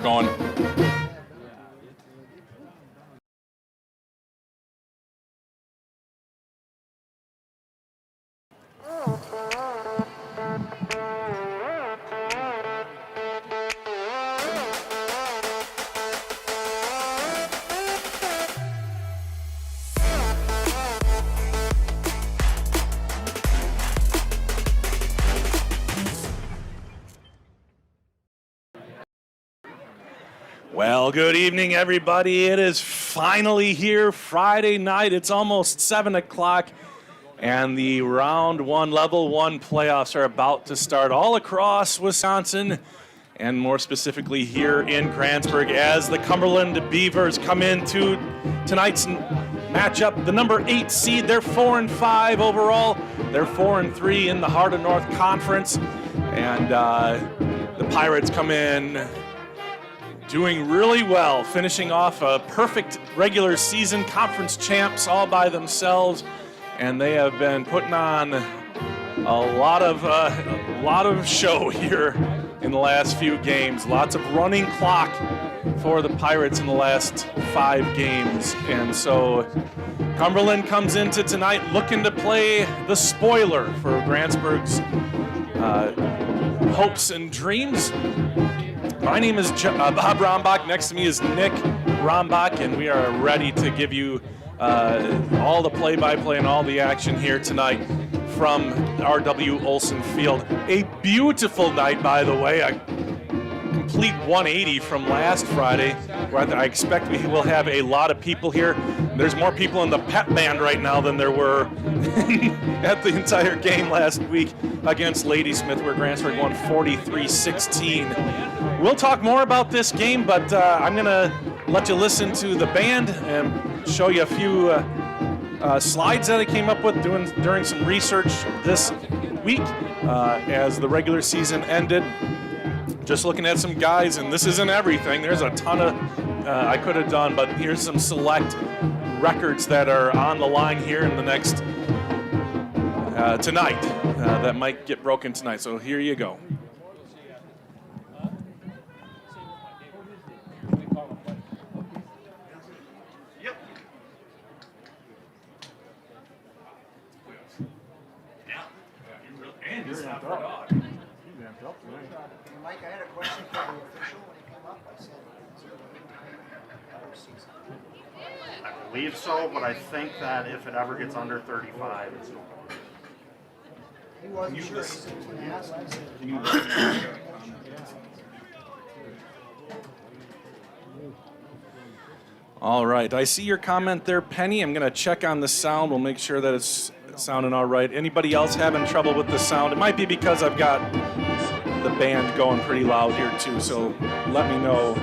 going. Well, good evening, everybody. It is finally here, Friday night. It's almost 7 o'clock, and the Round 1 Level 1 playoffs are about to start all across Wisconsin, and more specifically here in Grantsburg, as the Cumberland Beavers come into tonight's matchup. The number 8 seed, they're 4-5 overall. They're 4-3 in the Heart of North Conference, and the Pirates come in doing really well, finishing off a perfect regular season, conference champs all by themselves, and they have been putting on a lot of show here in the last few games. Lots of running clock for the Pirates in the last 5 games, and so Cumberland comes into tonight looking to play the spoiler for Grantsburg's hopes and dreams. My name is Bob Rombach. Next to me is Nick Rombach, and we are ready to give you all the play-by-play and all the action here tonight from R.W. Olson Field. A beautiful night, by the way. A complete 180 from last Friday, where I expect we will have a lot of people here. There's more people in the pep band right now than there were at the entire game last week against Ladysmith, where Grantsburg won 43-16. We'll talk more about this game, but I'm going to let you listen to the band and show you a few slides that I came up with during some research this week as the regular season ended. Just looking at some guys, and this isn't everything. There's a ton of I could have done, but here's some select records that are on the line here in the next tonight that might get broken tonight. So here you go. Mike, I had a question for the official when he came up. I said, I believe so, but I think that if it ever gets under 35, it's no. he wasn't sure. He said, "Can I ask?" I said, All right, I see your comment there, Penny. I'm going to check on the sound. We'll make sure that it's sounding all right. Anybody else having trouble with the sound? It might be because I've got the band going pretty loud here too, so let me know.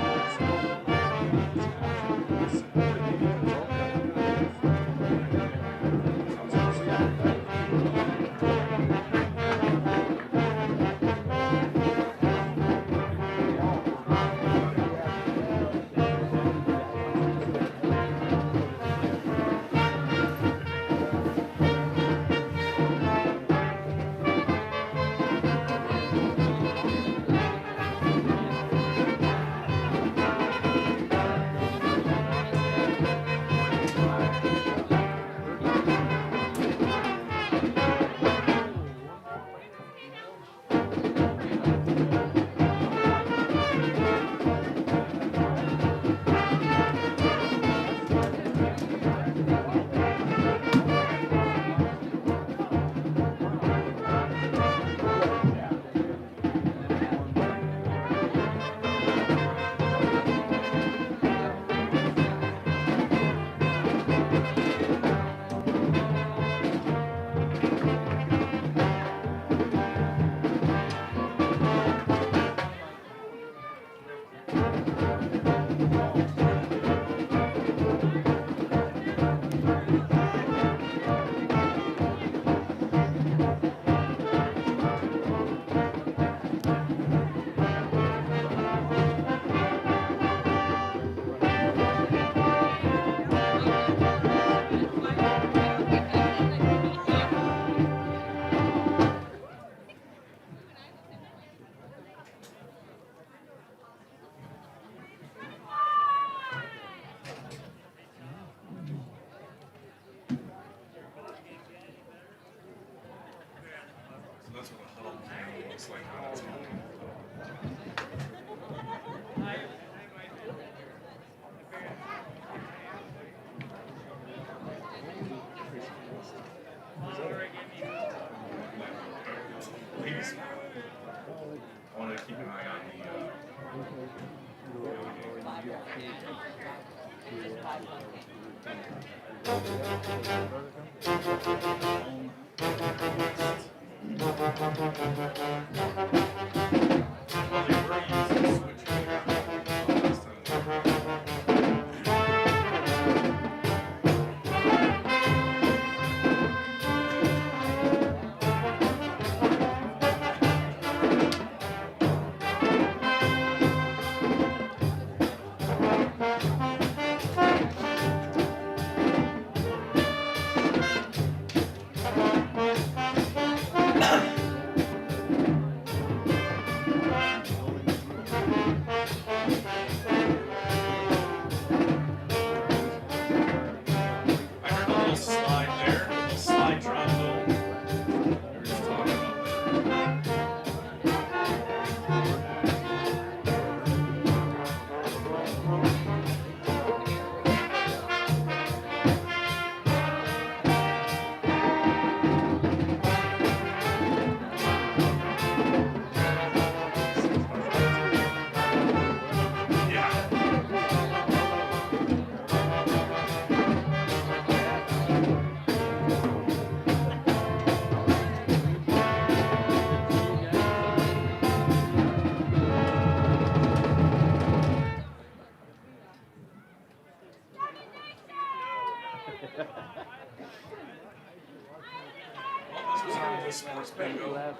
I heard a little slide there, a little slide trombone. We were just talking about that. This was our little sports bingo. If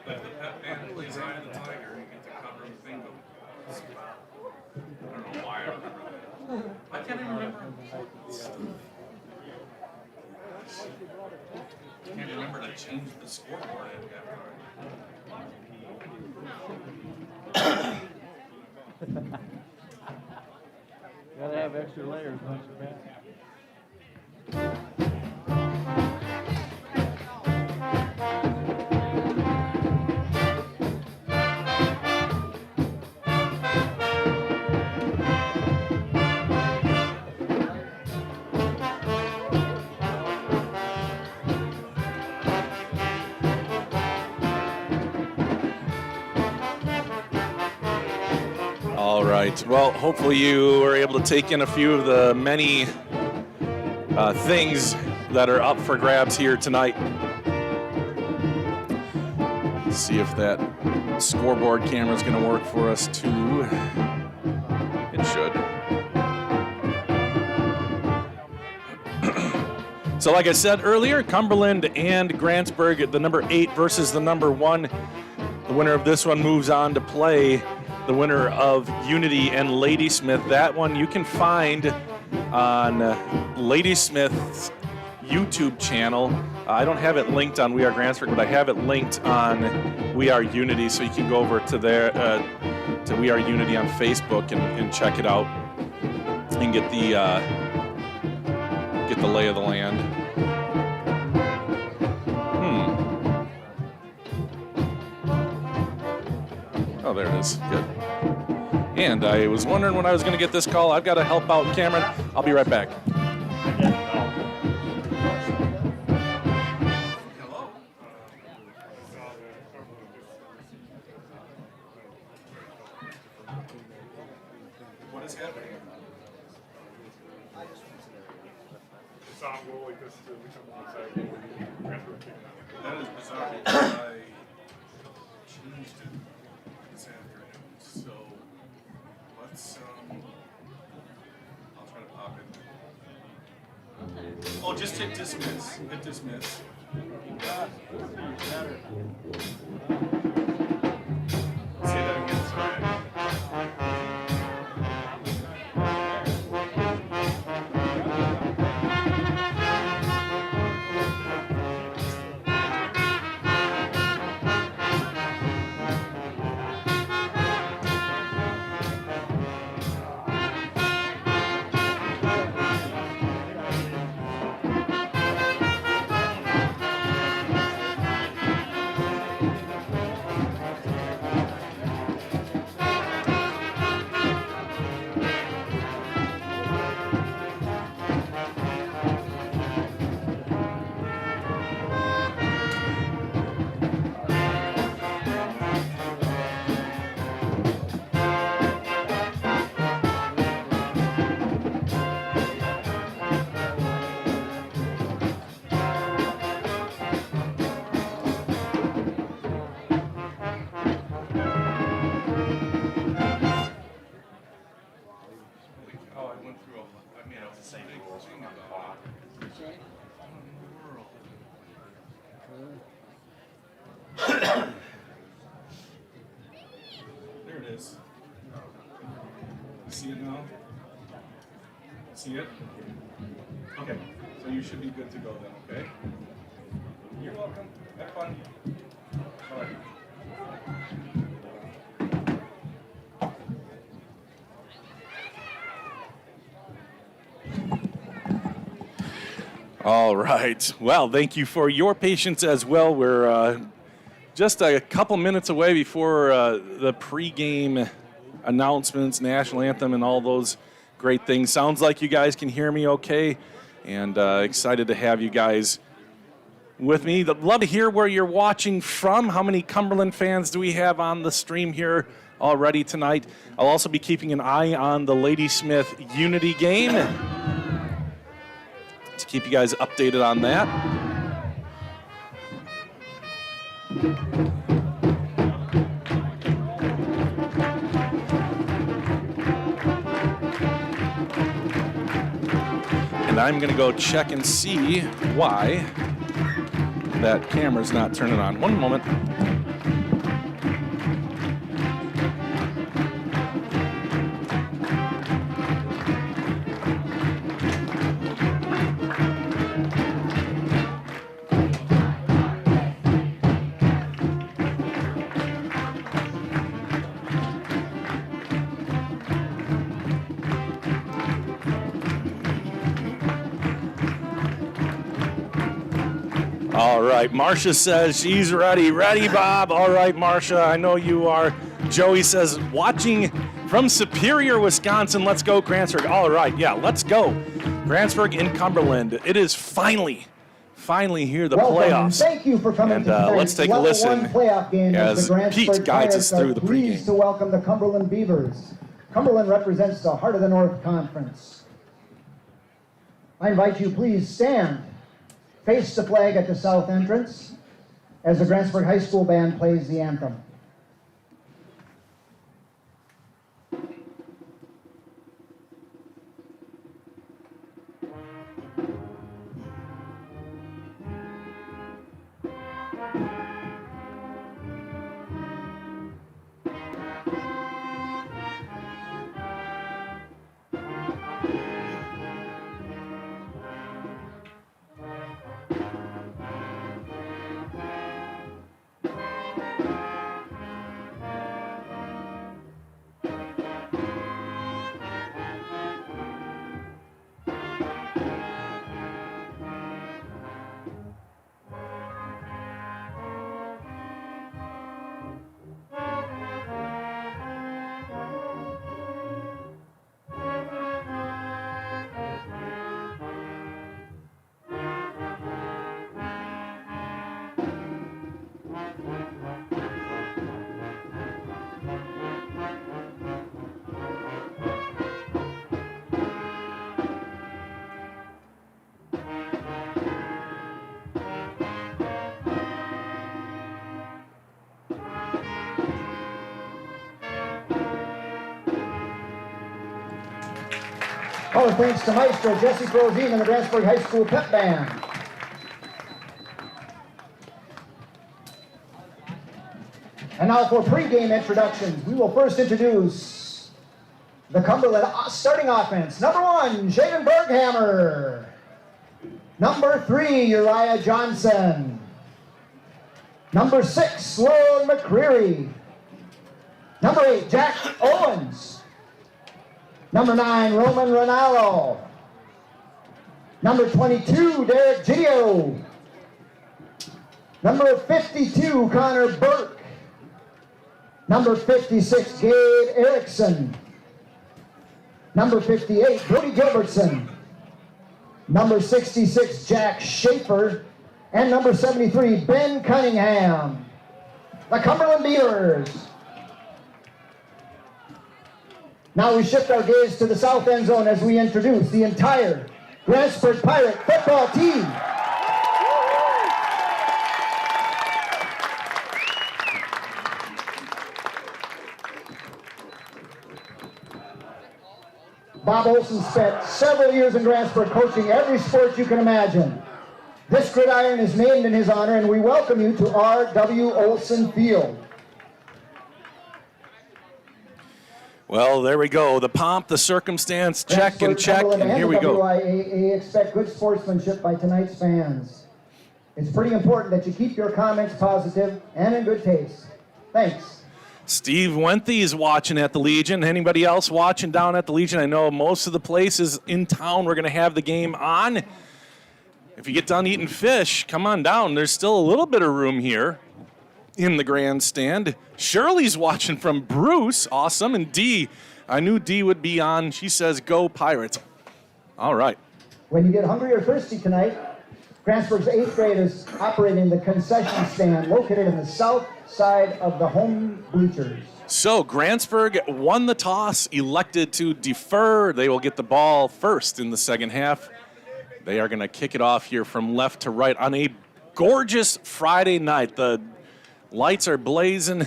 the pet band plays Eye of the Tiger, you get to cover the bingo. I don't know why I remember that. I can't even remember. I can't remember to change the scoreboard after. Gotta have extra layers, don't you, Pat? All right. Well, hopefully you were able to take in a few of the many things that are up for grabs here tonight. Let's see if that scoreboard camera is going to work for us too. It should. So like I said earlier, Cumberland and Grantsburg, the number 8 versus the number 1. The winner of this one moves on to play the winner of Unity and Ladysmith. That one you can find on Ladysmith's YouTube channel. I don't have it linked on We Are Grantsburg, but I have it linked on We Are Unity, so you can go over to there to We Are Unity on Facebook and check it out and get the lay of the land. Oh, there it is. Good. And I was wondering when I was going to get this call. I've got to help out Cameron. I'll be right back. Hello. What is happening? That is bizarre because I changed it this afternoon. So let's I'll try to pop it. Oh, just hit dismiss. Hit dismiss. Say that again, sorry. See it? Okay, so you should be good to go then, okay? You're welcome. Have fun. All right. All right. Well, thank you for your patience as well. We're just a couple minutes away before the pregame announcements, national anthem, and all those great things. Sounds like you guys can hear me okay, and excited to have you guys with me. I'd love to hear where you're watching from. How many Cumberland fans do we have on the stream here already tonight? I'll also be keeping an eye on the Ladysmith Unity game to keep you guys updated on that. And I'm going to go check and see why that camera's not turning on. One moment. All right, Marcia says she's ready. Ready, Bob? All right, Marcia, I know you are. Joey says, watching from Superior, Wisconsin. Let's go, Grantsburg. All right, yeah, let's go. Grantsburg in Cumberland. It is finally here, the playoffs. Thank you for coming and to tonight's let's take a listen playoff game as the Grantsburg Pete guides us through the Pleased pregame. to welcome the Cumberland Beavers. Cumberland represents the Heart of the North Conference. I invite you, please stand. Face the flag at the south entrance as the Grantsburg High School band plays the anthem. All thanks to Maestro Jesse Frozine and the Grantsburg High School Pep Band. And now for pregame introductions, we will first introduce the Cumberland starting offense. Number 1, Shaden Berghammer. Number 3, Uriah Johnson. Number 6, Sloan McCreary. Number 8, Jack Owens. Number 9, Roman Ronaldo. Number 22, Derek Gio. Number 52, Connor Burke. Number 56, Gabe Erickson. Number 58, Brody Gilbertson. Number 66, Jack Schaefer. And number 73, Ben Cunningham. The Cumberland Beavers. Now we shift our gaze to the south end zone as we introduce the entire Grantsburg Pirate football team. Bob Olson spent several years in Grantsburg coaching every sport you can imagine. This gridiron is named in his honor, and we welcome you to R.W. Olson Field. Well, there we go. The pomp, the circumstance, check and check, and here we go. WIAA expect good sportsmanship by tonight's fans. It's pretty important that you keep your comments positive and in good taste. Thanks. Steve Wenthy is watching at the Legion. Anybody else watching down at the Legion? I know most of the places in town we're going to have the game on. If you get done eating fish, come on down. There's still a little bit of room here in the grandstand. Shirley's watching from Bruce. Awesome. And Dee, I knew Dee would be on. She says, go Pirates. All right. When you get hungry or thirsty tonight, Grantsburg's 8th grade is operating the concession stand located in the south side of the home bleachers. So Grantsburg won the toss, elected to defer. They will get the ball first in the second half. They are going to kick it off here from left to right on a gorgeous Friday night. The lights are blazing.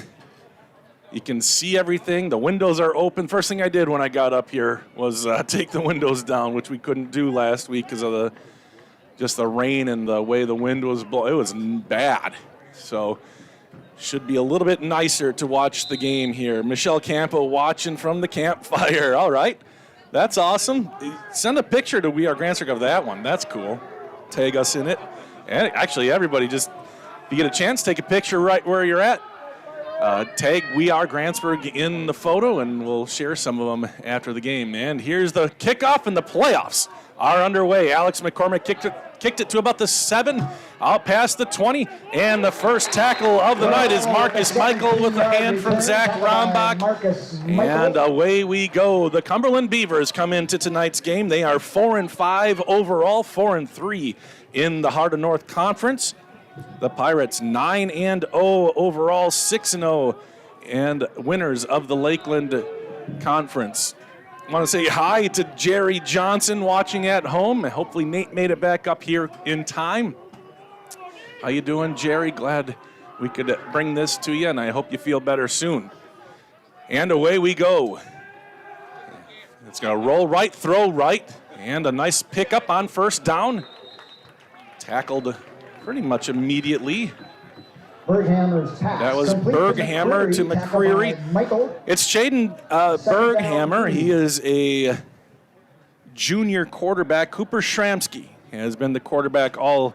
You can see everything. The windows are open. First thing I did when I got up here was take the windows down, which we couldn't do last week because of just the rain and the way the wind was blowing. It was bad. So should be a little bit nicer to watch the game here. Michelle Campo watching from the campfire. All right. That's awesome. Send a picture to We Are Grantsburg of that one. That's cool. Tag us in it. And actually, everybody just, if you get a chance, take a picture right where you're at. Tag We Are Grantsburg in the photo, and we'll share some of them after the game. And here's the kickoff, and the playoffs are underway. Alex McCormick kicked it to about the 7, out past the 20, and the first tackle of the night is Marcus Michael with a hand from Zach Rombach. And away we go. The Cumberland Beavers come into tonight's game. They are 4-5 overall, 4-3 in the Heart of North Conference. The Pirates 9-0 overall, 6-0, and winners of the Lakeland Conference. I want to say hi to Jerry Johnson watching at home. Hopefully Nate made it back up here in time. How you doing, Jerry? Glad we could bring this to you, and I hope you feel better soon. And away we go. It's going to roll right, throw right, and a nice pickup on first down. Tackled pretty much immediately. Berghammer's pass. That was Berghammer to McCreary. It's Shaden Berghammer. He is a junior quarterback. Cooper Shramsky has been the quarterback all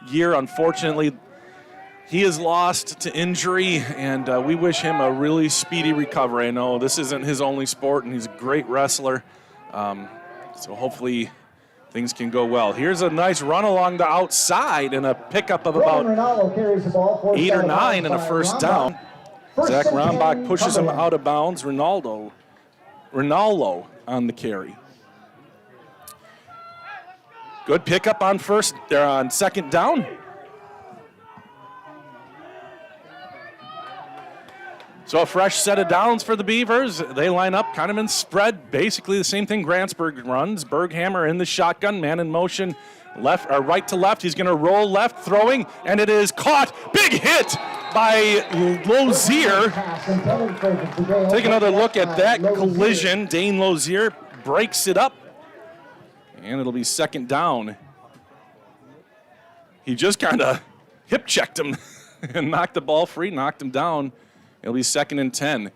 year. Unfortunately, he is lost to injury, and we wish him a really speedy recovery. I know this isn't his only sport, and he's a great wrestler. So hopefully things can go well. Here's a nice run along the outside and a pickup of about 8 or 9 and a first down. Zach Rombach pushes him out of bounds. Ronaldo on the carry. Good pickup on second down. So a fresh set of downs for the Beavers. They line up kind of in spread, basically the same thing Grantsburg runs. Berghammer in the shotgun, man in motion, left or right to left. He's going to roll left, throwing, and it is caught. Big hit by Lozier. Take another look at that collision. Dane Lozier breaks it up, and it'll be second down. He just kind of hip checked him and knocked the ball free, knocked him down. It'll be 2nd and 10.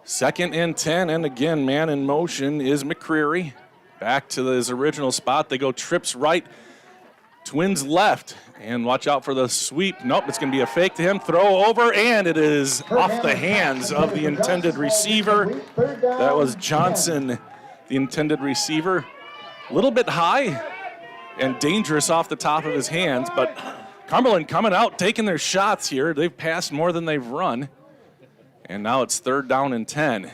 Second and 10, and again, man in motion is McCreary. Back to his original spot. They go trips right, twins left, and watch out for the sweep. Nope, it's going to be a fake to him. Throw over, and it is off the hands of the intended receiver. That was Johnson, the intended receiver. A little bit high and dangerous off the top of his hands, but Cumberland coming out, taking their shots here. They've passed more than they've run, and now it's 3rd down and 10.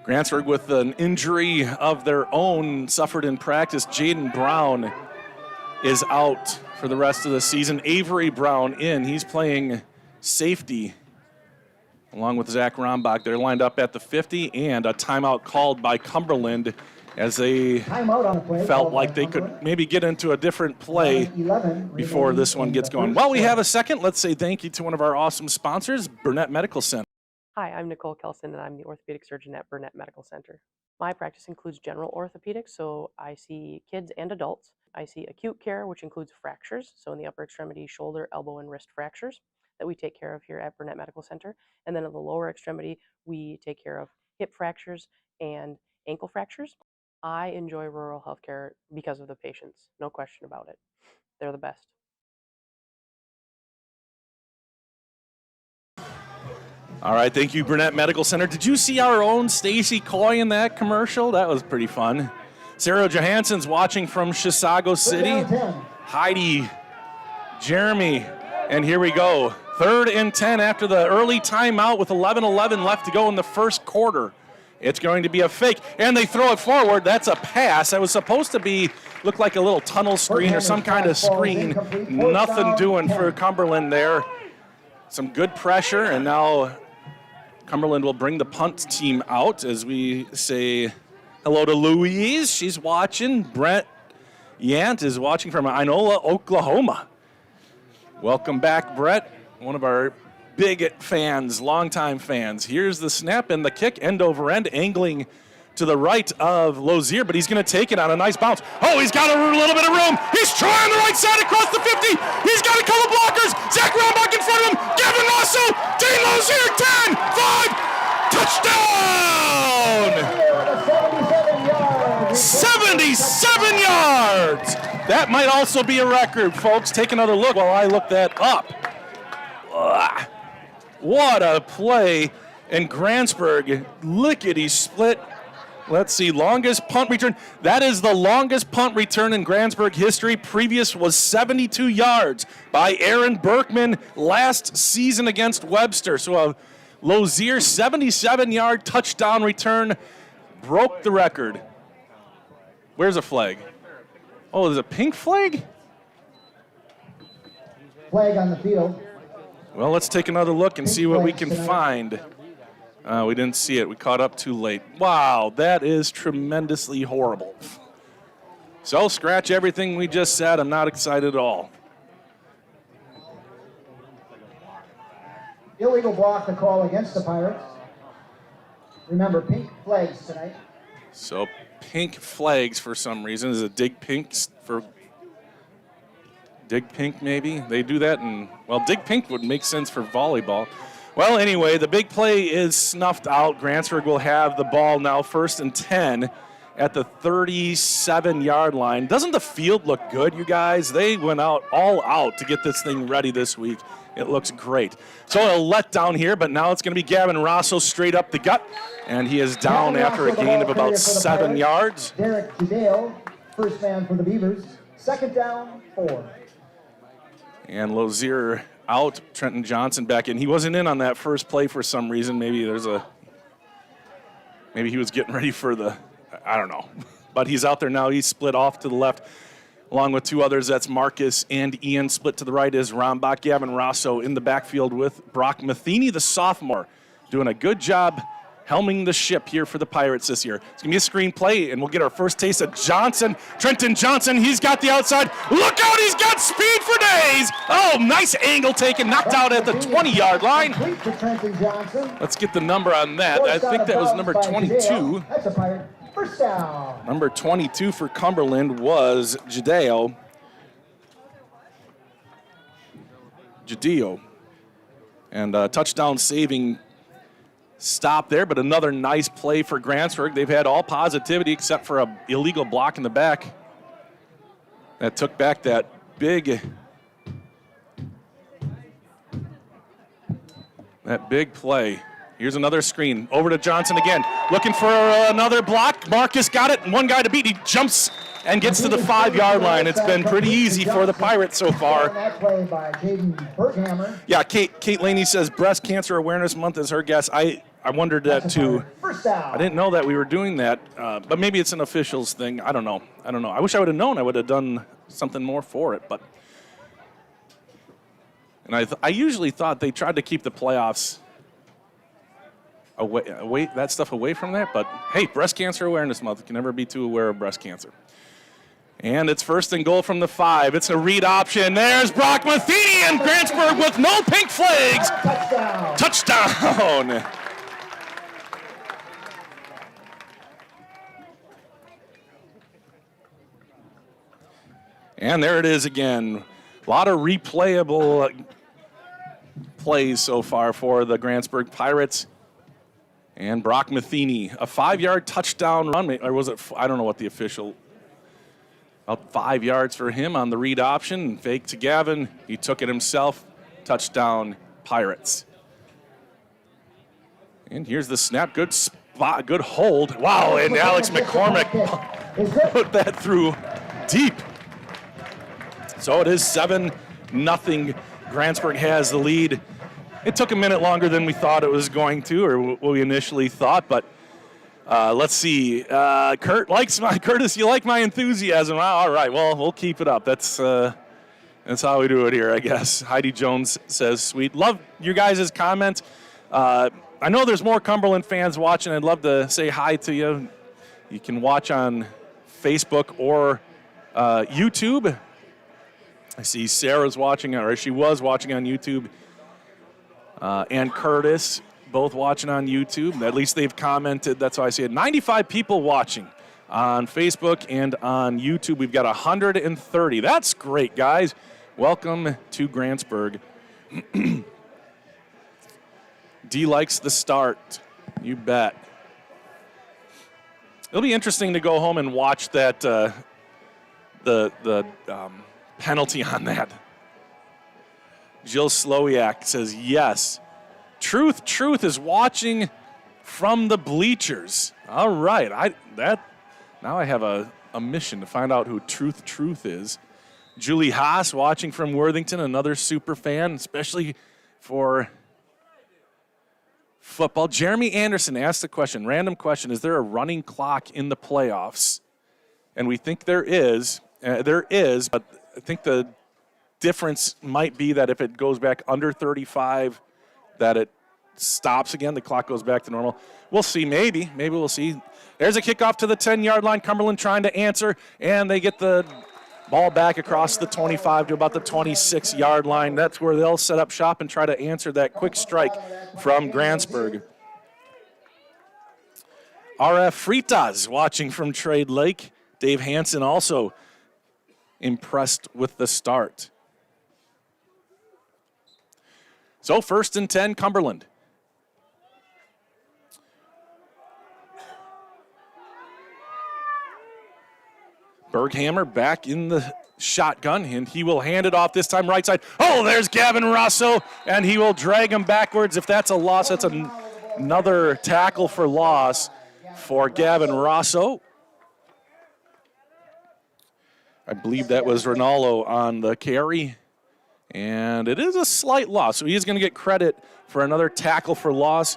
Grantsburg with an injury of their own suffered in practice. Jaden Brown is out for the rest of the season. Avery Brown in. He's playing safety along with Zach Rombach. They're lined up at the 50, and a timeout called by Cumberland as they felt like they could maybe get into a different play before this one gets going. While we have a second, let's say thank you to one of our awesome sponsors, Burnett Medical Center. Hi, I'm Nicole Kelson, and I'm the orthopedic surgeon at Burnett Medical Center. My practice includes general orthopedics, so I see kids and adults. I see acute care, which includes fractures, so in the upper extremity, shoulder, elbow, and wrist fractures that we take care of here at Burnett Medical Center. And then in the lower extremity, we take care of hip fractures and ankle fractures. I enjoy rural healthcare because of the patients, no question about it. They're the best. All right, thank you, Burnett Medical Center. Did you see our own Stacy Coy in that commercial? That was pretty fun. Sarah Johansson's watching from Chisago City. Heidi, Jeremy, and here we go. 3rd and 10 after the early timeout with 11:11 left to go in the first quarter. It's going to be a fake, and they throw it forward. That's a pass. That was supposed to be, look like a little tunnel screen or some kind of screen. Nothing doing for Cumberland there. Some good pressure, and now Cumberland will bring the punt team out as we say hello to Louise. She's watching. Brett Yant is watching from Inola, Oklahoma. Welcome back, Brett. One of our big fans, longtime fans. Here's the snap and the kick, end over end, angling to the right of Lozier, but he's going to take it on a nice bounce. Oh, he's got a little bit of room. He's trying the right side across the 50. He's got a couple blockers. Zach Rombach in front of him. Gavin Rosso. Dean Lozier, 10, 5, touchdown! 77 yards. That might also be a record, folks. Take another look while I look that up. What a play. And Grantsburg, lickety split. Let's see, longest punt return. That is the longest punt return in Grantsburg history. Previous was 72 yards by Aaron Berkman last season against Webster. So a Lozier 77-yard touchdown return broke the record. Where's a flag? Oh, there's a pink flag? Flag on the field. Well, let's take another look and see what we can find. We didn't see it. We caught up too late. Wow, that is tremendously horrible. So scratch everything we just said. I'm not excited at all. Illegal block, the call against the Pirates. Remember, pink flags tonight. So pink flags for some reason. Is it dig pinks for dig pink maybe? They do that, and well, dig pink would make sense for volleyball. Well, anyway, the big play is snuffed out. Grantsburg will have the ball now, 1st and 10 at the 37-yard line. Doesn't the field look good, you guys? They went all out to get this thing ready this week. It looks great. So a letdown here, but now it's going to be Gavin Rosso straight up the gut, and he is down after a gain of about 7 yards. Derek Judale, first man for the Beavers. 2nd down, 4. And Lozier out, Trenton Johnson back in. He wasn't in on that first play for some reason. Maybe he was getting ready for I don't know. But he's out there now. He's split off to the left along with 2 others. That's Marcus and Ian. Split to the right is Rombach. Gavin Rosso in the backfield with Brock Matheny, the sophomore, doing a good job helming the ship here for the Pirates this year. It's going to be a screen play, and we'll get our first taste of Johnson. Trenton Johnson, he's got the outside. Look out, he's got speed for days. Oh, nice angle taken, knocked out at the 20-yard line. Let's get the number on that. I think that was number 22. That's a Pirate. First down. Number 22 for Cumberland was Jadeo. And touchdown saving stop there, but another nice play for Grantsburg. They've had all positivity except for an illegal block in the back that took back that big play. Here's another screen. Over to Johnson again. Looking for another block. Marcus got it. One guy to beat. He jumps and gets to the 5-yard line. It's been pretty easy for the Pirates so far. Yeah, Kate Laney says Breast Cancer Awareness Month is her guess. I wondered that too. I didn't know that we were doing that, but maybe it's an officials thing. I don't know. I wish I would have known. I would have done something more for it. And I usually thought they tried to keep the playoffs away that stuff away from that. But hey, Breast Cancer Awareness Month. You can never be too aware of breast cancer. And it's 1st and goal from the 5. It's a read option. There's Brock Matheny and Grantsburg with no pink flags. Touchdown. And there it is again. A lot of replayable plays so far for the Grantsburg Pirates. And Brock Matheny, a 5-yard touchdown run, or was it, I don't know what the official, about 5 yards for him on the read option. Fake to Gavin, he took it himself, touchdown Pirates. And here's the snap, good spot, good hold. Wow, and Alex McCormick put that through deep. So it is 7-0. Grantsburg has the lead. It took a minute longer than we thought it was going to, or what we initially thought, but let's see. Curtis, you like my enthusiasm? All right, well, we'll keep it up. That's how we do it here, I guess. Heidi Jones says, sweet. Love your guys' comments. I know there's more Cumberland fans watching. I'd love to say hi to you. You can watch on Facebook or YouTube. I see Sarah's watching, or she was watching on YouTube, and Curtis both watching on YouTube. At least they've commented. That's why I see it. 95 people watching on Facebook and on YouTube. We've got 130. That's great, guys. Welcome to Grantsburg. D likes the start. You bet. It'll be interesting to go home and watch that the penalty on that. Jill Slowiak says yes. Truth is watching from the bleachers. All right, now I have a mission to find out who Truth is. Julie Haas watching from Worthington, another super fan, especially for football. Jeremy Anderson asked the question, random question, is there a running clock in the playoffs? And we think there is. But I think the difference might be that if it goes back under 35, that it stops again. The clock goes back to normal. We'll see, maybe. Maybe we'll see. There's a kickoff to the 10-yard line. Cumberland trying to answer, and they get the ball back across the 25 to about the 26-yard line. That's where they'll set up shop and try to answer that quick strike from Grantsburg. RF Fritas watching from Trade Lake. Dave Hansen also impressed with the start. So 1st and 10, Cumberland. Berghammer back in the shotgun, and he will hand it off this time right side. Oh, there's Gavin Rosso, and he will drag him backwards. If that's a loss, that's another tackle for loss for Gavin Rosso. I believe that was Ronaldo on the carry, and it is a slight loss, so he is going to get credit for another tackle for loss.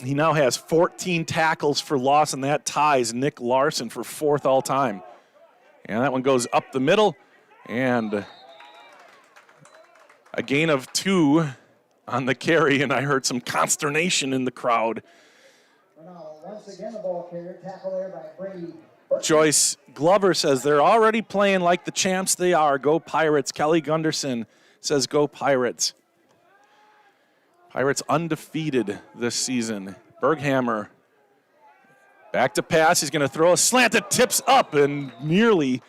He now has 14 tackles for loss, and that ties Nick Larson for 4th all-time. And that one goes up the middle, and a gain of 2 on the carry, and I heard some consternation in the crowd. Once again, the ball carrier, tackle there by Brady. Joyce Glover says they're already playing like the champs they are. Go Pirates. Kelly Gunderson says go Pirates. Pirates undefeated this season. Berghammer back to pass. He's going to throw a slant that tips up and nearly.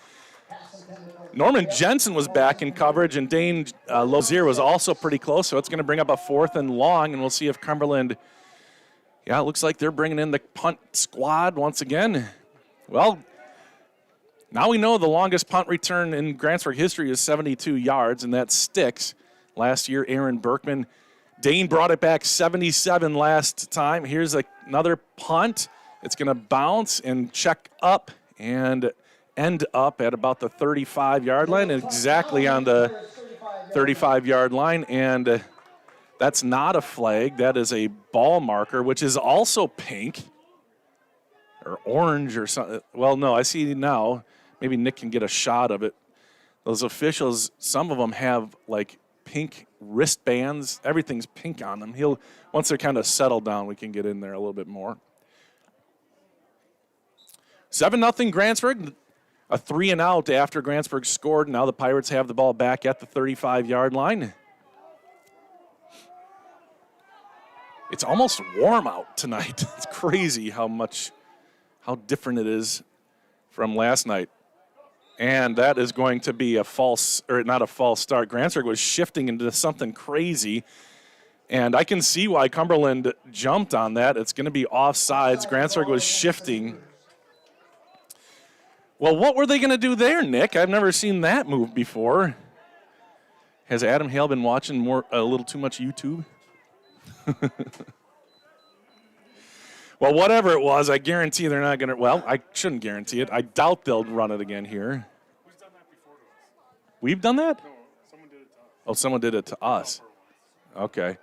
Norman Jensen was back in coverage, and Dane Lozier was also pretty close, so it's going to bring up a 4th and long, and we'll see if Cumberland, it looks like they're bringing in the punt squad once again. Well, now we know the longest punt return in Grantsburg history is 72 yards, and that sticks. Last year, Aaron Berkman. Dane brought it back 77 last time. Here's another punt. It's going to bounce and check up and end up at about the 35-yard line, exactly on the 35-yard line. And that's not a flag. That is a ball marker, which is also pink or orange or something. Well, no, I see now. Maybe Nick can get a shot of it. Those officials, some of them have like pink wristbands. Everything's pink on them. Once they're kind of settled down, we can get in there a little bit more. 7-0 Grantsburg. A 3-and-out after Grantsburg scored. Now the Pirates have the ball back at the 35-yard line. It's almost warm out tonight. It's crazy how different it is from last night. And that is going to be a false, or not a false start. Grantsburg was shifting into something crazy. And I can see why Cumberland jumped on that. It's going to be offsides. Grantsburg was shifting. Well, what were they going to do there, Nick? I've never seen that move before. Has Adam Hale been watching a little too much YouTube? Well, whatever it was, I guarantee they're not going to. Well, I shouldn't guarantee it. I doubt they'll run it again here. Who's done that before to us? We've done that? No, someone did it to us. Oh, someone did it to us. Okay.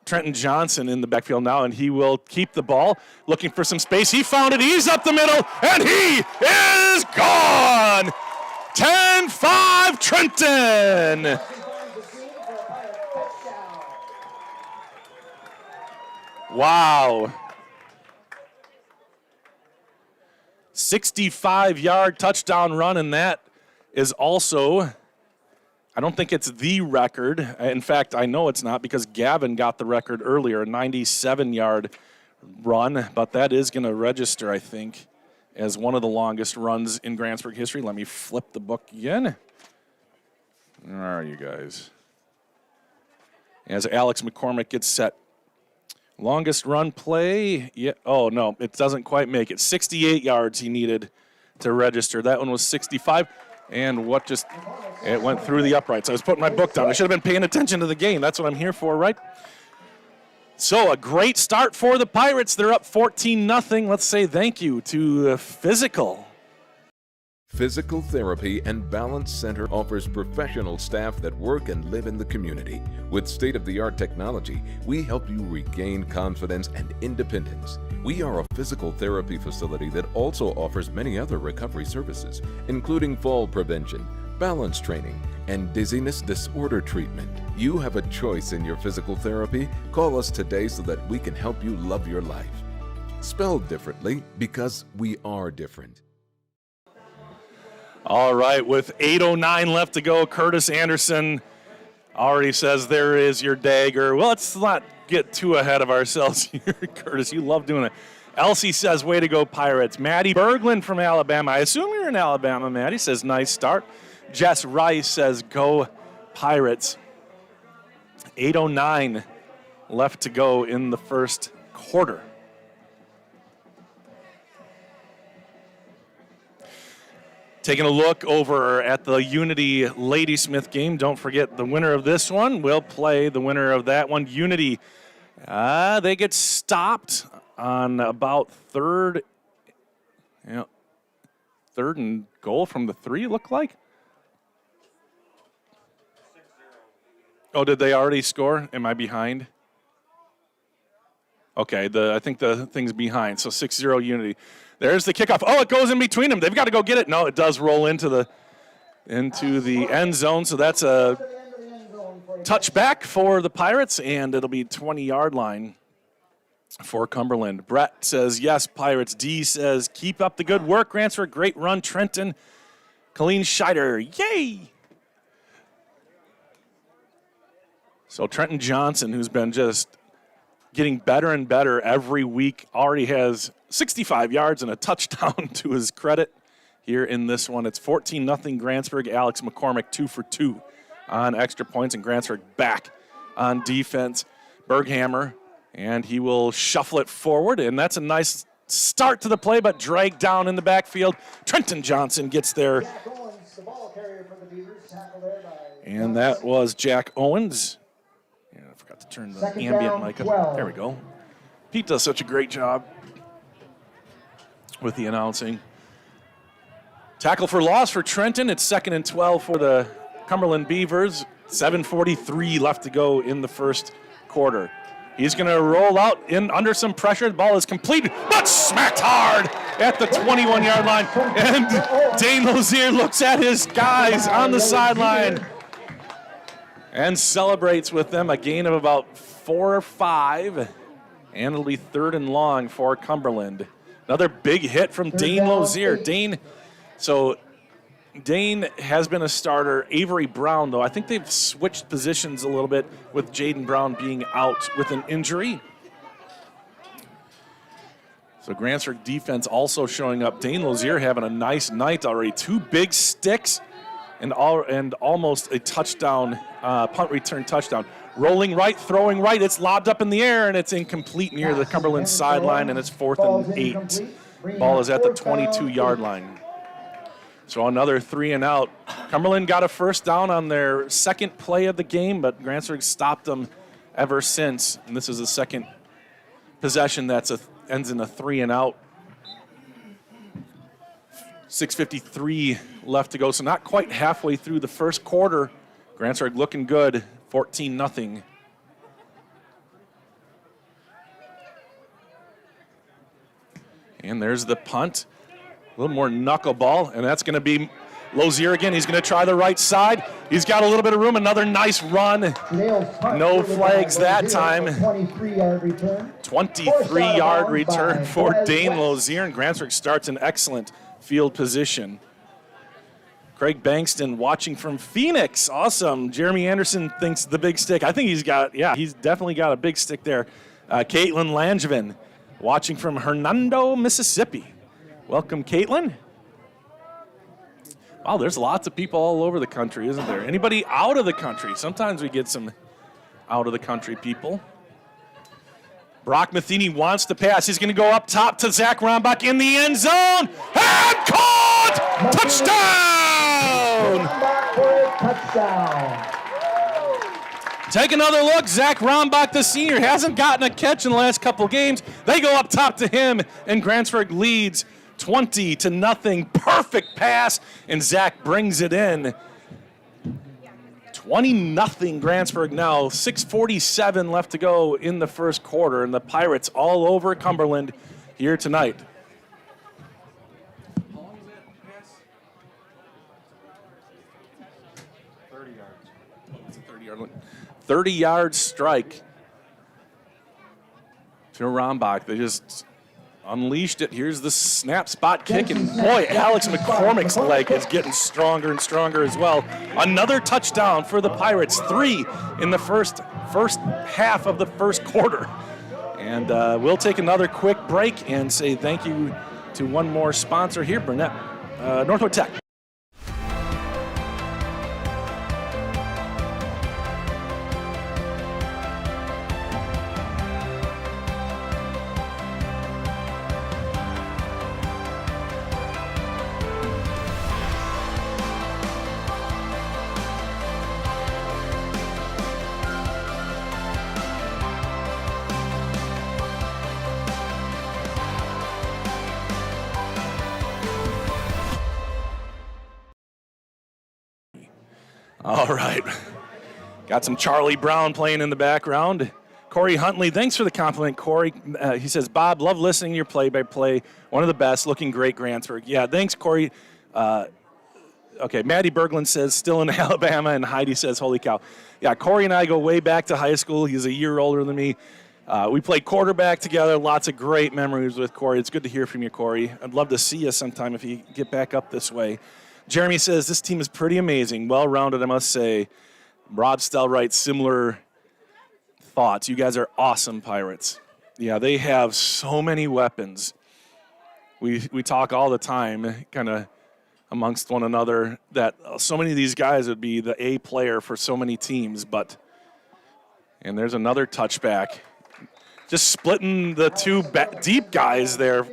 Trenton Johnson in the backfield now, and he will keep the ball, looking for some space. He found it. He's up the middle, and he is gone. 10-5 Trenton. Wow. 65-yard touchdown run, and that is also, I don't think it's the record. In fact, I know it's not because Gavin got the record earlier, a 97-yard run, but that is going to register, I think, as one of the longest runs in Grantsburg history. Let me flip the book again. Where are you guys? As Alex McCormick gets set. Longest run play, yeah. Oh, no, it doesn't quite make it. 68 yards he needed to register. That one was 65. And what just, it went through the uprights. I was putting my book down. I should have been paying attention to the game. That's what I'm here for, right? So a great start for the Pirates. They're up 14-0. Let's say thank you to Physical. Physical Therapy and Balance Center offers professional staff that work and live in the community. With state-of-the-art technology, we help you regain confidence and independence. We are a physical therapy facility that also offers many other recovery services, including fall prevention, balance training, and dizziness disorder treatment. You have a choice in your physical therapy. Call us today so that we can help you love your life. Spelled differently because we are different. All right, with 8:09 left to go, Curtis Anderson already says there is your dagger. Well, let's not get too ahead of ourselves here, Curtis. You love doing it. Elsie says, way to go, Pirates. Maddie Berglund from Alabama. I assume you're in Alabama, Maddie. Says, nice start. Jess Rice says, go, Pirates. 8:09 left to go in the first quarter. Taking a look over at the Unity Ladysmith game. Don't forget the winner of this one will play the winner of that one. Unity, they get stopped on about third and goal from the 3, it looked like. Oh, did they already score? Am I behind? Okay, I think the thing's behind, so 6-0 Unity. There's the kickoff. Oh, it goes in between them. They've got to go get it. No, it does roll into the end zone, so that's a touchback for the Pirates, and it'll be 20-yard line for Cumberland. Brett says, yes, Pirates. D says, keep up the good work, Grantsburg. Great run, Trenton. Colleen Scheider, yay! So Trenton Johnson, who's been just getting better and better every week, already has 65 yards and a touchdown to his credit here in this one. It's 14-0 Grantsburg. Alex McCormick 2 for 2 on extra points, and Grantsburg back on defense. Berghammer, and he will shuffle it forward, and that's a nice start to the play, but dragged down in the backfield. Trenton Johnson gets there. And that was Jack Owens. Yeah, I forgot to turn the ambient mic up. There we go. Pete does such a great job with the announcing. Tackle for loss for Trenton. It's 2nd and 12 for the Cumberland Beavers. 7:43 left to go in the first quarter. He's going to roll out in under some pressure. The ball is completed, but smacked hard at the 21-yard line. And Dane Lozier looks at his guys on the sideline and celebrates with them a gain of about 4 or 5. And it'll be 3rd and long for Cumberland. Another big hit from Dane Lozier. Dane has been a starter. Avery Brown, though, I think they've switched positions a little bit with Jaden Brown being out with an injury. So Grantsburg defense also showing up. Dane Lozier having a nice night already. 2 big sticks and almost a touchdown, punt return touchdown. Rolling right, throwing right. It's lobbed up in the air, and it's incomplete near the Cumberland sideline, and it's 4th and 8. Ball is at the 22-yard line. So another 3 and out. Cumberland got a first down on their second play of the game, but Grantsburg stopped them ever since. And this is the second possession that ends in a 3 and out. 6:53 left to go, so not quite halfway through the first quarter. Grantsburg looking good, 14-0. And there's the punt. A little more knuckleball, and that's going to be Lozier again. He's going to try the right side. He's got a little bit of room. Another nice run. No flags that time. 23-yard return. 23-yard return for Dane Lozier, and Grantsburg starts in excellent field position. Craig Bankston watching from Phoenix. Awesome. Jeremy Anderson thinks the big stick. I think he's definitely got a big stick there. Caitlin Langevin watching from Hernando, Mississippi. Welcome, Caitlin. Wow, there's lots of people all over the country, isn't there? Anybody out of the country? Sometimes we get some out of the country people. Brock Matheny wants to pass. He's going to go up top to Zach Rombach in the end zone. And caught! Touchdown! Take another look. Zach Rombach, the senior, hasn't gotten a catch in the last couple games. They go up top to him, and Grantsburg leads 20-0. Perfect pass, and Zach brings it in. 20-0 Grantsburg now. 6:47 left to go in the first quarter, and the Pirates all over Cumberland here tonight. 30-yard strike to Rombach. They just unleashed it. Here's the snap, spot kick, and boy, Alex McCormick's leg is getting stronger and stronger as well. Another touchdown for the Pirates, 3 in the first half of the first quarter. And we'll take another quick break and say thank you to one more sponsor here, Burnett, Northwood Tech. All right. Got some Charlie Brown playing in the background. Corey Huntley, thanks for the compliment, Corey. He says, Bob, love listening to your play-by-play. One of the best, looking great, Grantsburg. Yeah, thanks, Corey. Okay, Maddie Berglund says, still in Alabama, and Heidi says, holy cow. Yeah, Corey and I go way back to high school. He's a year older than me. We played quarterback together. Lots of great memories with Corey. It's good to hear from you, Corey. I'd love to see you sometime if you get back up this way. Jeremy says, this team is pretty amazing. Well-rounded, I must say. Rob Stelright, similar thoughts. You guys are awesome, Pirates. Yeah, they have so many weapons. We talk all the time, kind of amongst one another, that so many of these guys would be the A player for so many teams. And there's another touchback. Just splitting the two deep guys there.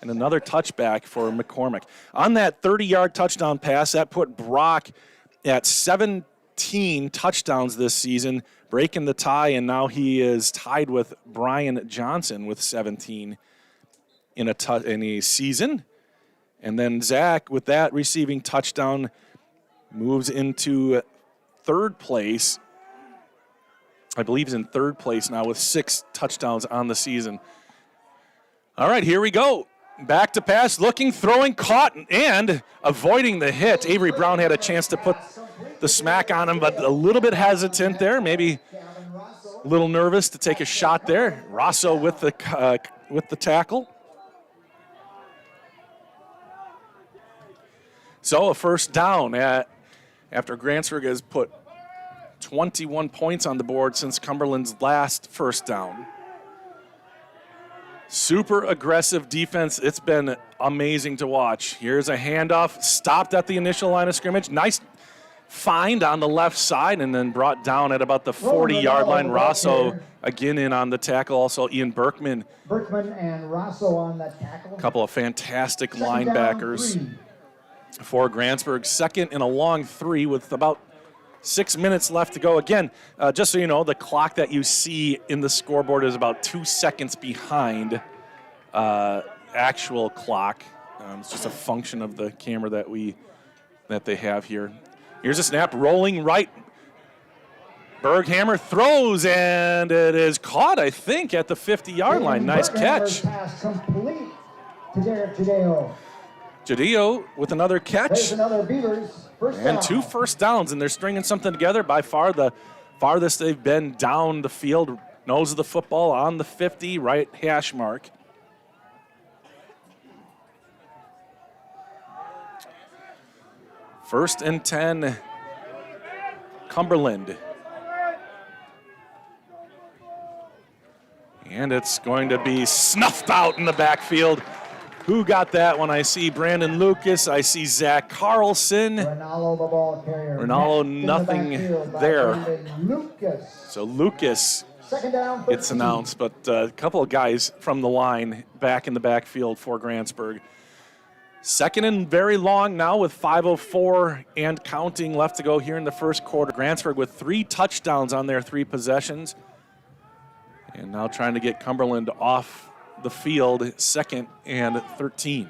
And another touchback for McCormick. On that 30-yard touchdown pass, that put Brock at 17 touchdowns this season, breaking the tie, and now he is tied with Brian Johnson with 17 in a season. And then Zach, with that receiving touchdown, moves into third place. I believe he's in third place now with 6 touchdowns on the season. All right, here we go. Back to pass, looking, throwing, caught, and avoiding the hit. Avery Brown had a chance to put the smack on him, but a little bit hesitant there, maybe a little nervous to take a shot there. Rosso with the tackle. So a first down after Grantsburg has put 21 points on the board since Cumberland's last first down. Super aggressive defense. It's been amazing to watch. Here's a handoff, stopped at the initial line of scrimmage. Nice find on the left side and then brought down at about the 40-yard line. Rosso again in on the tackle. Also Ian Berkman. Berkman and Rosso on the tackle. A couple of fantastic Second down, linebackers 3. for Grantsburg. Second and a long 3 with about 6 minutes left to go. Again, just so you know, the clock that you see in the scoreboard is about 2 seconds behind actual clock. It's just a function of the camera that they have here. Here's a snap, rolling right. Berghammer throws, and it is caught, I think, at the 50-yard line. Nice catch. Pass complete to Derek Jadeo. Jadeo with another catch. There's another Beavers first down. And 2 first downs, and they're stringing something together. By far the farthest they've been down the field. Nose of the football on the 50, right hash mark. First and 10, Cumberland. And it's going to be snuffed out in the backfield. Who got that one? I see Brandon Lucas. I see Zach Carlson. Ronaldo, the ball carrier. Ronaldo, Next in the nothing backfield by there. Brandon Lucas. So Lucas Second down, 13. gets announced, but a couple of guys from the line back in the backfield for Grantsburg. Second and very long now with 5:04 and counting left to go here in the first quarter. Grantsburg with 3 touchdowns on their 3 possessions. And now trying to get Cumberland off the field, second and 13.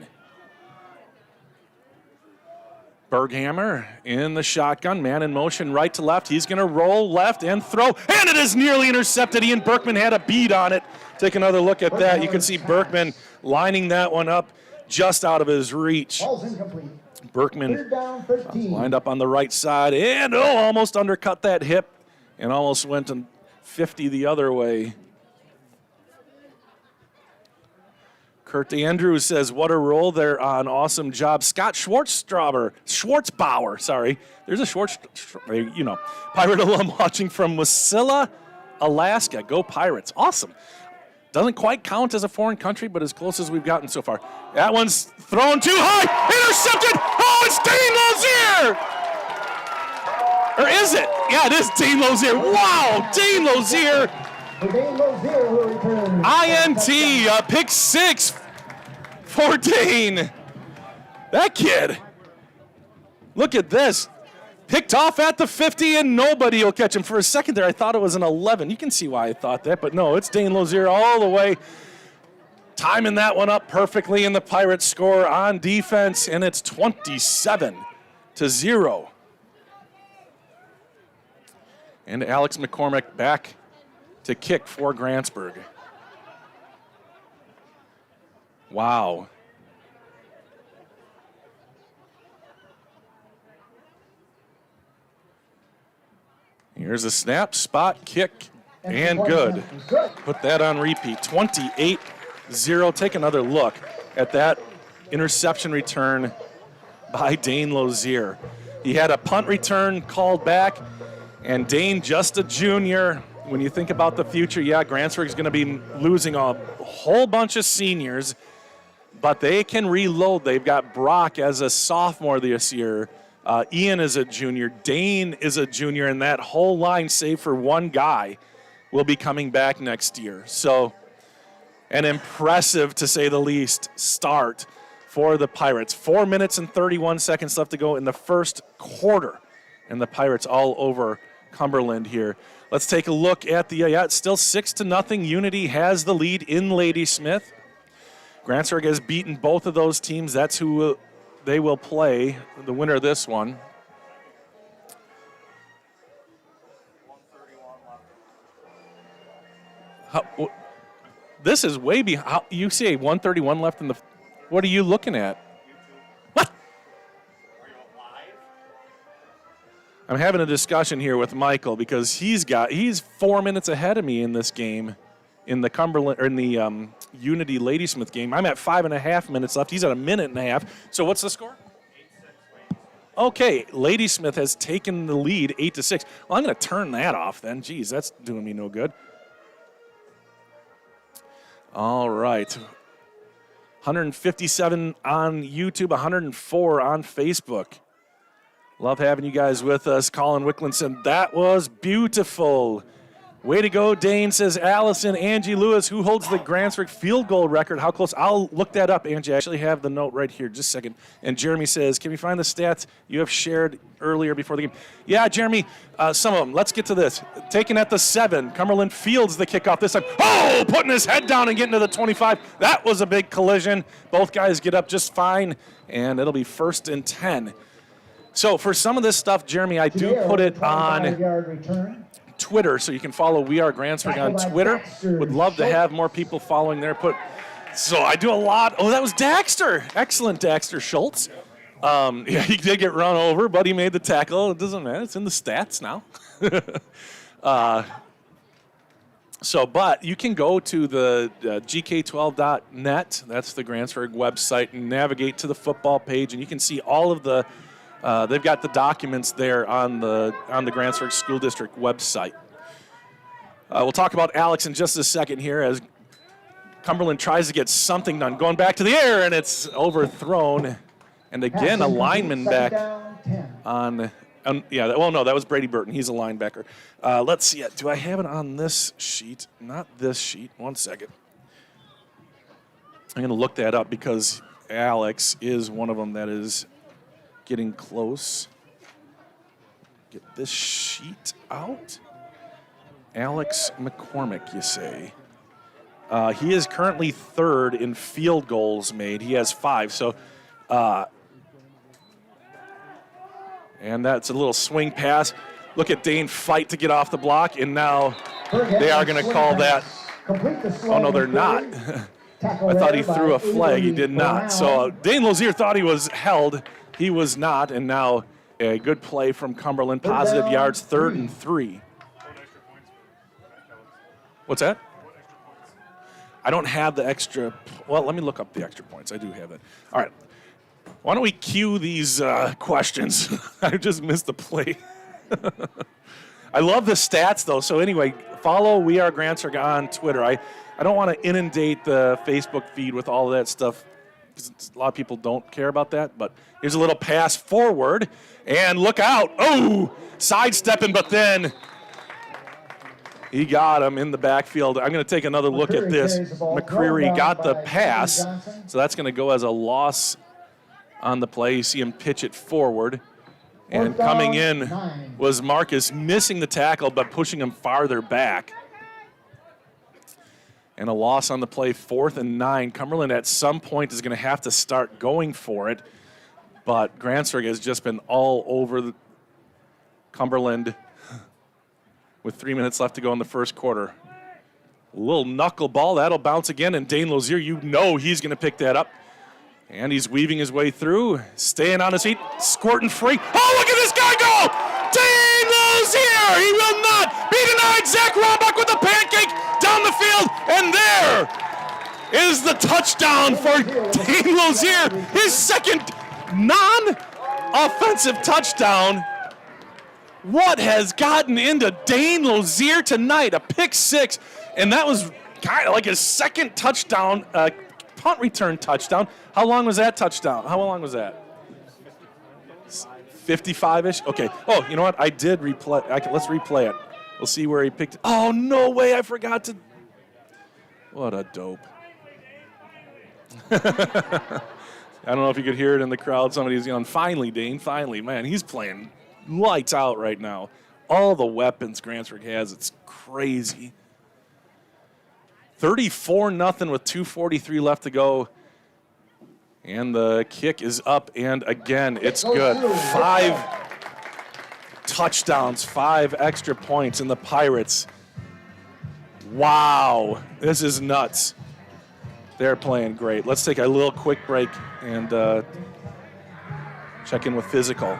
Berghammer in the shotgun, man in motion right to left. He's going to roll left and throw, and it is nearly intercepted. Ian Berkman had a bead on it. Take another look at that. You can see Berkman lining that one up just out of his reach. Ball's incomplete. Berkman Third down, 13. lined up on the right side and almost undercut that hip and almost went 50 the other way. Kurt Andrews says, what a roll there on. Awesome job. Scott Schwartzbauer, sorry. There's a Pirate alum watching from Wasilla, Alaska. Go Pirates. Awesome. Doesn't quite count as a foreign country, but as close as we've gotten so far. That one's thrown too high. Intercepted. Oh, it's Dane Lozier. Or is it? Yeah, it is Dane Lozier. Wow, Dane Lozier. Dane Lozier will return. INT, pick 6 for Dane. That kid. Look at this. Picked off at the 50, and nobody will catch him. For a second there, I thought it was an 11. You can see why I thought that, but no, it's Dane Lozier all the way. Timing that one up perfectly, and the Pirates score on defense, and it's 27-0. And Alex McCormick back to kick for Grantsburg. Wow. Here's a snap, spot, kick, and good. Put that on repeat. 28-0. Take another look at that interception return by Dane Lozier. He had a punt return called back, and Dane, just a junior. When you think about the future, yeah, Grantsburg's going to be losing a whole bunch of seniors, but they can reload. They've got Brock as a sophomore this year. Ian is a junior. Dane is a junior, and that whole line, save for one guy, will be coming back next year. So an impressive, to say the least, start for the Pirates. 4 minutes and 31 seconds left to go in the first quarter, and the Pirates all over Cumberland here. Let's take a look at the, it's still 6-0. Unity has the lead in Ladysmith. Grantsburg has beaten both of those teams. That's who they will play, the winner of this one. This is way behind. You see a 131 left in the, what are you looking at? What? I'm having a discussion here with Michael because he's 4 minutes ahead of me in this game, in the Cumberland, or in the Unity Ladysmith game. I'm at 5.5 minutes left. He's at 1.5 minutes. So what's the score? 8-6. Okay, Ladysmith has taken the lead 8-6. Well, I'm going to turn that off then. Geez, that's doing me no good. All right. 157 on YouTube, 104 on Facebook. Love having you guys with us. Colin Wicklinson, that was beautiful. Way to go, Dane, says Allison. Angie Lewis, who holds the Grantsburg field goal record? How close? I'll look that up, Angie. I actually have the note right here. Just a second. And Jeremy says, can we find the stats you have shared earlier before the game? Yeah, Jeremy, some of them. Let's get to this. Taken at the 7, Cumberland fields the kickoff this time. Oh, putting his head down and getting to the 25. That was a big collision. Both guys get up just fine, and it'll be 1st and 10. So for some of this stuff, Jeremy, I do put it on Twitter, so you can follow We Are Grantsburg on Twitter. Would love to have more people following there. So I do a lot. Oh, that was Daxter. Excellent, Daxter Schultz. Yeah, he did get run over, but he made the tackle. It doesn't matter. It's in the stats now. But you can go to the gk12.net. That's the Grantsburg website, and navigate to the football page, and you can see all of the they've got the documents there on the Grantsburg School District website. We'll talk about Alex in just a second here as Cumberland tries to get something done. Going back to the air, and it's overthrown. And again, a lineman back on that was Brady Burton. He's a linebacker. Let's see it. Do I have it on this sheet? Not this sheet. One second. I'm going to look that up because Alex is one of them that is getting close. Get this sheet out. Alex McCormick, you say. He is currently 3rd in field goals made. He has 5. So, and that's a little swing pass. Look at Dane fight to get off the block, and now they are going to call that. Oh, no, they're not. I thought he threw a flag. He did not. So Dane Lozier thought he was held. He was not, and now a good play from Cumberland. Positive yards, 3rd and 3. What's that? I don't have the extra. Well, let me look up the extra points. I do have it. All right. Why don't we cue these questions? I just missed the play. I love the stats, though. So anyway, follow We Are Grantsburg on Twitter. I don't want to inundate the Facebook feed with all of that stuff. A lot of people don't care about that, but here's a little pass forward, and look out. Oh, sidestepping, but then he got him in the backfield. I'm going to take another look at this. McCreary got the pass, so that's going to go as a loss on the play. You see him pitch it forward, and coming in was Marcus, missing the tackle but pushing him farther back. And a loss on the play, 4th and 9. Cumberland at some point is going to have to start going for it, but Grantsburg has just been all over Cumberland with 3 minutes left to go in the first quarter. A little knuckleball, that'll bounce again, and Dane Lozier, you know he's going to pick that up. And he's weaving his way through, staying on his feet, squirting free. Oh, look at this guy go! Dane Lozier! He will not be denied. Zach Roebuck with the pancake down the field, and there is the touchdown for Dane Lozier. His second non-offensive touchdown. What has gotten into Dane Lozier tonight? A pick 6, and that was kind of like his second touchdown, punt return touchdown. How long was that touchdown? How long was that? 55-ish? Okay. Oh, you know what? I did replay. Let's replay it. We'll see where he picked it. Oh, no way. I forgot to. What a dope. I don't know if you could hear it in the crowd. Somebody's yelling, finally, Dane, finally. Man, he's playing lights out right now. All the weapons Grantsburg has, it's crazy. 34-0 with 2:43 left to go. And the kick is up, and again, it's good. 5 touchdowns, 5 extra points, and the Pirates. Wow, this is nuts. They're playing great. Let's take a little quick break and check in with physical.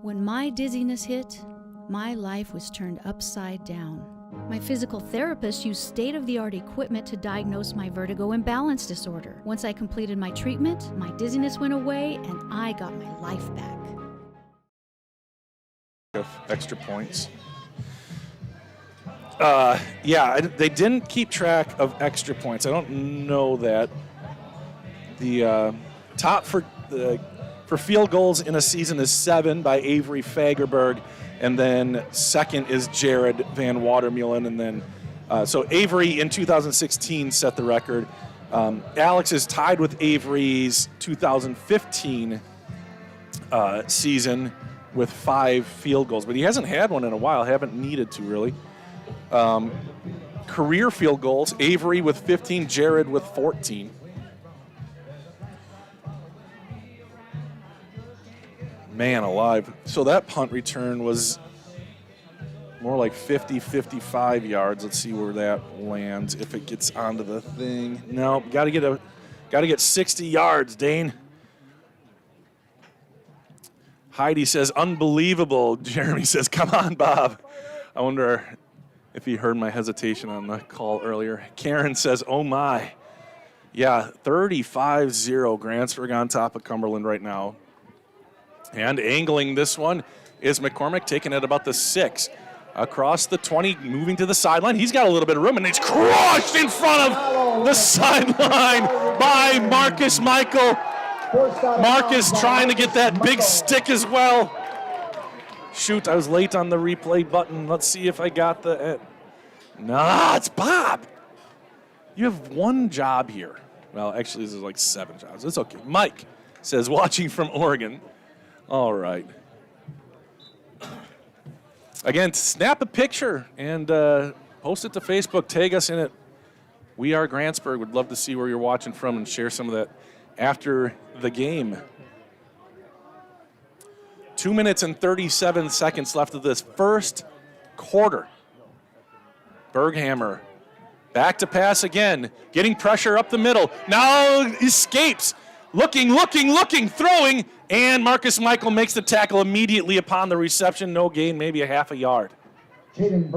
When my dizziness hit, my life was turned upside down. My physical therapist used state-of-the-art equipment to diagnose my vertigo and balance disorder. Once I completed my treatment, my dizziness went away and I got my life back. Extra points. Yeah, they didn't keep track of extra points. I don't know that. The top for field goals in a season is 7 by Avery Fagerberg, and then second is Jared Van Watermeulen, and then so Avery in 2016 set the record. Alex is tied with Avery's 2015 season with 5 field goals, but he hasn't had one in a while. Haven't needed to really. Career field goals: Avery with 15, Jared with 14. Man alive. So that punt return was more like 50, 55 yards. Let's see where that lands if it gets onto the thing. No, got to get 60 yards, Dane. Heidi says, unbelievable. Jeremy says, come on, Bob. I wonder if he heard my hesitation on the call earlier. Karen says, oh my. Yeah, 35-0 Grantsburg on top of Cumberland right now. And angling this one is McCormick, taking it about the 6. Across the 20, moving to the sideline. He's got a little bit of room, and it's crushed in front of the sideline by Marcus Michael. Marcus trying to get that big stick as well. Shoot, I was late on the replay button. Let's see if I got the... Nah, it's Bob. You have one job here. Well, actually, this is like 7 jobs. It's okay. Mike says, watching from Oregon. All right. Again, snap a picture and post it to Facebook. Tag us in it. We are Grantsburg. Would love to see where you're watching from and share some of that after the game. 2 minutes and 37 seconds left of this first quarter. Berghammer back to pass again. Getting pressure up the middle. Now escapes. Looking, throwing, and Marcus Michael makes the tackle immediately upon the reception. No gain, maybe a half a yard. Jaden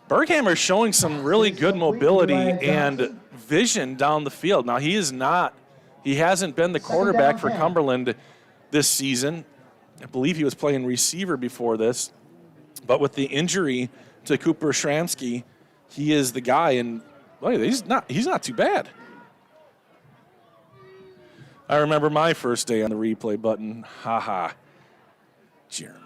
Berghammer's showing some really good mobility and vision down the field. Now, he hasn't been the quarterback for Cumberland this season. I believe he was playing receiver before this. But with the injury to Cooper Shramsky, he is the guy, and look, he's not too bad. I remember my first day on the replay button. Ha. Jeremy.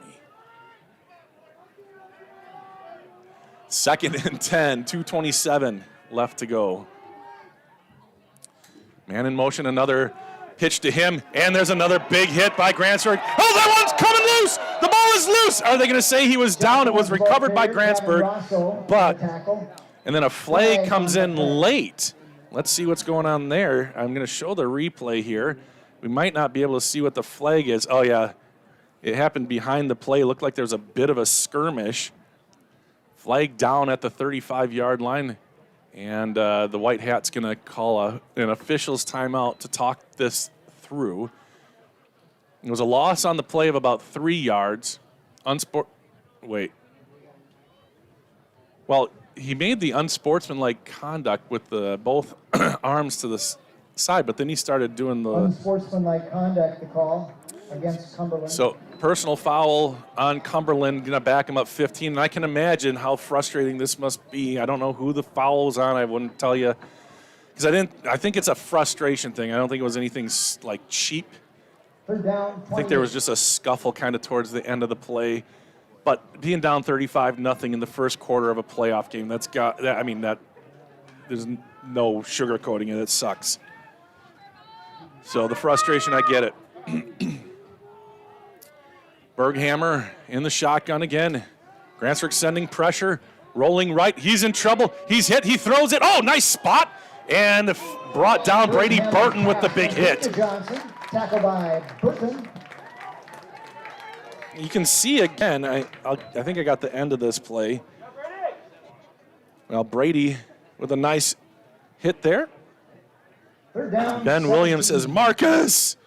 2nd and 10, 2:27 left to go. Man in motion, another pitch to him, and there's another big hit by Grantsburg. Oh, that one's coming loose! The ball is loose! Are they going to say he was down? It was recovered by Grantsburg, but, and then a flag comes in late. Let's see what's going on there. I'm going to show the replay here. We might not be able to see what the flag is. Oh, yeah. It happened behind the play. Looked like there was a bit of a skirmish. Flag down at the 35-yard line. And the White Hat's going to call an official's timeout to talk this through. It was a loss on the play of about 3 yards. Well, he made the unsportsmanlike conduct with both arms to the side, but then he started doing the... Unsportsmanlike conduct, the call against Cumberland. So, personal foul on Cumberland, going to back him up 15. And I can imagine how frustrating this must be. I don't know who the foul was on. I wouldn't tell you. Because I think it's a frustration thing. I don't think it was anything like cheap. Third down, I think there was just a scuffle kind of towards the end of the play. But being down 35-0 in the first quarter of a playoff game, there's no sugarcoating it. It sucks. So the frustration, I get it. Berghammer in the shotgun again. Grantsburg sending pressure, rolling right. He's in trouble. He's hit. He throws it. Oh, nice spot. And brought down Brady Burton with the big hit. Johnson, tackled by Burton. You can see again, I think I got the end of this play. Well, Brady with a nice hit there. Third down, Ben Williams says, Marcus,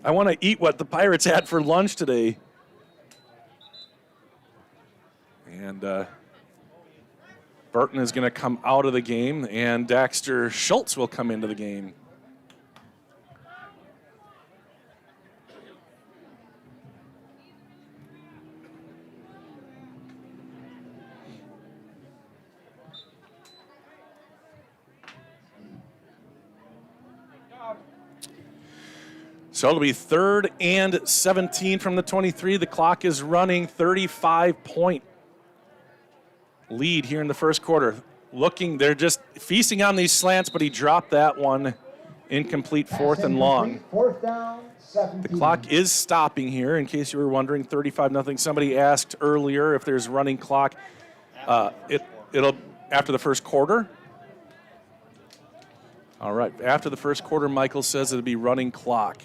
I want to eat what the Pirates had for lunch today. And Burton is going to come out of the game, and Daxter Schultz will come into the game. So it'll be 3rd and 17 from the 23. The clock is running, 35-point lead here in the first quarter. They're just feasting on these slants, but he dropped that one. Incomplete, 4th and long. 4th down, 17. The clock is stopping here, in case you were wondering, 35-0. Somebody asked earlier if there's running clock. It'll after the first quarter. All right, after the first quarter, Michael says it'll be running clock.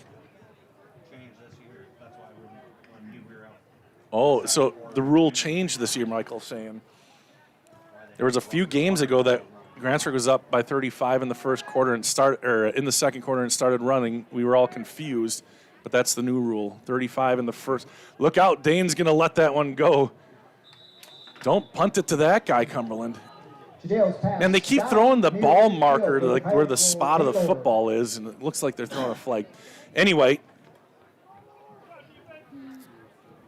Oh, so the rule changed this year, Michael's saying. There was a few games ago that Grantsburg was up by 35 in the first quarter and in the second quarter and started running. We were all confused, but that's the new rule. 35 in the first. Look out, Dane's going to let that one go. Don't punt it to that guy, Cumberland. And they keep throwing the ball marker to like where the spot of the football is, and it looks like they're throwing a flag. Anyway,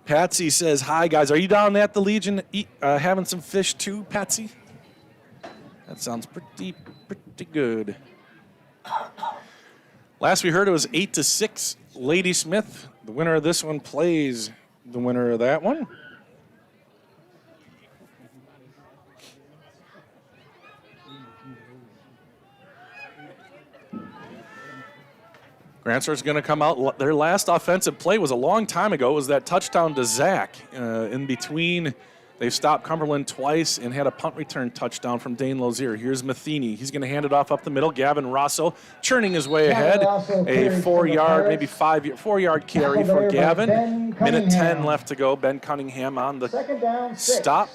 Patsy says, hi, guys. Are you down at the Legion having some fish too, Patsy? That sounds pretty good. Last we heard it was 8-6. Lady Smith, the winner of this one, plays the winner of that one. Grantsburg's going to come out. Their last offensive play was a long time ago. It was that touchdown to Zach. In between, they've stopped Cumberland twice and had a punt return touchdown from Dane Lozier. Here's Matheny. He's going to hand it off up the middle. Gavin Rosso churning his way ahead. A 4-yard, maybe 4-yard carry for Gavin. Minute 10 left to go. Ben Cunningham on the stop.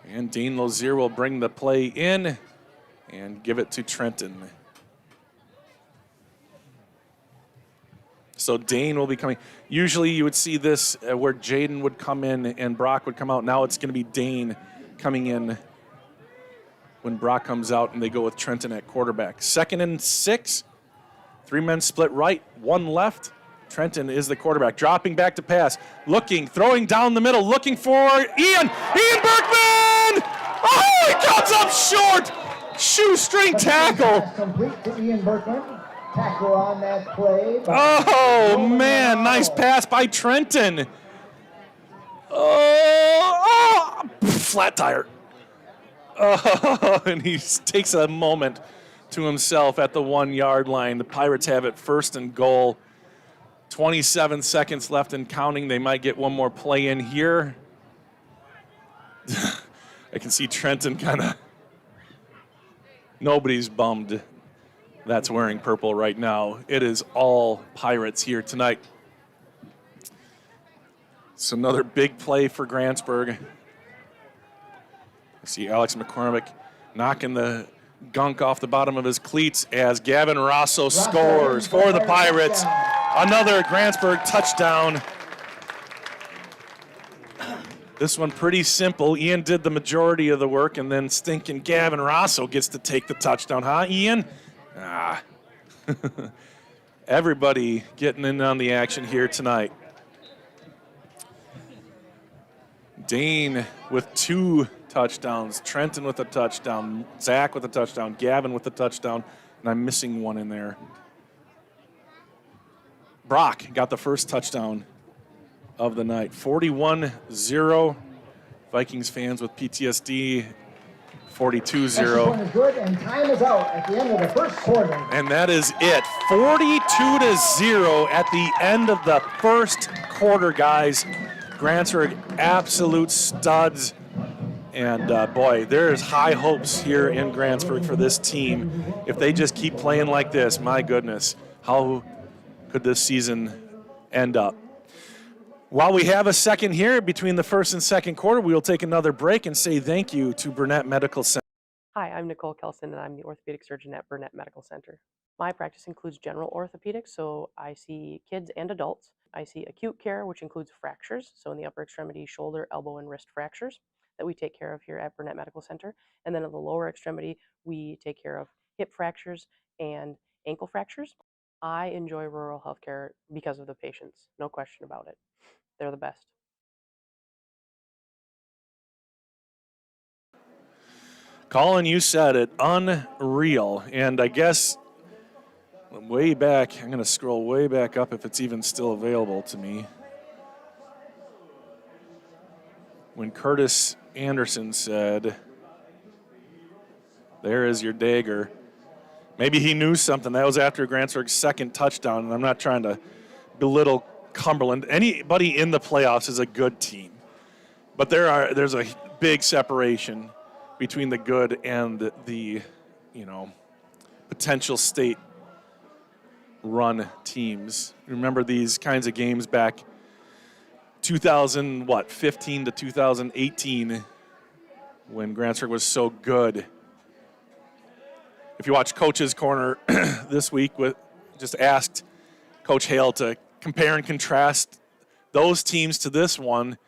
And Dane Lozier will bring the play in and give it to Trenton. So Dane will be coming. Usually you would see this where Jaden would come in and Brock would come out. Now it's going to be Dane coming in when Brock comes out, and they go with Trenton at quarterback. 2nd and 6. 3 men split right, 1 left. Trenton is the quarterback. Dropping back to pass. Throwing down the middle, looking for Ian Berkman! Oh, he comes up short! Shoestring tackle. Complete to Ian Berkman. Tackle on that play. Oh, man. Nice pass by Trenton. Flat tire. Oh, and he takes a moment to himself at the 1-yard line. The Pirates have it 1st and goal. 27 seconds left and counting. They might get one more play in here. I can see Trenton kind of. Nobody's bummed that's wearing purple right now. It is all Pirates here tonight. It's another big play for Grantsburg. I see Alex McCormick knocking the gunk off the bottom of his cleats as Gavin Rosso scores for the Pirates. Another Grantsburg touchdown. This one pretty simple. Ian did the majority of the work, and then stinking Gavin Rosso gets to take the touchdown, huh, Ian? Everybody getting in on the action here tonight. Dane with 2 touchdowns, Trenton with a touchdown, Zach with a touchdown, Gavin with a touchdown, and I'm missing one in there. Brock got the first touchdown of the night. 41-0. Vikings fans with PTSD. 42-0. Good, and time is out at the end of the first quarter. And that is it. 42-0 at the end of the first quarter, guys. Grantsburg, absolute studs. And boy, there's high hopes here in Grantsburg for this team. If they just keep playing like this, my goodness, how could this season end up? While we have a second here between the first and second quarter, we will take another break and say thank you to Burnett Medical Center. Hi, I'm Nicole Kelson, and I'm the orthopedic surgeon at Burnett Medical Center. My practice includes general orthopedics, so I see kids and adults. I see acute care, which includes fractures, so in the upper extremity, shoulder, elbow, and wrist fractures that we take care of here at Burnett Medical Center. And then in the lower extremity, we take care of hip fractures and ankle fractures. I enjoy rural healthcare because of the patients, no question about it. They're the best. Colin, you said it, unreal. And I guess way back. I'm going to scroll way back up if it's even still available to me. When Curtis Anderson said, "There is your dagger." Maybe he knew something. That was after Grantsburg's second touchdown, and I'm not trying to belittle Cumberland. Anybody in the playoffs is a good team. But there's a big separation between the good and the potential state run teams. Remember these kinds of games back 2015 to 2018 when Grantsburg was so good. If you watch Coach's Corner this week, just asked Coach Hale to compare and contrast those teams to this one,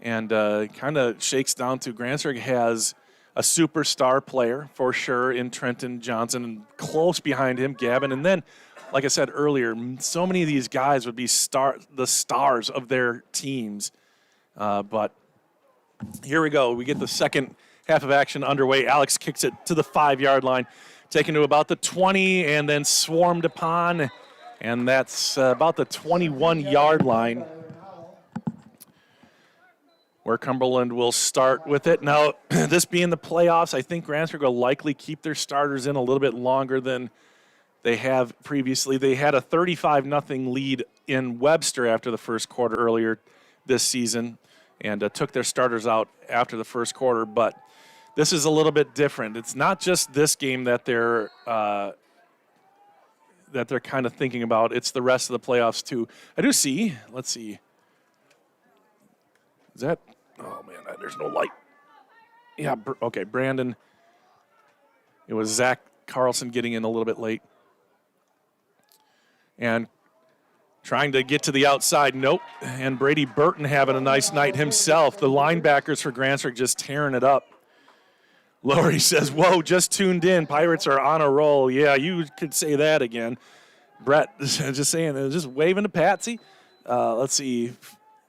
and kind of shakes down to Grantsburg has a superstar player for sure in Trenton Johnson, and close behind him, Gavin. And then, like I said earlier, so many of these guys would be the stars of their teams. But here we go. We get the second half of action underway. Alex kicks it to the 5-yard line, taken to about the 20, and then swarmed upon. And that's about the 21-yard line, where Cumberland will start with it. Now, this being the playoffs, I think Grantsburg will likely keep their starters in a little bit longer than they have previously. They had a 35-0 lead in Webster after the first quarter earlier this season, and took their starters out after the first quarter. But this is a little bit different. It's not just this game that they're kind of thinking about. It's the rest of the playoffs too. I do see. Let's see. Is that? Oh man, there's no light. Yeah. Okay, Brandon. It was Zach Carlson getting in a little bit late. And trying to get to the outside. Nope. And Brady Burton having a nice night himself. The linebackers for Grantsburg just tearing it up. Lori says, "Whoa, just tuned in. Pirates are on a roll." Yeah, you could say that again. Brett just saying, just waving to Patsy. Let's see.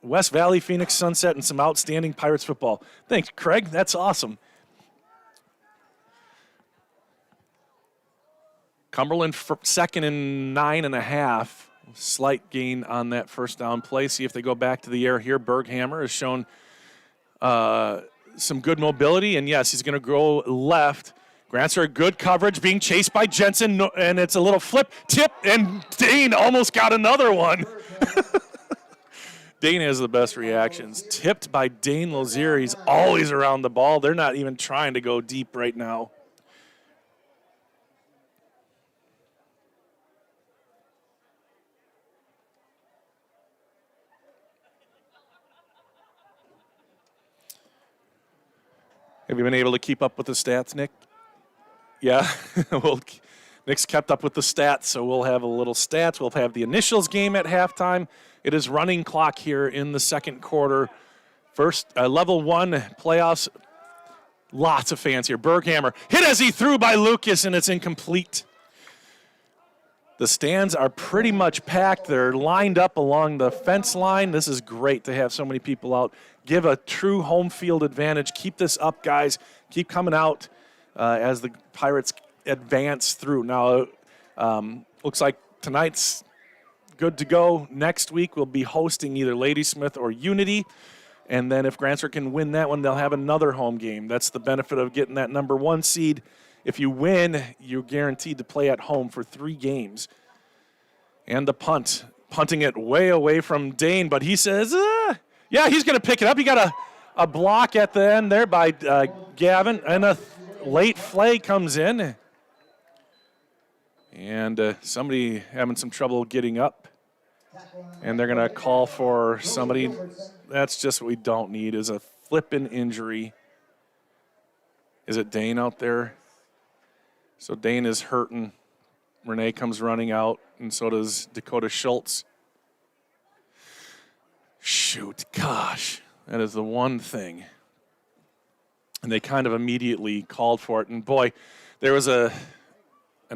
West Valley, Phoenix Sunset, and some outstanding Pirates football. Thanks, Craig. That's awesome. Cumberland second and 9.5. Slight gain on that first down play. See if they go back to the air here. Berghammer has shown some good mobility, and yes, he's going to go left. Grantsburg, good coverage, being chased by Jensen, and it's a little flip, tip, and Dane almost got another one. Dane has the best reactions. Tipped by Dane Lozier. He's always around the ball. They're not even trying to go deep right now. Have you been able to keep up with the stats, Nick? Yeah, well, Nick's kept up with the stats, so we'll have a little stats. We'll have the initials game at halftime. It is running clock here in the second quarter. First, level 1 playoffs. Lots of fans here. Berghammer hit as he threw by Lucas, and it's incomplete. The stands are pretty much packed. They're lined up along the fence line. This is great to have so many people out. Give a true home field advantage. Keep this up, guys. Keep coming out as the Pirates advance through. Now, looks like tonight's good to go. Next week, we'll be hosting either Ladysmith or Unity. And then if Grantsburg can win that one, they'll have another home game. That's the benefit of getting that number 1 seed. If you win, you're guaranteed to play at home for 3 games. And the punt. Punting it way away from Dane, but he says, yeah, he's going to pick it up. He got a block at the end there by Gavin, and a late flag comes in. And somebody having some trouble getting up. And they're going to call for somebody. That's just what we don't need, is a flipping injury. Is it Dane out there? So Dane is hurting. Renee comes running out, and so does Dakota Schultz. Shoot, gosh, that is the one thing. And they kind of immediately called for it. And boy, there was an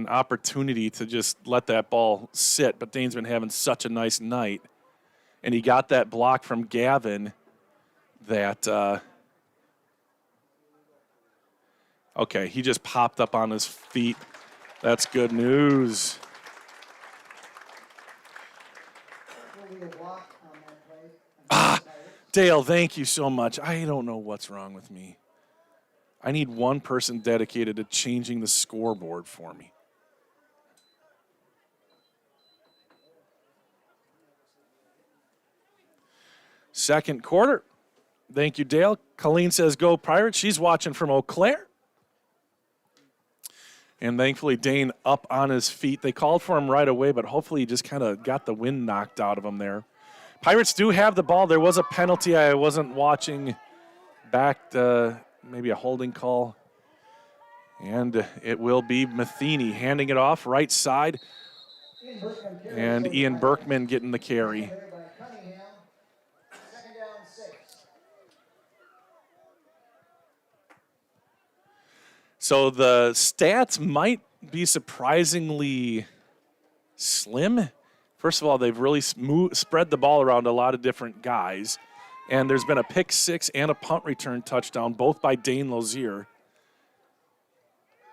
opportunity to just let that ball sit, but Dane's been having such a nice night. And he got that block from Gavin that, okay, he just popped up on his feet. That's good news. legal block on that play. Dale, thank you so much. I don't know what's wrong with me. I need one person dedicated to changing the scoreboard for me. Second quarter. Thank you, Dale. Colleen says, go Pirates. She's watching from Eau Claire. And thankfully, Dane up on his feet. They called for him right away, but hopefully he just kind of got the wind knocked out of him there. Pirates do have the ball. There was a penalty. I wasn't watching back, maybe a holding call. And it will be Matheny handing it off right side. And Ian Berkman getting the carry. So the stats might be surprisingly slim. First of all, they've really spread the ball around a lot of different guys. And there's been a pick six and a punt return touchdown, both by Dane Lozier.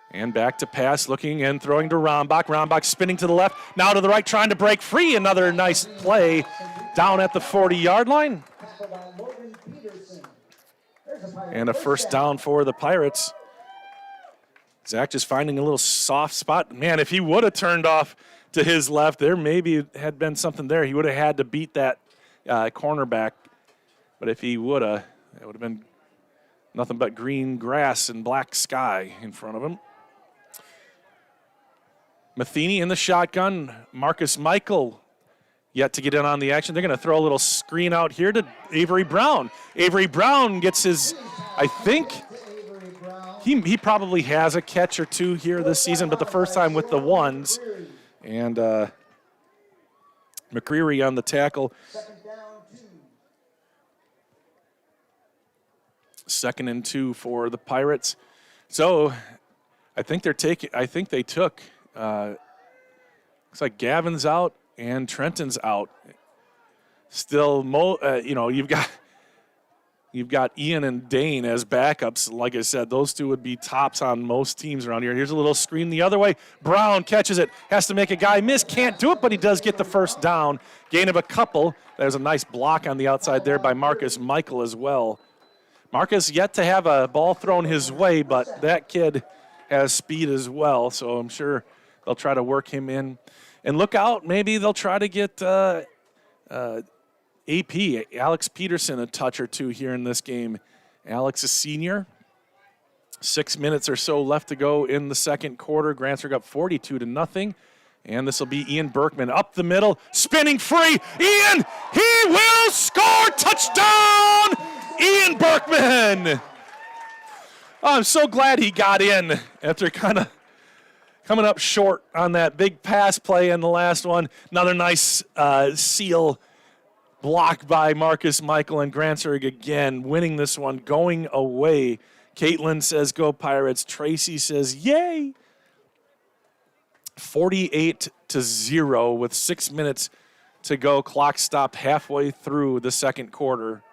And back to pass, looking and throwing to Rombach. Rombach spinning to the left, now to the right, trying to break free. Another nice play down at the 40-yard line. And a first down for the Pirates. Zach just finding a little soft spot. Man, if he would have turned off to his left, there maybe had been something there. He would have had to beat that cornerback. But if he would have, it would have been nothing but green grass and black sky in front of him. Matheny in the shotgun. Marcus Michael yet to get in on the action. They're going to throw a little screen out here to Avery Brown. Avery Brown gets his, I think, he probably has a catch or two here this season, but the first time with the ones. And McCreary on the tackle. Second and 2 for the Pirates. So I think they took, looks like Gavin's out and Trenton's out. Still, you've got Ian and Dane as backups. Like I said, those two would be tops on most teams around here. Here's a little screen the other way. Brown catches it, has to make a guy miss, can't do it, but he does get the first down. Gain of a couple. There's a nice block on the outside there by Marcus Michael as well. Marcus yet to have a ball thrown his way, but that kid has speed as well, so I'm sure they'll try to work him in. And look out, maybe they'll try to get AP, Alex Peterson, a touch or two here in this game. Alex, a senior. 6 minutes or so left to go in the second quarter. Grantsburg up 42-0. And this will be Ian Berkman up the middle, spinning free. Ian, he will score! Touchdown! Ian Berkman! Oh, I'm so glad he got in after kind of coming up short on that big pass play in the last one. Another nice seal block by Marcus Michael, and Grantsburg again winning this one, going away. Caitlin says, go Pirates. Tracy says, yay. 48-0 with 6 minutes to go. Clock stopped halfway through the second quarter.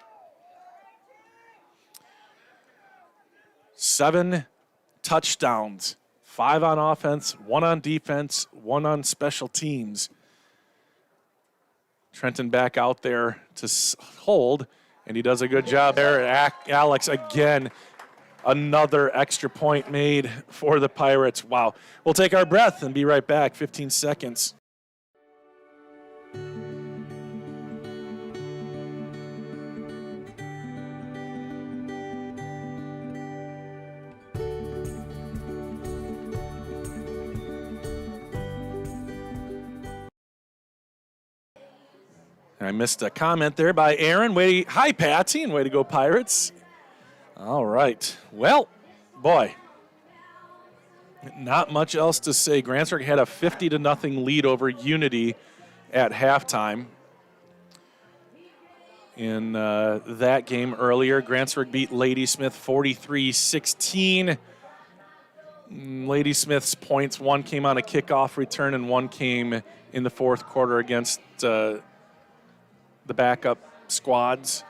7 touchdowns, 5 on offense, 1 on defense, 1 on special teams. Trenton back out there to hold, and he does a good job there. Alex again, another extra point made for the Pirates. Wow. We'll take our breath and be right back. 15 seconds. I missed a comment there by Aaron. Hi, Patsy, and way to go, Pirates. All right. Well, boy, not much else to say. Grantsburg had a 50-0 lead over Unity at halftime. In that game earlier, Grantsburg beat Ladysmith 43-16. Ladysmith's points, 1 came on a kickoff return and 1 came in the fourth quarter against the backup squads.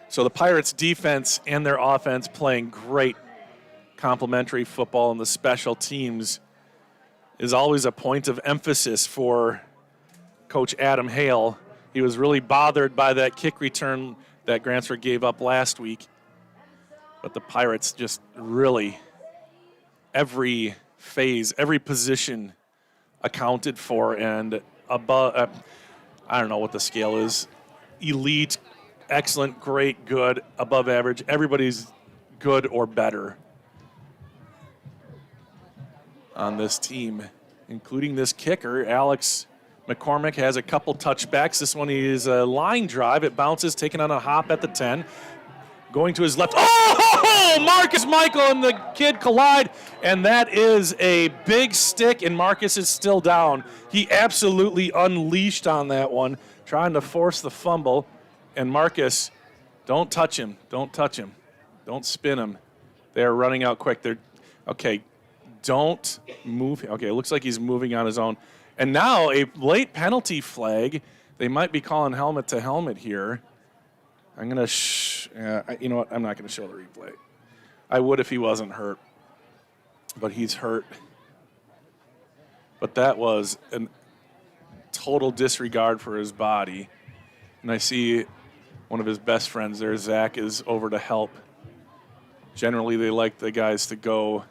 So the Pirates' defense and their offense playing great complementary football, and the special teams is always a point of emphasis for Coach Adam Hale. He was really bothered by that kick return that Grantsburg gave up last week. But the Pirates just really, every phase, every position accounted for, and above, I don't know what the scale is, elite, excellent, great, good, above average. Everybody's good or better on this team, including this kicker. Alex McCormick has a couple touchbacks. This one is a line drive. It bounces, taken on a hop at the 10. Going to his left. Oh, Marcus Michael and the kid collide, and that is a big stick, and Marcus is still down. He absolutely unleashed on that one, trying to force the fumble. And Marcus, don't touch him. Don't touch him. Don't spin him. They're running out quick. Okay, don't move. Okay, it looks like he's moving on his own. And now a late penalty flag. They might be calling helmet to helmet here. I'm going to, you know what, I'm not going to show the replay. I would if he wasn't hurt, but he's hurt. But that was a total disregard for his body. And I see one of his best friends there, Zach, is over to help. Generally, they like the guys to go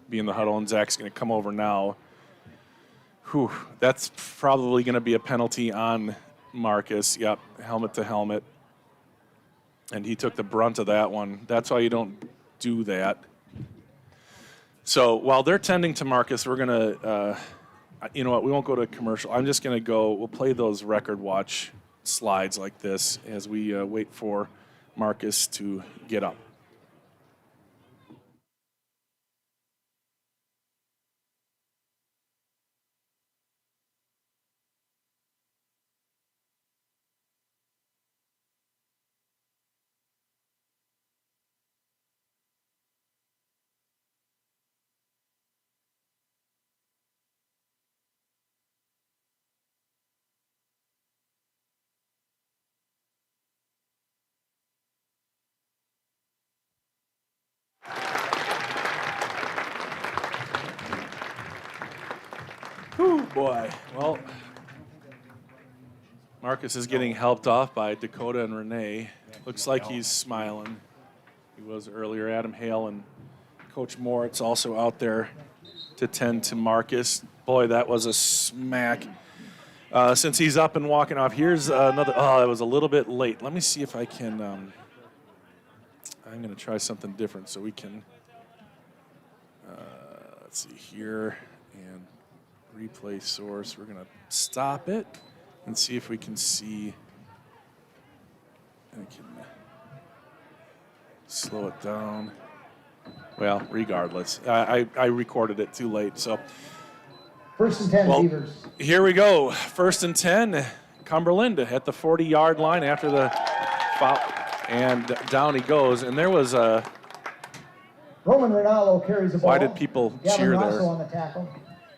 be in the huddle, and Zach's going to come over now. Whew, that's probably going to be a penalty on Marcus. Yep, helmet to helmet. And he took the brunt of that one. That's why you don't do that. So while they're tending to Marcus, we're going to, you know what, we won't go to commercial. I'm just going to go, we'll play those record watch slides like this as we wait for Marcus to get up. Whew, boy. Well, Marcus is getting helped off by Dakota and Renee. Looks like he's smiling. He was earlier. Adam Hale and Coach Moritz also out there to tend to Marcus. Boy, that was a smack. Since he's up and walking off, here's another. Oh, it was a little bit late. Let me see if I can. I'm going to try something different so we can. Let's see here and replay source. We're going to stop it and see if we can see. I can slow it down. Well, regardless, I recorded it too late, so. 1st and 10, Beavers. Here we go. 1st and 10, Cumberland at the 40-yard line after the foul, and down he goes. And there was a. Roman Rinaldo carries the ball. Why did people Gavin cheer Rosso there? on the tackle.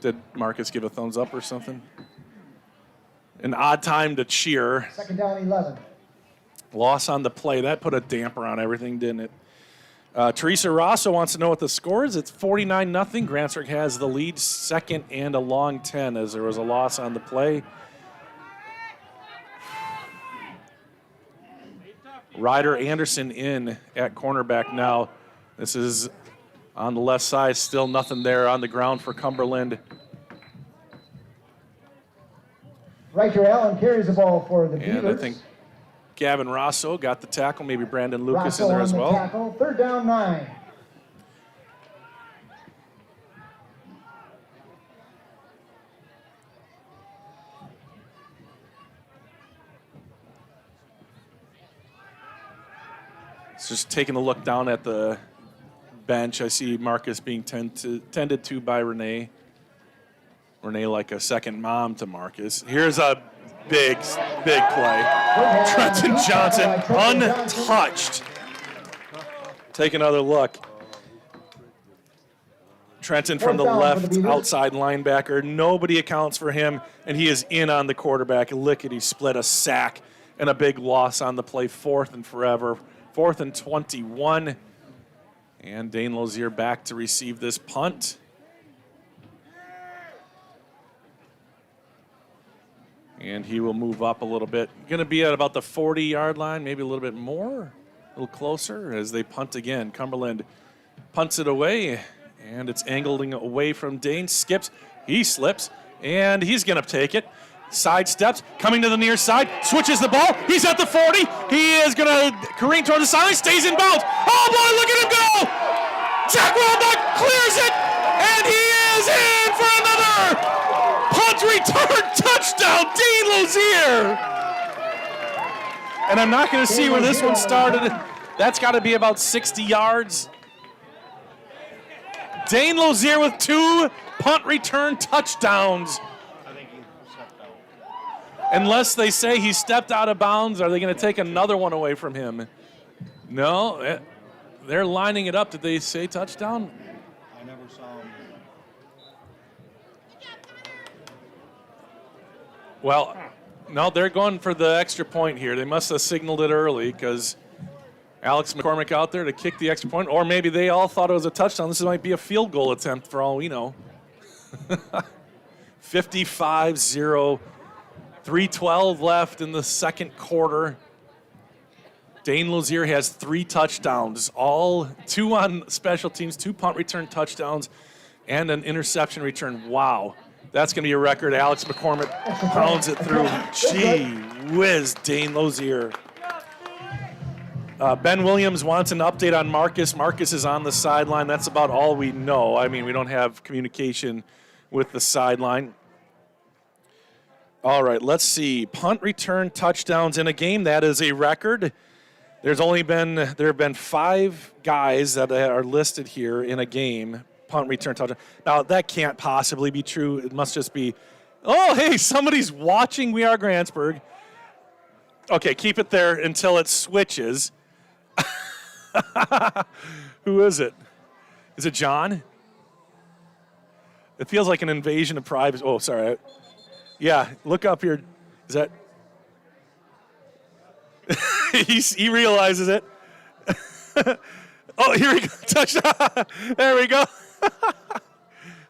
Did Marcus give a thumbs up or something? An odd time to cheer. 2nd down, 11. Loss on the play. That put a damper on everything, didn't it? Teresa Rosso wants to know what the score is. It's 49-0. Grantsburg has the lead, 2nd and a long 10 as there was a loss on the play. Ryder Anderson in at cornerback now. This is on the left side, still nothing there on the ground for Cumberland. Riker Allen carries the ball for the Beavers. And I think Gavin Rosso got the tackle, maybe Brandon Lucas Rosso in there on as the well. Tackle. 3rd down, 9. Just taking a look down at the bench, I see Marcus being tended to by Renee. Renee like a second mom to Marcus. Here's a big play. Trenton Johnson untouched. Take another look. Trenton from the left outside linebacker. Nobody accounts for him, and he is in on the quarterback. Lickety split, a sack, and a big loss on the play. 4th and forever. 4th and 21. And Dane Lozier back to receive this punt. And he will move up a little bit. Going to be at about the 40-yard line, maybe a little bit more, a little closer as they punt again. Cumberland punts it away, and it's angling away from Dane. Skips, he slips, and he's going to take it. Sidesteps, coming to the near side, switches the ball. He's at the 40. He is going to careen toward the sideline, stays in bounds. Oh, boy, look at him go! Jack Wellbuck clears it, and he is in for another punt return touchdown, Dean Lozier. And I'm not going to see where this one started. That's got to be about 60 yards. Dane Lozier with 2 punt return touchdowns. I think he stepped out. Unless they say he stepped out of bounds, are they going to take another one away from him? No, they're lining it up. Did they say touchdown? I never saw him. Well, no, they're going for the extra point here. They must have signaled it early because Alex McCormick out there to kick the extra point, or maybe they all thought it was a touchdown. This might be a field goal attempt for all we know. 55-0, 3:12 left in the second quarter. Dane Lozier has 3 touchdowns, all 2 on special teams, 2 punt return touchdowns, and an interception return. Wow. That's going to be a record. Alex McCormick pounds it through. Gee whiz, Dane Lozier. Ben Williams wants an update on Marcus. Marcus is on the sideline. That's about all we know. I mean, we don't have communication with the sideline. All right, let's see. Punt return touchdowns in a game. That is a record. There have been 5 guys that are listed here in a game. Punt return touchdown. Now, that can't possibly be true. It must just be, oh, hey, somebody's watching We Are Grantsburg. Okay, keep it there until it switches. Who is it? Is it John? It feels like an invasion of privacy. Oh, sorry. Yeah, look up here. Is that? he realizes it. Oh, here we go. Touchdown. There we go.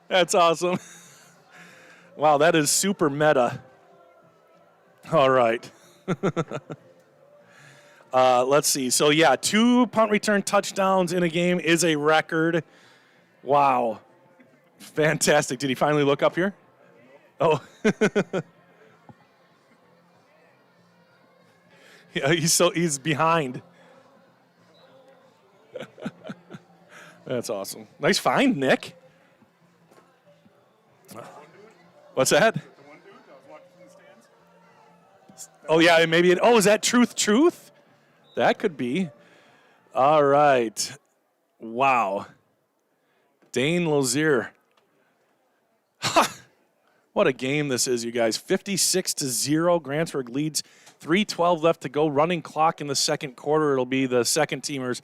That's awesome. Wow, that is super meta. All right. Let's see. So, yeah, 2 punt return touchdowns in a game is a record. Wow. Fantastic. Did he finally look up here? Oh. Yeah, he's behind. That's awesome. Nice find, Nick. What's that? The one dude that was watching from the stands? Oh, yeah, maybe is that Truth? That could be. All right. Wow. Dane Lozier. Ha! What a game this is, you guys. 56-0. Grantsburg leads. 3:12 left to go. Running clock in the second quarter. It'll be the second teamers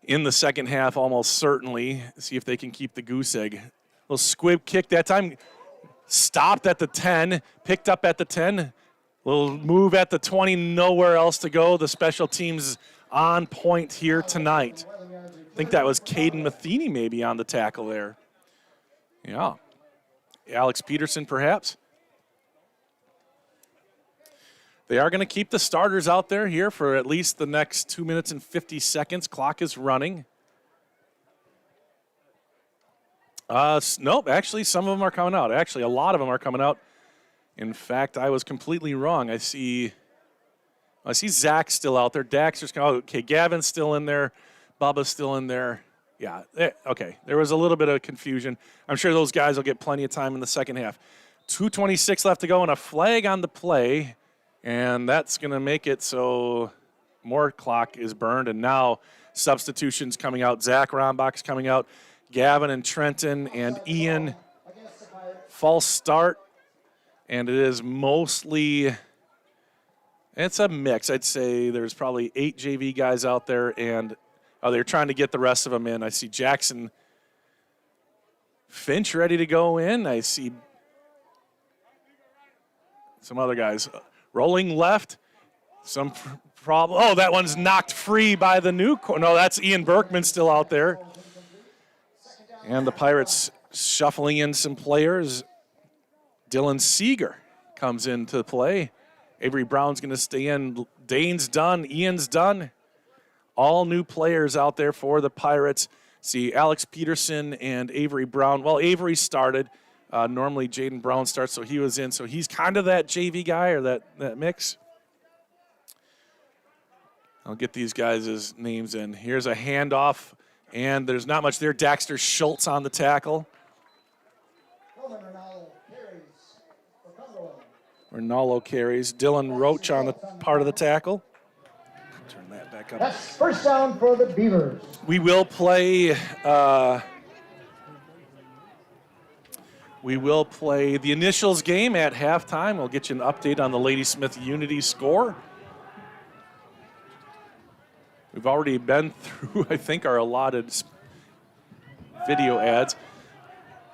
in the second half almost certainly. See if they can keep the goose egg. Little squib kick that time. Stopped at the 10. Picked up at the 10. Little move at the 20. Nowhere else to go. The special teams on point here tonight. I think that was Caden Matheny maybe on the tackle there. Yeah. Alex Peterson perhaps. They are going to keep the starters out there here for at least the next 2 minutes and 50 seconds. Clock is running. Nope, actually, some of them are coming out. Actually, a lot of them are coming out. In fact, I was completely wrong. I see Zach still out there. Daxter's coming out. Okay, Gavin's still in there. Bubba's still in there. Yeah, okay. There was a little bit of confusion. I'm sure those guys will get plenty of time in the second half. 2:26 left to go and a flag on the play. And that's going to make it so more clock is burned. And now substitutions coming out. Zach Rombach's coming out. Gavin and Trenton and Ian. False start. And it is mostly, it's a mix. I'd say there's probably 8 JV guys out there. And they're trying to get the rest of them in. I see Jackson Finch ready to go in. I see some other guys. Rolling left, some problem. Oh, that one's knocked free by the new. No, that's Ian Berkman still out there. And the Pirates shuffling in some players. Dylan Seeger comes into play. Avery Brown's going to stay in. Dane's done. Ian's done. All new players out there for the Pirates. See Alex Peterson and Avery Brown. Well, Avery started. Normally Jaden Brown starts, so he was in. So he's kind of that JV guy or that mix. I'll get these guys' names in. Here's a handoff, and there's not much there. Daxter Schultz on the tackle. Ronaldo carries. Dylan Roach on the part of the tackle. Turn that back up. That's first down for the Beavers. We will play the initials game at halftime. We'll get you an update on the Ladysmith Unity score. We've already been through, I think, our allotted video ads.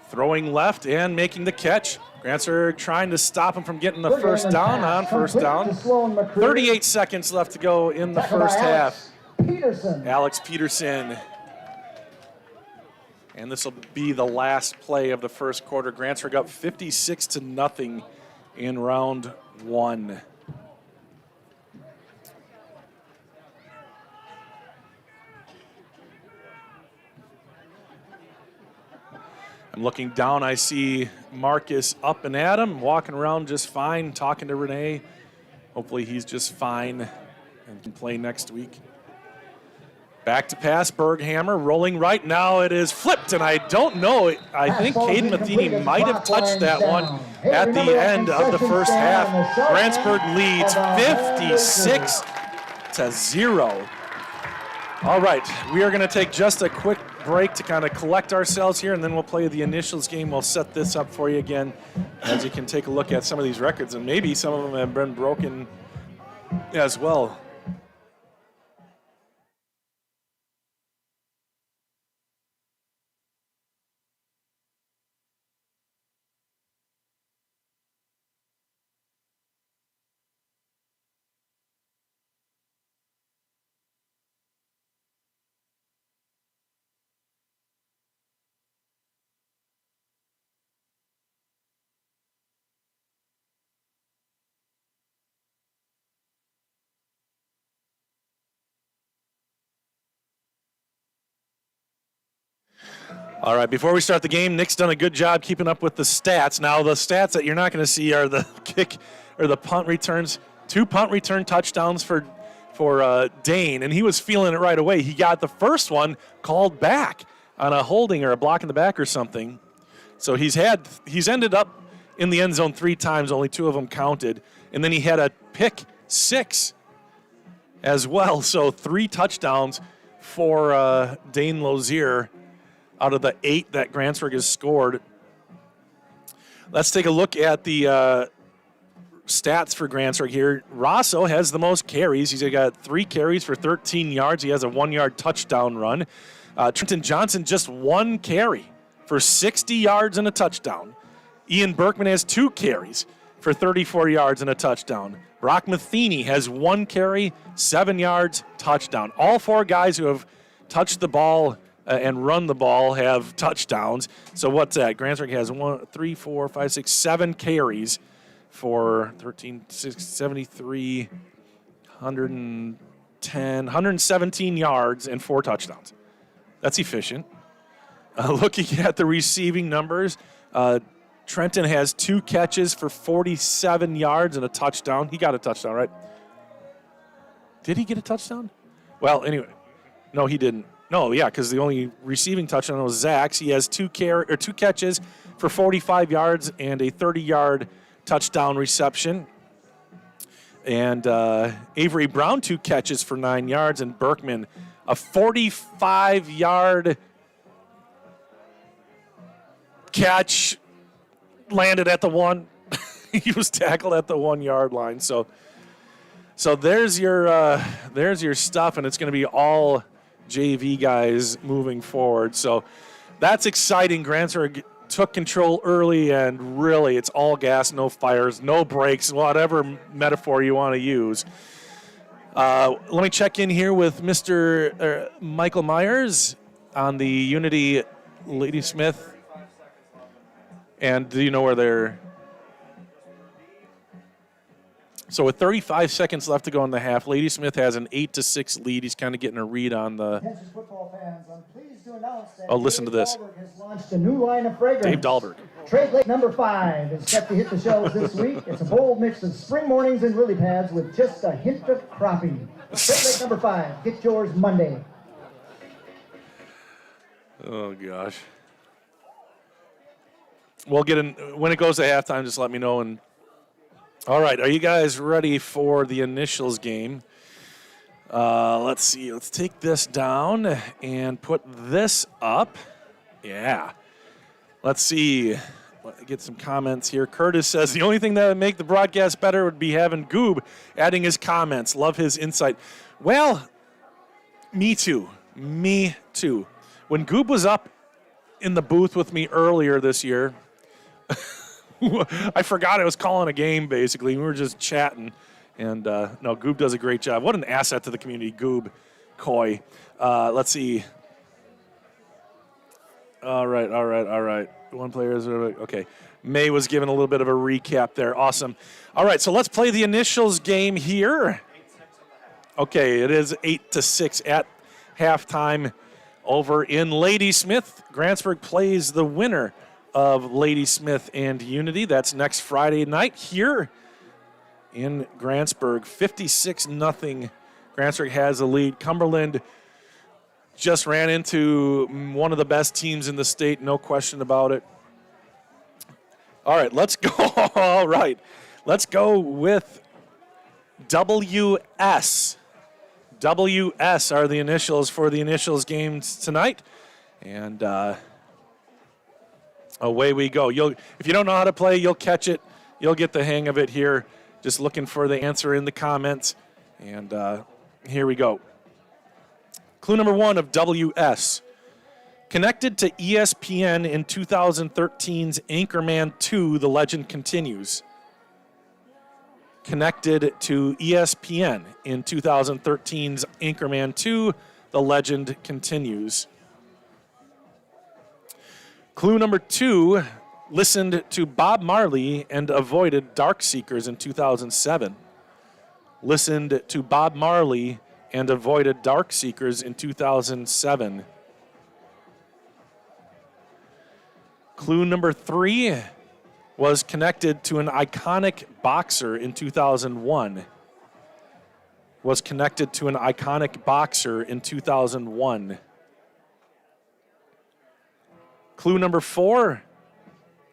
Throwing left and making the catch. Grantsburg trying to stop him from getting the first down on first down. 38 seconds left to go in the first half. Alex Peterson. And this will be the last play of the first quarter. Grantsburg up 56-0 in round one. I'm looking down, I see Marcus up and at him, walking around just fine, talking to Renee. Hopefully he's just fine and can play next week. Back to pass, Berghammer rolling right now. It is flipped, and I don't know. I think Caden Matheny might have touched that one at the end of the first half. Grantsburg leads 56-0. All right, we are going to take just a quick break to kind of collect ourselves here, and then we'll play the initials game. We'll set this up for you again as you can take a look at some of these records, and maybe some of them have been broken as well. All right, before we start the game, Nick's done a good job keeping up with the stats. Now, the stats that you're not going to see are the kick or the punt returns. 2 punt return touchdowns for Dane, and he was feeling it right away. He got the first one called back on a holding or a block in the back or something. So he's ended up in the end zone 3 times, only 2 of them counted. And then he had a pick 6 as well. So 3 touchdowns for Dane Lozier out of the 8 that Grantsburg has scored. Let's take a look at the stats for Grantsburg here. Rosso has the most carries. He's got 3 carries for 13 yards. He has a 1-yard touchdown run. Trenton Johnson just 1 carry for 60 yards and a touchdown. Ian Berkman has 2 carries for 34 yards and a touchdown. Brock Matheny has 1 carry, 7 yards, touchdown. All 4 guys who have touched the ball and run the ball have touchdowns. So what's that? Grantsburg has 1, 3, 4, 5, 6, 7 carries for 13, 6, 73, 110, 117 yards and 4 touchdowns. That's efficient. Looking at the receiving numbers, Trenton has 2 catches for 47 yards and a touchdown. He got a touchdown, right? Did he get a touchdown? Well, anyway, no, he didn't. No, yeah, because the only receiving touchdown was Zach's. He has 2 catches for 45 yards and a 30-yard touchdown reception. And Avery Brown, 2 catches for 9 yards, and Berkman, a 45-yard catch, landed at the 1. He was tackled at the 1-yard line. So there's your stuff, and it's going to be all JV guys moving forward. So that's exciting. Grantsburg took control early, and really it's all gas, no fires, no brakes, whatever metaphor you want to use. Let me check in here with Mr. Michael Myers on the Unity Ladysmith. And do you know where they're... So with 35 seconds left to go in the half, Ladysmith has an 8-6 lead. He's kind of getting a read on the. Attention football fans, I'm pleased to announce that Oh, listen to this. Dave Dahlberg has launched a new line of fragrance. Dave Dahlberg. Trade Lake number 5 is set to hit the shelves this week. It's a bold mix of spring mornings and lily pads with just a hint of crappie. Trade Lake number 5, get yours Monday. Oh, gosh. We'll get in when it goes to halftime. Just let me know. And all right, are you guys ready for the initials game? Let's see. Let's take this down and put this up. Yeah. Let's see. Get some comments here. Curtis says the only thing that would make the broadcast better would be having Goob adding his comments. Love his insight. Well, me too. Me too. When Goob was up in the booth with me earlier this year, I forgot I was calling a game, basically. We were just chatting. And, no, Goob does a great job. What an asset to the community, Goob, Coy. Let's see. All right. One player is okay. May was given a little bit of a recap there. Awesome. All right, so let's play the initials game here. Okay, it is 8-6 at halftime over in Ladysmith. Grantsburg plays the winner of Ladysmith and Unity. That's next Friday night here in Grantsburg. 56-0. Grantsburg has the lead. Cumberland just ran into one of the best teams in the state, no question about it. All right, let's go. All right, let's go with WS. WS are the initials for the initials games tonight. And away we go. If you don't know how to play, you'll catch it. You'll get the hang of it here. Just looking for the answer in the comments. And here we go. Clue number 1 of WS. Connected to ESPN in 2013's Anchorman 2, The Legend Continues. Connected to ESPN in 2013's Anchorman 2, The Legend Continues. Clue number 2, listened to Bob Marley and avoided Dark Seekers in 2007. Listened to Bob Marley and avoided Dark Seekers in 2007. Clue number 3 was connected to an iconic boxer in 2001. Was connected to an iconic boxer in 2001. Clue number 4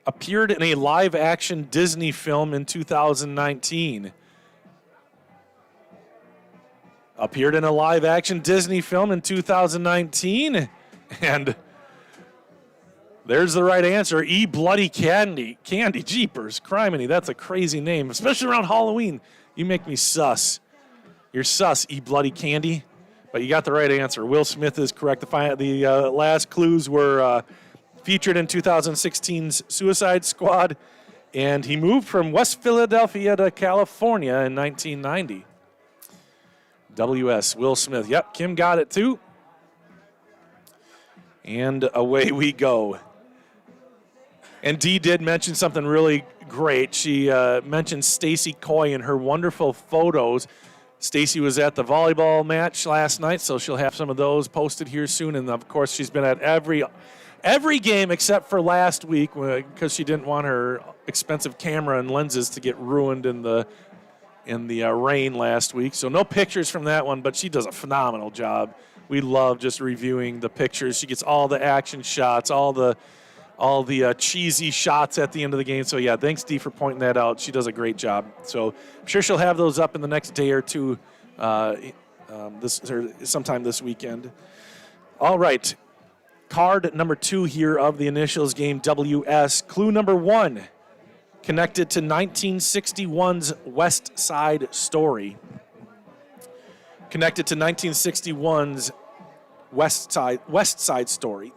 appeared in a live-action Disney film in 2019. Appeared in a live-action Disney film in 2019. And there's the right answer. E Bloody Candy. Candy Jeepers. Criminy. That's a crazy name, especially around Halloween. You make me sus. You're sus, E Bloody Candy. But you got the right answer. Will Smith is correct. The last clues were featured in 2016's Suicide Squad. And he moved from West Philadelphia to California in 1990. WS, Will Smith. Yep, Kim got it too. And away we go. And Dee did mention something really great. She mentioned Stacy Coy and her wonderful photos. Stacy was at the volleyball match last night, so she'll have some of those posted here soon. And, of course, she's been at every game except for last week because she didn't want her expensive camera and lenses to get ruined in the rain last week. So no pictures from that one, but she does a phenomenal job. We love just reviewing the pictures. She gets all the action shots, all the cheesy shots at the end of the game. So, yeah, thanks, Dee, for pointing that out. She does a great job. So I'm sure she'll have those up in the next day or two sometime this weekend. All right. Card number 2 here of the initials game, WS. Clue number 1. Connected to 1961's West Side Story. Connected to 1961's West Side Story.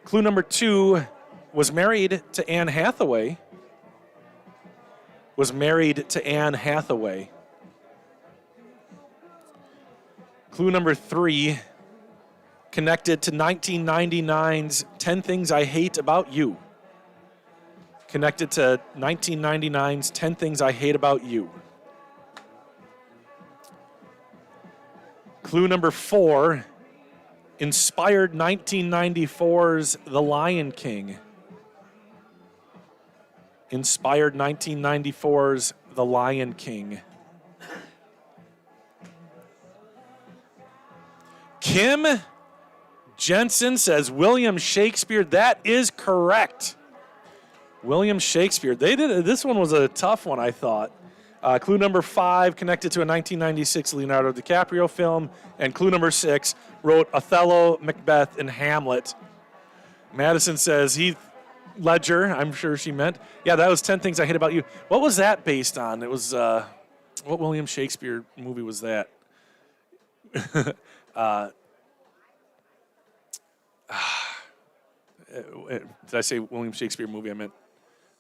Clue number 2 was married to Anne Hathaway. Was married to Anne Hathaway. Clue number 3 connected to 1999's 10 Things I Hate About You. connected to 1999's 10 Things I Hate About You. Clue number 4 inspired 1994's The Lion King. Inspired 1994's The Lion King. Kim Jensen says William Shakespeare. That is correct. William Shakespeare. This one was a tough one, I thought. Clue number 5, connected to a 1996 Leonardo DiCaprio film. And clue number 6, wrote Othello, Macbeth, and Hamlet. Madison says Heath Ledger, I'm sure she meant. Yeah, that was 10 Things I Hate About You. What was that based on? It was, what William Shakespeare movie was that? Did I say William Shakespeare movie? I meant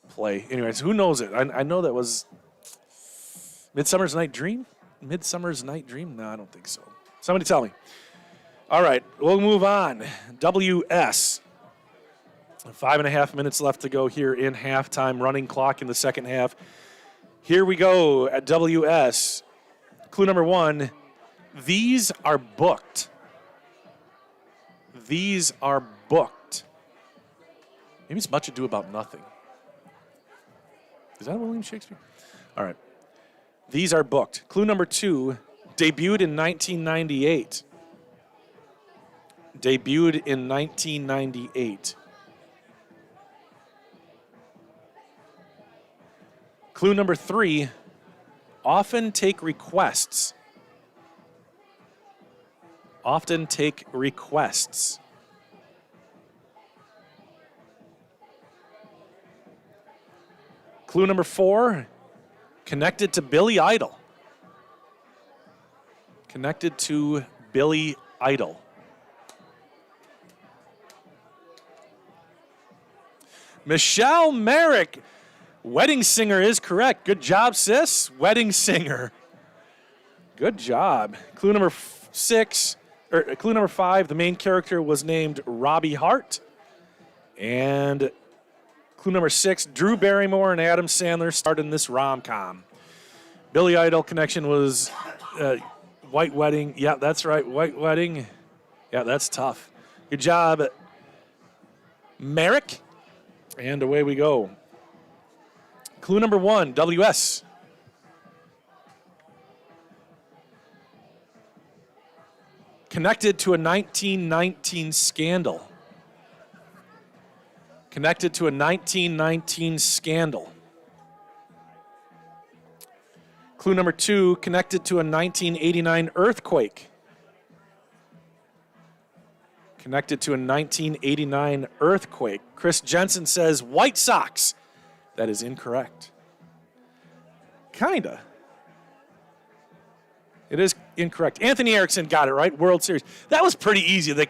play. Anyways, who knows it? I know that was Midsummer's Night Dream? Midsummer's Night Dream? No, I don't think so. Somebody tell me. All right, we'll move on. WS. 5.5 minutes left to go here in halftime. Running clock in the second half. Here we go at WS. Clue number 1. These are booked. These are booked. Maybe it's Much Ado About Nothing. Is that William Shakespeare? All right. These are booked. Clue number 2, debuted in 1998. Debuted in 1998. Clue number 3, often take requests. Often take requests. Clue number 4, connected to Billy Idol. Connected to Billy Idol. Michelle Merrick, Wedding Singer is correct. Good job, sis. Wedding Singer. Good job. Clue number 5, the main character was named Robbie Hart. And clue number 6, Drew Barrymore and Adam Sandler starred in this rom-com. Billy Idol connection was White Wedding. Yeah, that's right, White Wedding. Yeah, that's tough. Good job, Merrick. And away we go. Clue number 1, WS. Connected to a 1919 scandal. Connected to a 1919 scandal. Clue number 2, connected to a 1989 earthquake. Connected to a 1989 earthquake. Chris Jensen says White Sox. That is incorrect. Kinda. It is incorrect. Anthony Erickson got it right. World Series. That was pretty easy. I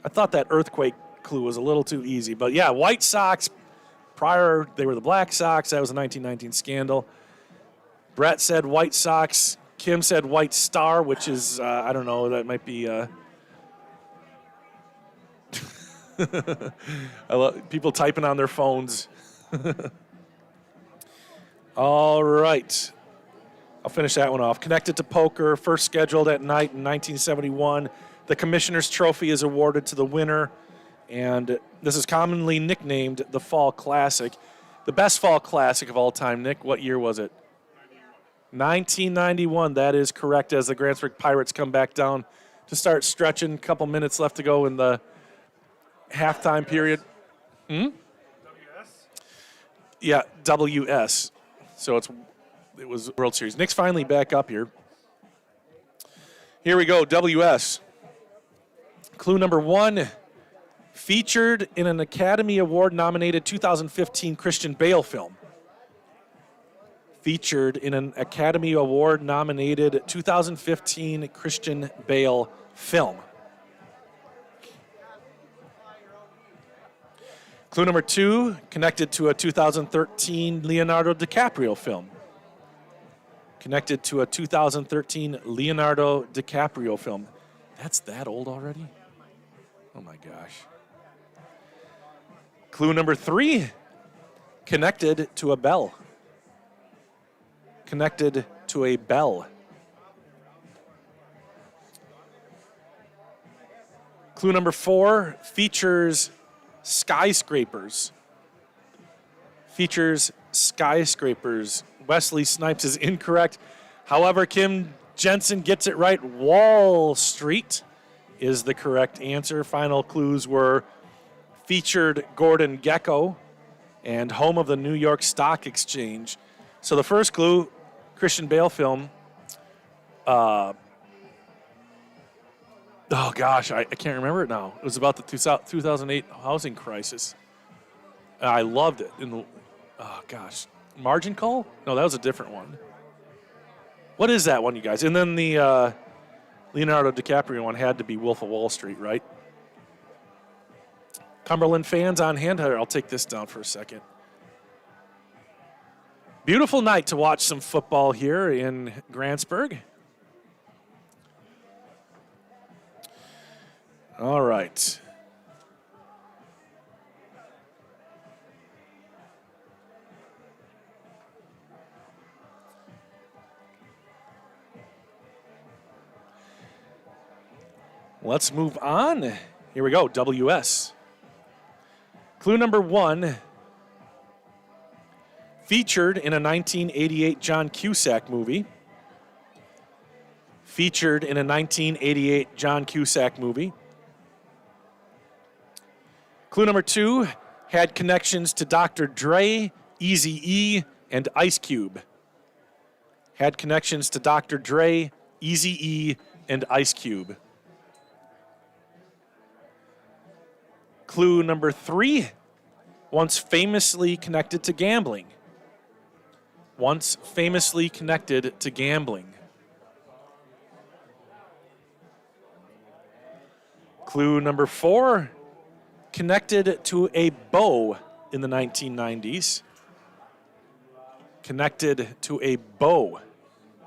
thought that earthquake clue was a little too easy. But yeah, White Sox. Prior, they were the Black Sox. That was a 1919 scandal. Brett said White Sox. Kim said White Star, which is, I don't know, that might be... I love people typing on their phones. All right. I'll finish that one off. Connected to poker, first scheduled at night in 1971. The Commissioner's Trophy is awarded to the winner, and this is commonly nicknamed the Fall Classic. The best Fall Classic of all time, Nick, what year was it? 1991. That is correct, as the Grantsburg Pirates come back down to start stretching. A couple minutes left to go in the halftime period. WS? Yeah, WS. So it was World Series. Nick's finally back up here. Here we go, WS. Clue number 1, featured in an Academy Award-nominated 2015 Christian Bale film. Featured in an Academy Award-nominated 2015 Christian Bale film. Clue number 2, connected to a 2013 Leonardo DiCaprio film. Connected to a 2013 Leonardo DiCaprio film. That's that old already? Oh my gosh. Clue number 3, connected to a bell. Connected to a bell. Clue number 4 features skyscrapers. Features skyscrapers. Wesley Snipes is incorrect. However, Kim Jensen gets it right. Wall Street is the correct answer. Final clues were featured Gordon Gekko and home of the New York Stock Exchange. So the first clue, Christian Bale film. Oh gosh, I can't remember it now. It was about the 2008 housing crisis. I loved it. Margin Call? No, that was a different one. What is that one, you guys? And then the Leonardo DiCaprio one had to be Wolf of Wall Street, right? Cumberland fans on hand. I'll take this down for a second. Beautiful night to watch some football here in Grantsburg. All right. Let's move on. Here we go, WS. Clue number 1, featured in a 1988 John Cusack movie. Featured in a 1988 John Cusack movie. Clue number 2, had connections to Dr. Dre, Eazy-E, and Ice Cube. Had connections to Dr. Dre, Eazy-E, and Ice Cube. Clue number 3, once famously connected to gambling. Once famously connected to gambling. Clue number 4, connected to a bow in the 1990s. Connected to a bow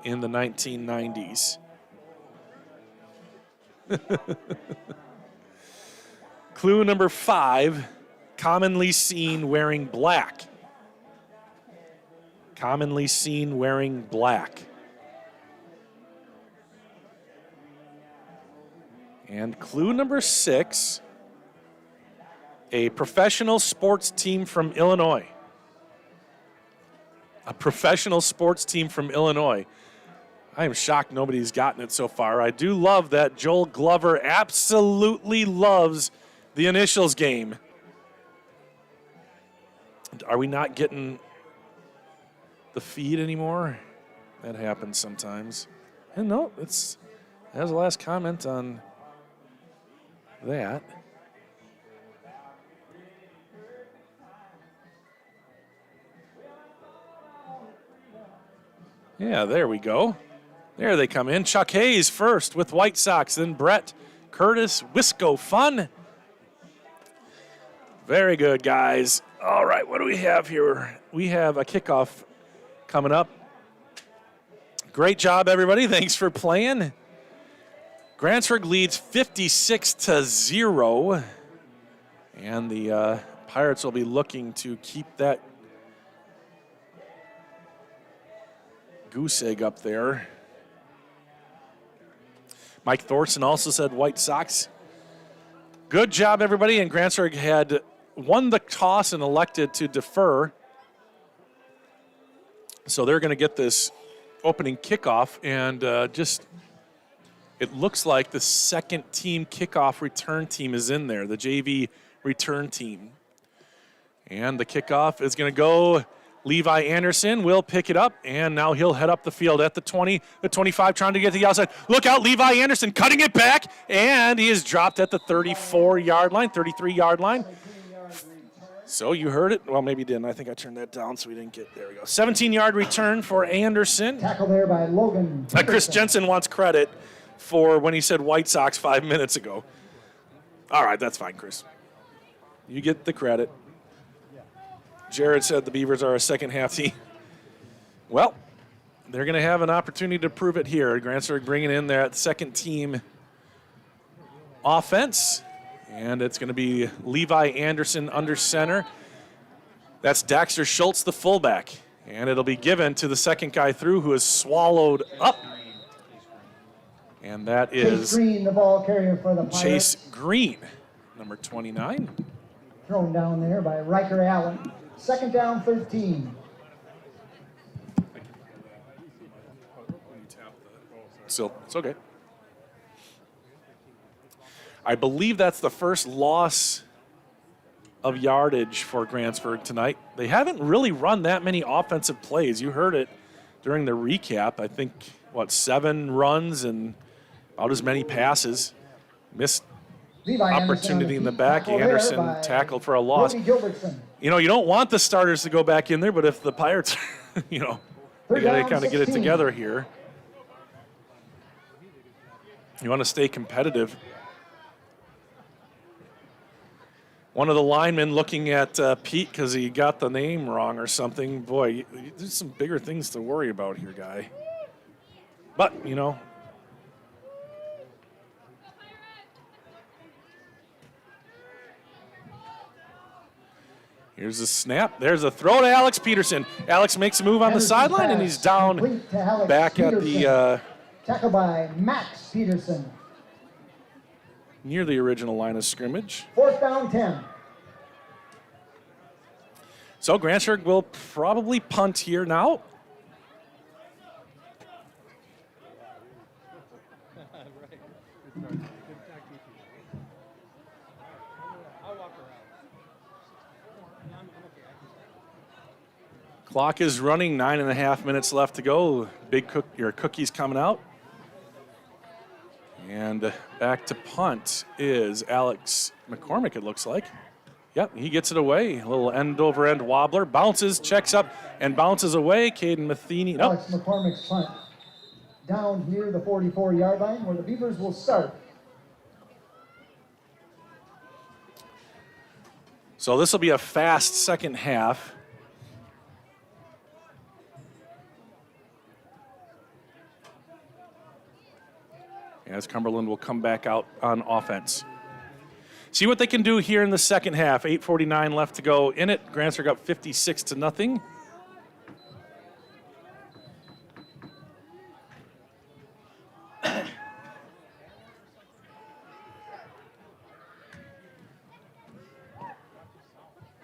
in the 1990s. Clue number 5, commonly seen wearing black. Commonly seen wearing black. And clue number 6, a professional sports team from Illinois. A professional sports team from Illinois. I am shocked nobody's gotten it so far. I do love that Joel Glover absolutely loves the initials game. Are we not getting the feed anymore? That happens sometimes. And no, that was the last comment on that. Yeah, there we go. There they come in. Chuck Hayes first with White Sox, then Brett Curtis Wisco Fun. Very good, guys. All right, what do we have here? We have a kickoff coming up. Great job, everybody. Thanks for playing. Grantsburg leads 56-0. And the Pirates will be looking to keep that goose egg up there. Mike Thorson also said White Sox. Good job, everybody. And Grantsburg had won the toss and elected to defer. So they're going to get this opening kickoff. And it looks like the second team kickoff return team is in there, the JV return team. And the kickoff is going to go. Levi Anderson will pick it up, and now he'll head up the field at the 20, the 25, trying to get to the outside. Look out, Levi Anderson cutting it back, and he is dropped at the 34-yard line, 33-yard line. So you heard it. Well, maybe you didn't. I think I turned that down so we didn't get, there we go. 17-yard return for Anderson. Tackle there by Logan. Chris Jensen wants credit for when he said White Sox 5 minutes ago. All right, that's fine, Chris. You get the credit. Jared said the Beavers are a second-half team. Well, they're going to have an opportunity to prove it here. Grantsburg bringing in their second-team offense. And it's going to be Levi Anderson under center. That's Daxter Schultz, the fullback. And it'll be given to the second guy through, who is swallowed up. And that is Chase Green, the ball carrier for the Pirates. Chase Green, number 29. Thrown down there by Riker Allen. Second down, 13. So it's okay. I believe that's the first loss of yardage for Grantsburg tonight. They haven't really run that many offensive plays. You heard it during the recap. I think, 7 runs and about as many passes. Missed Levi opportunity in the back. Tackle Anderson tackled for a loss. Brody Gilbertson. You don't want the starters to go back in there, but if the Pirates, they got to kind of get it 16. together here. You want to stay competitive. One of the linemen looking at Pete because he got the name wrong or something. Boy, there's some bigger things to worry about here, guy. But, here's a snap. There's a throw to Alex Peterson. Alex makes a move on the sideline, and he's down back at the Tackled by Max Peterson. near the original line of scrimmage. Fourth down, 10. So Grantsburg will probably punt here now. Clock is running, 9.5 minutes left to go. Your cookies coming out. And back to punt is Alex McCormick, it looks like. Yep, he gets it away. A little end-over-end wobbler. Bounces, checks up, and bounces away. Caden Matheny. Nope. Alex McCormick's punt. Down here, the 44-yard line, where the Beavers will start. So this will be a fast second half. As Cumberland will come back out on offense. See what they can do here in the second half. 8:49 left to go in it. Grantsburg up 56-0.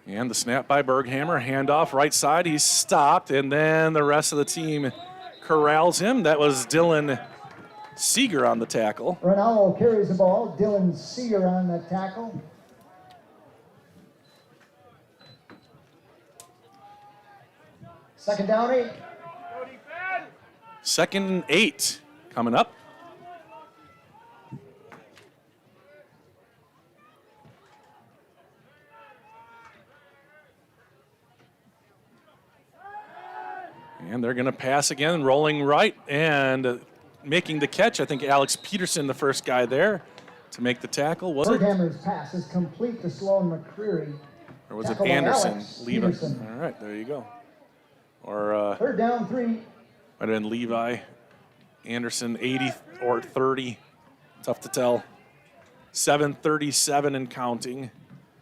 And the snap by Berghammer, handoff right side. He's stopped, and then the rest of the team corrals him. That was Dylan Seeger on the tackle. Ronaldo carries the ball. Dylan Seeger on the tackle. Second down, 8. Second and 8 coming up. And they're going to pass again, rolling right, and making the catch. I think Alex Peterson, the first guy there to make the tackle. Was it? Berghammer's pass is complete to Sloan McCreary. Or was it Tackle by Anderson? Alex Levi. Peterson. All right, there you go. Or Third down, 3. might have been Levi. Anderson, 80 or 30. Tough to tell. 7:37 and counting.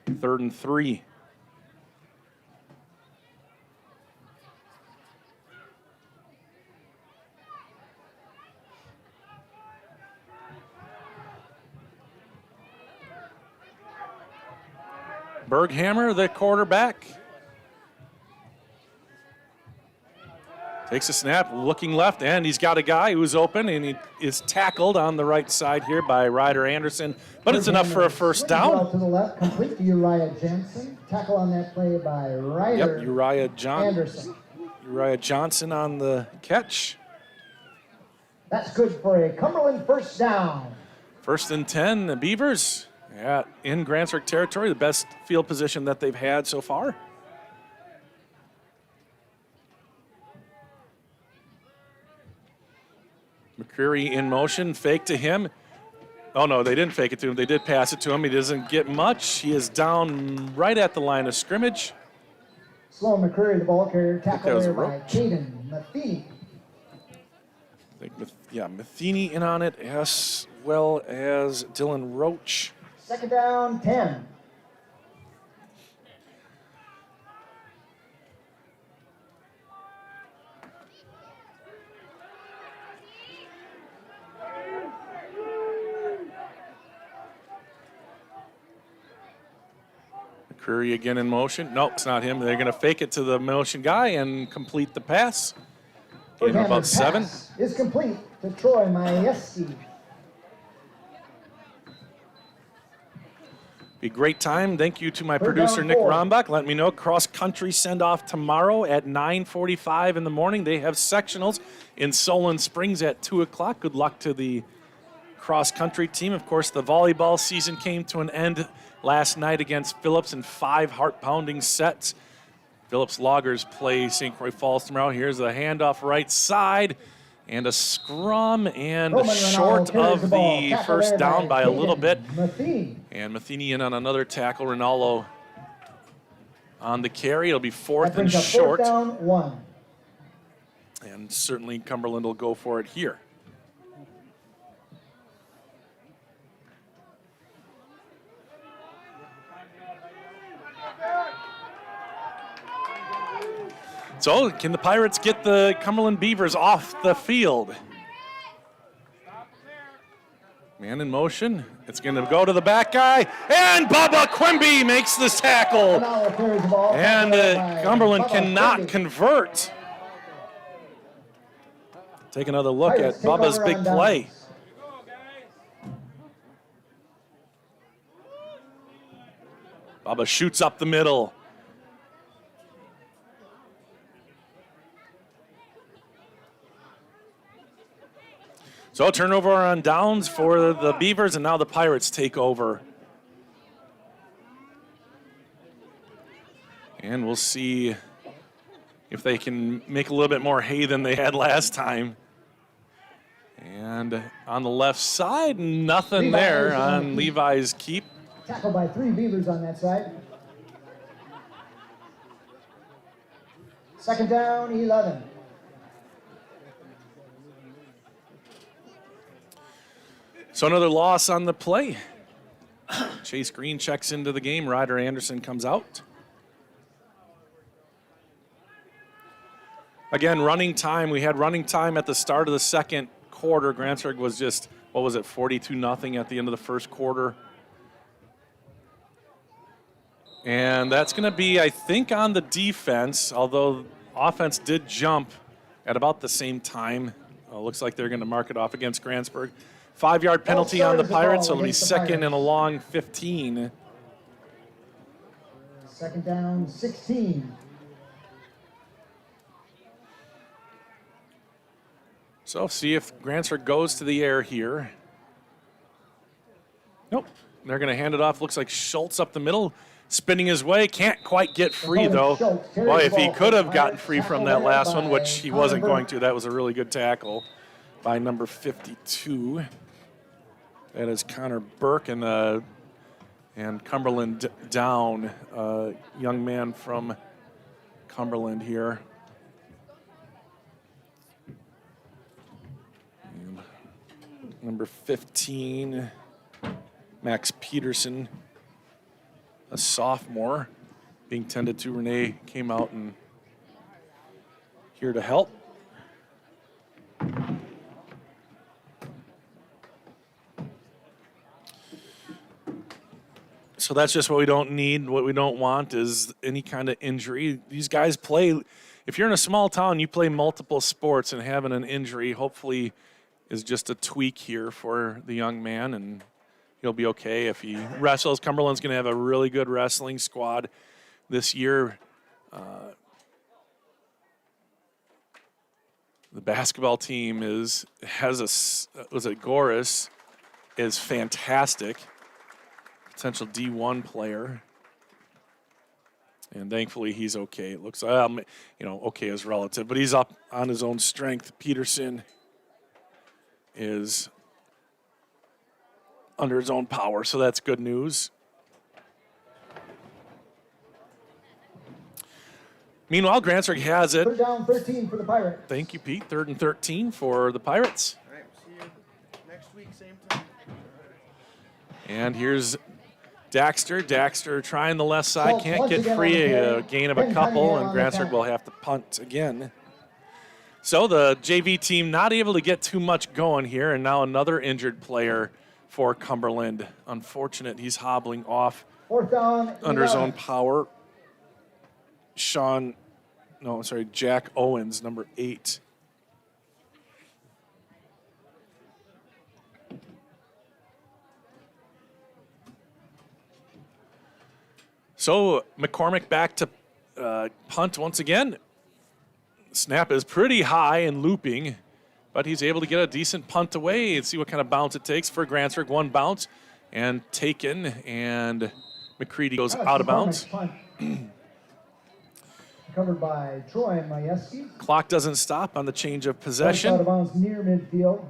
3rd and 3. Berghammer, the quarterback. Takes a snap, looking left, and he's got a guy who's open, and he is tackled on the right side here by Ryder Anderson, but it's enough for a first down. To the left, complete to Uriah Jensen. Tackle on that play by Ryder Yep, Uriah Johnson on the catch. That's good for a Cumberland first down. 1st and 10, the Beavers in Grantsburg territory, the best field position that they've had so far. McCreary in motion, fake to him. Oh no, they didn't fake it to him. They did pass it to him. He doesn't get much. He is down right at the line of scrimmage. Sloan McCreary, the ball carrier, tackle there by Roach. Caden Matheny. Matheny in on it, as well as Dylan Roach. Second down, 10. McCreary again in motion. Nope, it's not him. They're going to fake it to the motion guy and complete the pass. Gain of about 7. Pass is complete to Troy Majewski. Be a great time. Thank you to my Third producer, down, Nick 4. Rombach. Let me know. Cross-country send-off tomorrow at 9:45 in the morning. They have sectionals in Solon Springs at 2 o'clock. Good luck to the cross-country team. Of course, the volleyball season came to an end last night against Phillips in 5 heart-pounding sets. Phillips Loggers play St. Croix Falls tomorrow. Here's a handoff right side and a scrum and Roman short Ronaldo of carries the ball. the Tackle first there down by a little bit. Matheny. And Matheny in on another tackle. Rinaldo on the carry. It'll be That 4th and brings up short. 4th down, 1. And certainly Cumberland will go for it here. So can the Pirates get the Cumberland Beavers off the field? Man in motion. It's going to go to the back guy. And Bubba Quimby makes this tackle. Ronaldo carries the ball. And Tackled by Cumberland Bubba cannot Quimby. convert. Take another look Pirates at take Bubba's over big on play. downs. Bubba shoots up the middle. So turnover on downs for the Beavers, and now the Pirates take over. And we'll see if they can make a little bit more hay than they had last time. And on the left side, nothing Levi's there on on the keep. Levi's keep. Tackled by 3 Beavers on that side. Second down, 11. So another loss on the play. Chase Green checks into the game. Ryder Anderson comes out. Again, running time. We had running time at the start of the second quarter. Grantsburg was just, 42-0 at the end of the first quarter. And that's going to be, I think, on the defense, although offense did jump at about the same time. Looks like they're going to mark it off against Grantsburg. 5-yard penalty on the Pirates, so it'll be second and a long 15. Second down, 16. So see if Grantsburg goes to the air here. Nope. They're going to hand it off. Looks like Schultz up the middle, spinning his way. Can't quite get free, though. Boy, if he could have gotten free from that last one, which he wasn't going to, that was a really good tackle by number 52. That is Connor Burke and Cumberland down, young man from Cumberland here. And number 15, Max Peterson, a sophomore, being tended to. Renee came out and here to help. So that's just what we don't need. What we don't want is any kind of injury. These guys play, if you're in a small town, you play multiple sports, and having an injury hopefully is just a tweak here for the young man, and he'll be okay if he wrestles. Cumberland's going to have a really good wrestling squad this year. The basketball team Goris is fantastic. Potential D1 player, and thankfully he's okay. It looks, okay is relative, but he's up on his own strength. Peterson is under his own power, so that's good news. Meanwhile, Grantsburg has it. Third down, 13 for the Pirates. Thank you, Pete. 3rd and 13 for the Pirates. All right, see you next week, same time. And here's Daxter trying the left side, Schultz can't once get again free, on the a carry. gain of a Ben couple, Cunningham and on the Grantsburg tackle. will have to punt again. So the JV team not able to get too much going here, and now another injured player for Cumberland. Unfortunate, he's hobbling off Fourth down. under his 11. own power. Jack Owens, number 8. So McCormick back to punt once again. Snap is pretty high and looping, but he's able to get a decent punt away and see what kind of bounce it takes for Grantsburg. One bounce and taken, and McCready goes out of bounds. Covered by Troy Majewski. Clock doesn't stop on the change of Out possession. of bounds near midfield.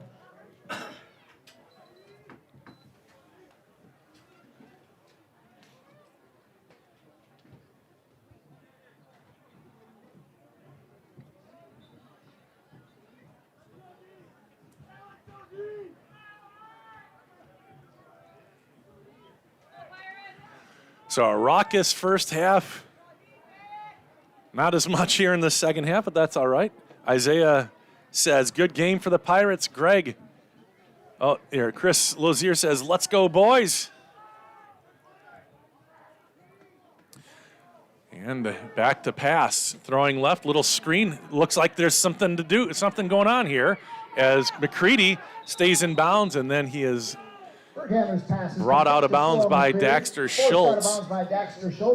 So a raucous first half. Not as much here in the second half, but that's all right. Isaiah says, good game for the Pirates. Greg. Oh, here, Chris Lozier says, let's go, boys. And back to pass. Throwing left, little screen. Looks like there's something to do, something going on here as McCready stays in bounds, and then he is brought out of bounds by Daxter Schultz.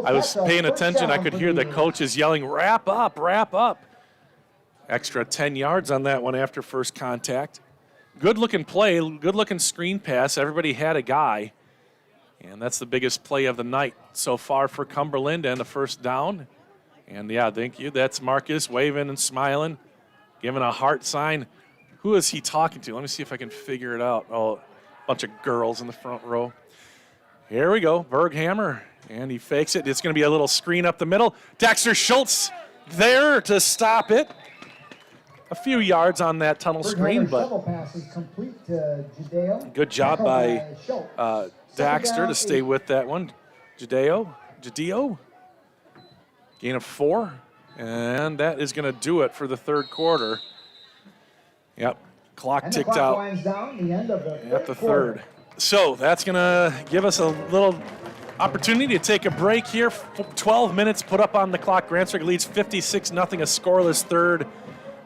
I was paying attention. I could hear the coaches yelling, wrap up, wrap up. Extra 10 yards on that one after first contact. Good-looking play, good-looking screen pass. Everybody had a guy. And that's the biggest play of the night so far for Cumberland, and a first down. And, yeah, thank you. That's Marcus waving and smiling, giving a heart sign. Who is he talking to? Let me see if I can figure it out. Oh, bunch of girls in the front row. Here we go, Berghammer, and he fakes it. It's going to be a little screen up the middle. Daxter Schultz there to stop it. A few yards on that tunnel screen, but good job by Daxter to stay with that one. Jadeo, gain of 4, and that is going to do it for the third quarter. Yep. Clock ticked out at the third. So that's going to give us a little opportunity to take a break here. 12 minutes put up on the clock. Grantsburg leads 56-0, a scoreless third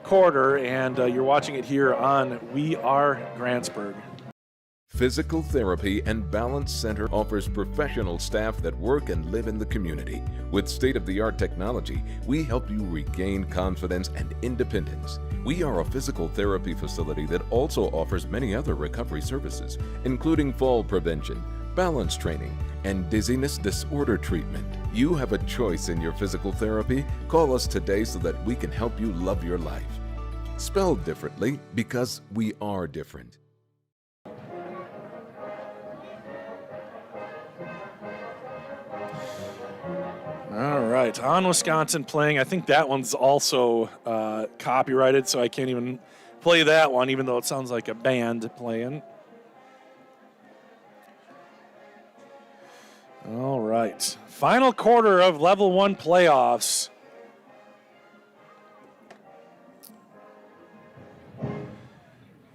quarter, and you're watching it here on We Are Grantsburg. Physical Therapy and Balance Center offers professional staff that work and live in the community. With state-of-the-art technology, we help you regain confidence and independence. We are a physical therapy facility that also offers many other recovery services, including fall prevention, balance training, and dizziness disorder treatment. You have a choice in your physical therapy. Call us today so that we can help you love your life. Spelled differently because we are different. All right, on Wisconsin playing. I think that one's also copyrighted, so I can't even play that one, even though it sounds like a band playing. All right, final quarter of Level 1 playoffs.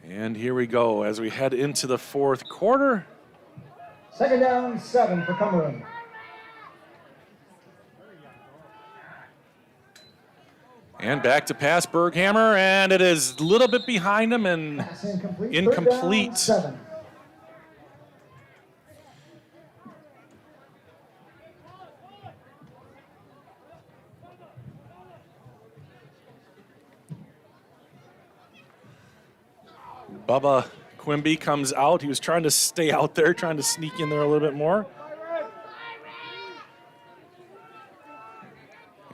And here we go as we head into the fourth quarter. Second down, 7 for Cumberland. And back to pass Berghammer, and it is a little bit behind him and Pass incomplete. incomplete. Third down, 7. Bubba Quimby comes out. He was trying to stay out there, trying to sneak in there a little bit more.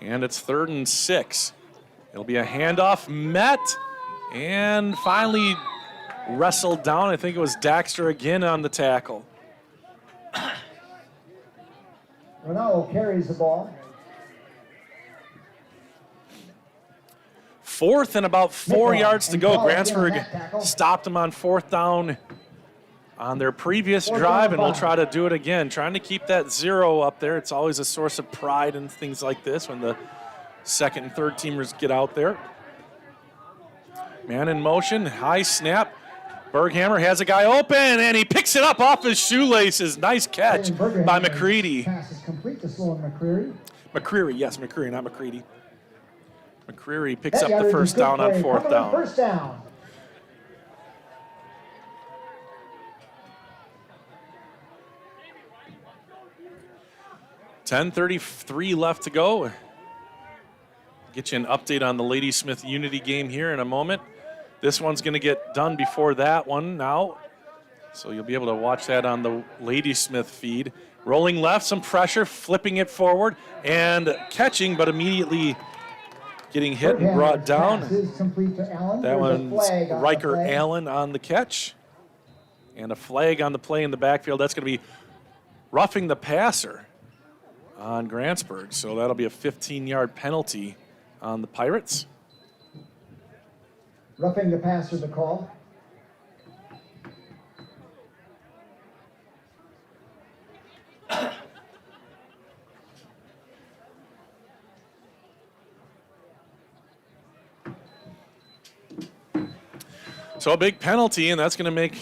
And it's 3rd and 6. It'll be a handoff met and finally wrestled down. I think it was Daxter again on the tackle. Ronaldo carries the ball. 4th and about 4 Nickel yards to and go. Paul again on Grantsburg that tackle. stopped him on 4th down on their previous Fourth drive, down, and we'll 5. try to do it again. Trying to keep that 0 up there. It's always a source of pride in things like this when the second and third teamers get out there. Man in motion, high snap. Berghammer has a guy open, and he picks it up off his shoelaces. Nice catch by McCready. Pass is complete to Sloan McCreary. McCreary, yes, McCreary, not McCready. McCreary picks That up the yardage first is good down on play. fourth Cumberland down. First down. $10:33 left to go. Get you an update on the Ladysmith Unity game here in a moment. This one's going to get done before that one now, so you'll be able to watch that on the Ladysmith feed. Rolling left, some pressure, flipping it forward, and catching, but immediately getting hit and brought down. Pass is complete to Allen. That There's a one's flag on the Riker play. Allen on the catch. And a flag on the play in the backfield. That's going to be roughing the passer on Grantsburg. So that'll be a 15-yard penalty on the Pirates. Roughing the passer, the call. So a big penalty, and that's going to make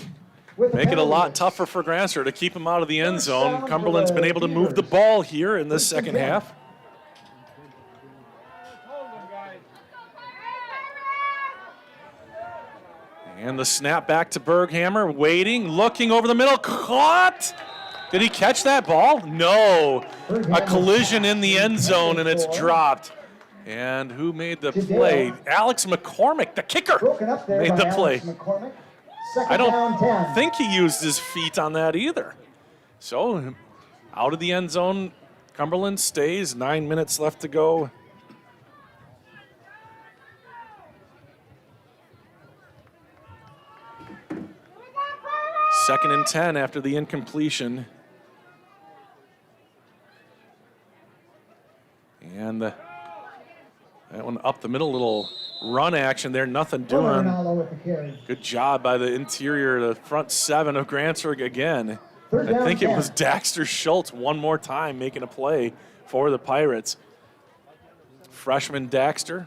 it a lot tougher for Grantsburg to keep him out of the end zone. Cumberland's been able to move the ball here in this second half. And the snap back to Berghammer, waiting, looking over the middle, caught. Did he catch that ball? No. A collision in the end zone, and it's dropped. And who made the play? Alex McCormick, the kicker, Broken up there made by the Alex play. McCormick. Second I down, 10. don't think he used his feet on that either. So out of the end zone, Cumberland stays. 9 minutes left to go. Second and 10 after the incompletion. And that one up the middle, little run action there, nothing doing. Ronaldo with the carry. Good job by the interior, the front seven of Grantsburg again. Third I down, think it 10. was Daxter Schultz one more time making a play for the Pirates. Freshman Daxter.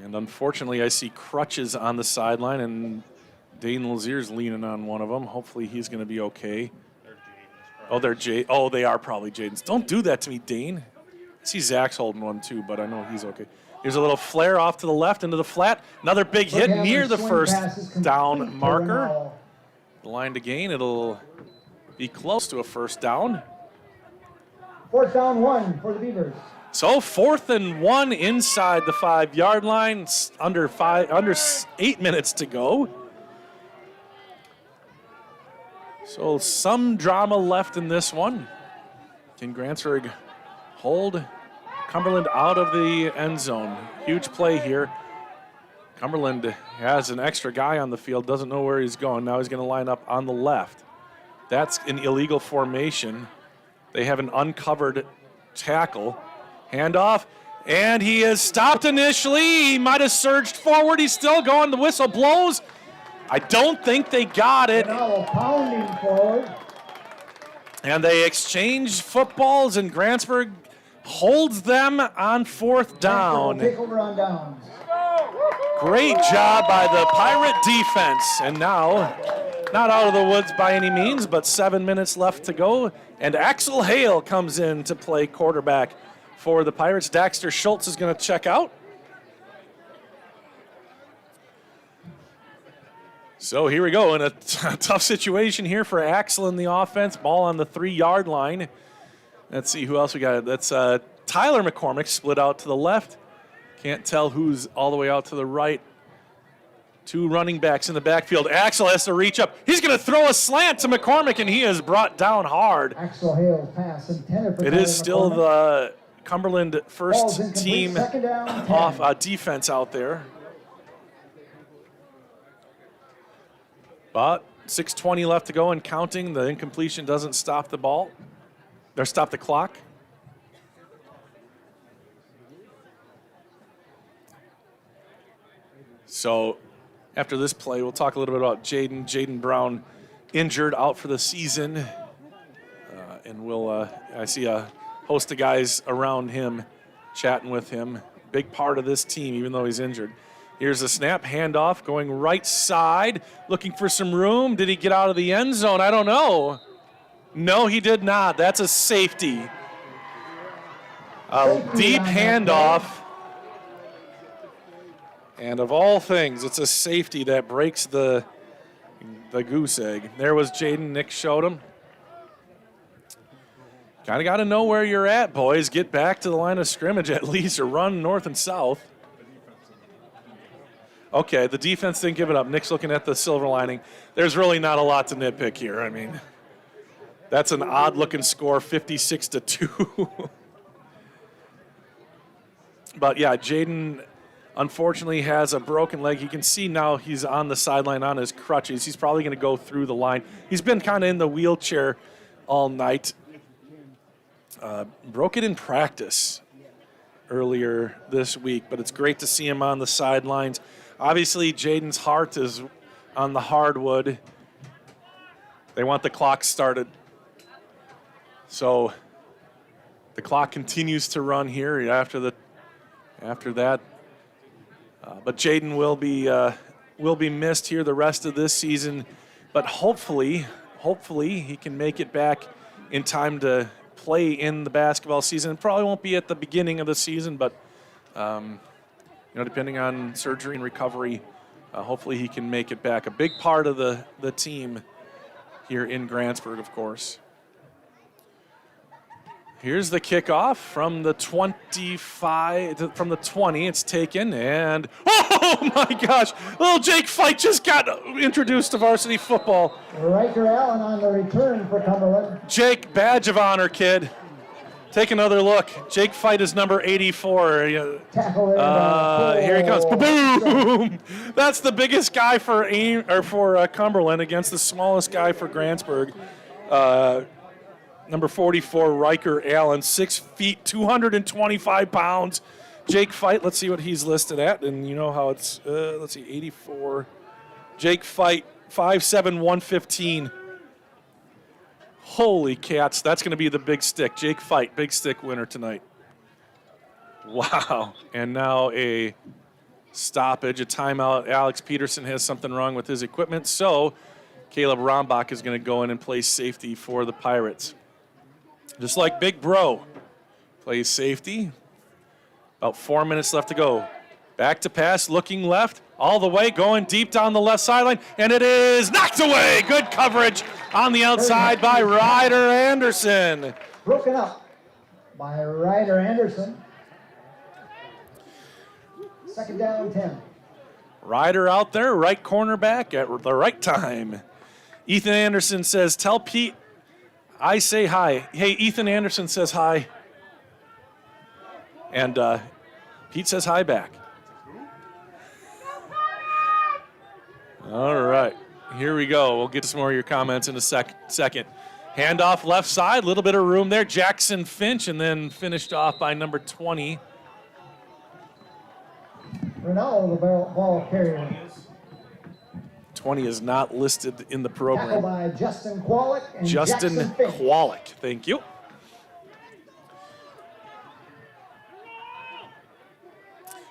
And unfortunately, I see crutches on the sideline, and Dane Lazier's leaning on one of them. Hopefully he's going to be okay. Oh, they are probably Jaden's. Don't do that to me, Dane. I see Zach's holding one too, but I know he's okay. Here's a little flare off to the left into the flat. Another big hit near the first down marker. The line to gain, it'll be close to a first down. Fourth down, 1 for the Beavers. So 4th and 1 inside the 5-yard line. It's under 8 minutes to go. So some drama left in this one. Can Grantsburg hold Cumberland out of the end zone? Huge play here. Cumberland has an extra guy on the field, doesn't know where he's going. Now he's going to line up on the left. That's an illegal formation. They have an uncovered tackle. Handoff, and he is stopped initially. He might have surged forward. He's still going. The whistle blows. I don't think they got it. Ronaldo pounding forward. And they exchange footballs, and Grantsburg holds them on 4th down. Take over on downs. Great job by the Pirate defense. And now, not out of the woods by any means, but 7 minutes left to go. And Axel Hale comes in to play quarterback for the Pirates. Daxter Schultz is going to check out. So here we go in a tough situation here for Axel in the offense. Ball on the 3-yard line. Let's see who else we got. That's Tyler McCormick split out to the left. Can't tell who's all the way out to the right. 2 running backs in the backfield. Axel has to reach up. He's going to throw a slant to McCormick, and he is brought down hard. Axel Hale's pass intended for It Tyler is still McCormick. the Cumberland Ball's first incomplete. team Second down, 10. off defense out there. But 6:20 left to go and counting. The incompletion doesn't stop the ball. Or stop the clock. So after this play, we'll talk a little bit about Jaden. Jaden Brown injured, out for the season. And I see a host of guys around him chatting with him. Big part of this team, even though he's injured. Here's a snap, handoff, going right side, looking for some room. Did he get out of the end zone? I don't know. No, he did not. That's a safety. A deep handoff. And of all things, it's a safety that breaks the goose egg. There was Jaden. Nick showed him. Kind of got to know where you're at, boys. Get back to the line of scrimmage at least, or run north and south. Okay, the defense didn't give it up. Nick's looking at the silver lining. There's really not a lot to nitpick here. I mean, that's an odd-looking score, 56-2. But, yeah, Jaden unfortunately has a broken leg. You can see now he's on the sideline on his crutches. He's probably going to go through the line. He's been kind of in the wheelchair all night. Broke it in practice earlier this week, but it's great to see him on the sidelines. Obviously, Jaden's heart is on the hardwood. They want the clock started. So the clock continues to run here after that. But Jaden will be missed here the rest of this season. But hopefully he can make it back in time to play in the basketball season. It probably won't be at the beginning of the season, but depending on surgery and recovery, hopefully he can make it back. A big part of the team here in Grantsburg, of course. Here's the kickoff from the from the 20. It's taken, and oh my gosh, little Jake Fight just got introduced to varsity football. Riker Allen on the return for Cumberland. Jake, badge of honor, kid. Take another look. Jake Fight is number 84. Tackle here he comes. Boom! That's the biggest guy for Cumberland against the smallest guy for Grantsburg. Number 44, Riker Allen, 6 feet, 225 pounds. Jake Fight, let's see what he's listed at. And you know how it's, 84. Jake Fight, 5'7", 115. Holy cats, that's going to be the big stick. Jake Fight, big stick winner tonight. Wow. And now a stoppage, a timeout. Alex Peterson has something wrong with his equipment, so Caleb Rombach is going to go in and play safety for the Pirates. Just like Big Bro plays safety. About 4 minutes left to go. Back to pass, looking left, all the way, going deep down the left sideline, and it is knocked away. Good coverage on the outside by Ryder Anderson. Broken up by Ryder Anderson. Second down, 10. Ryder out there, right cornerback at the right time. Ethan Anderson says, tell Pete I say hi. Hey, Ethan Anderson says hi. And Pete says hi back. All right, here we go. We'll get to some more of your comments in a second. Handoff left side, a little bit of room there. Jackson Finch, and then finished off by number 20. Ronaldo, the ball carrier. 20 is not listed in the program. Tackled by Justin Kwolek and Justin Jackson Finch. Kwolek, thank you.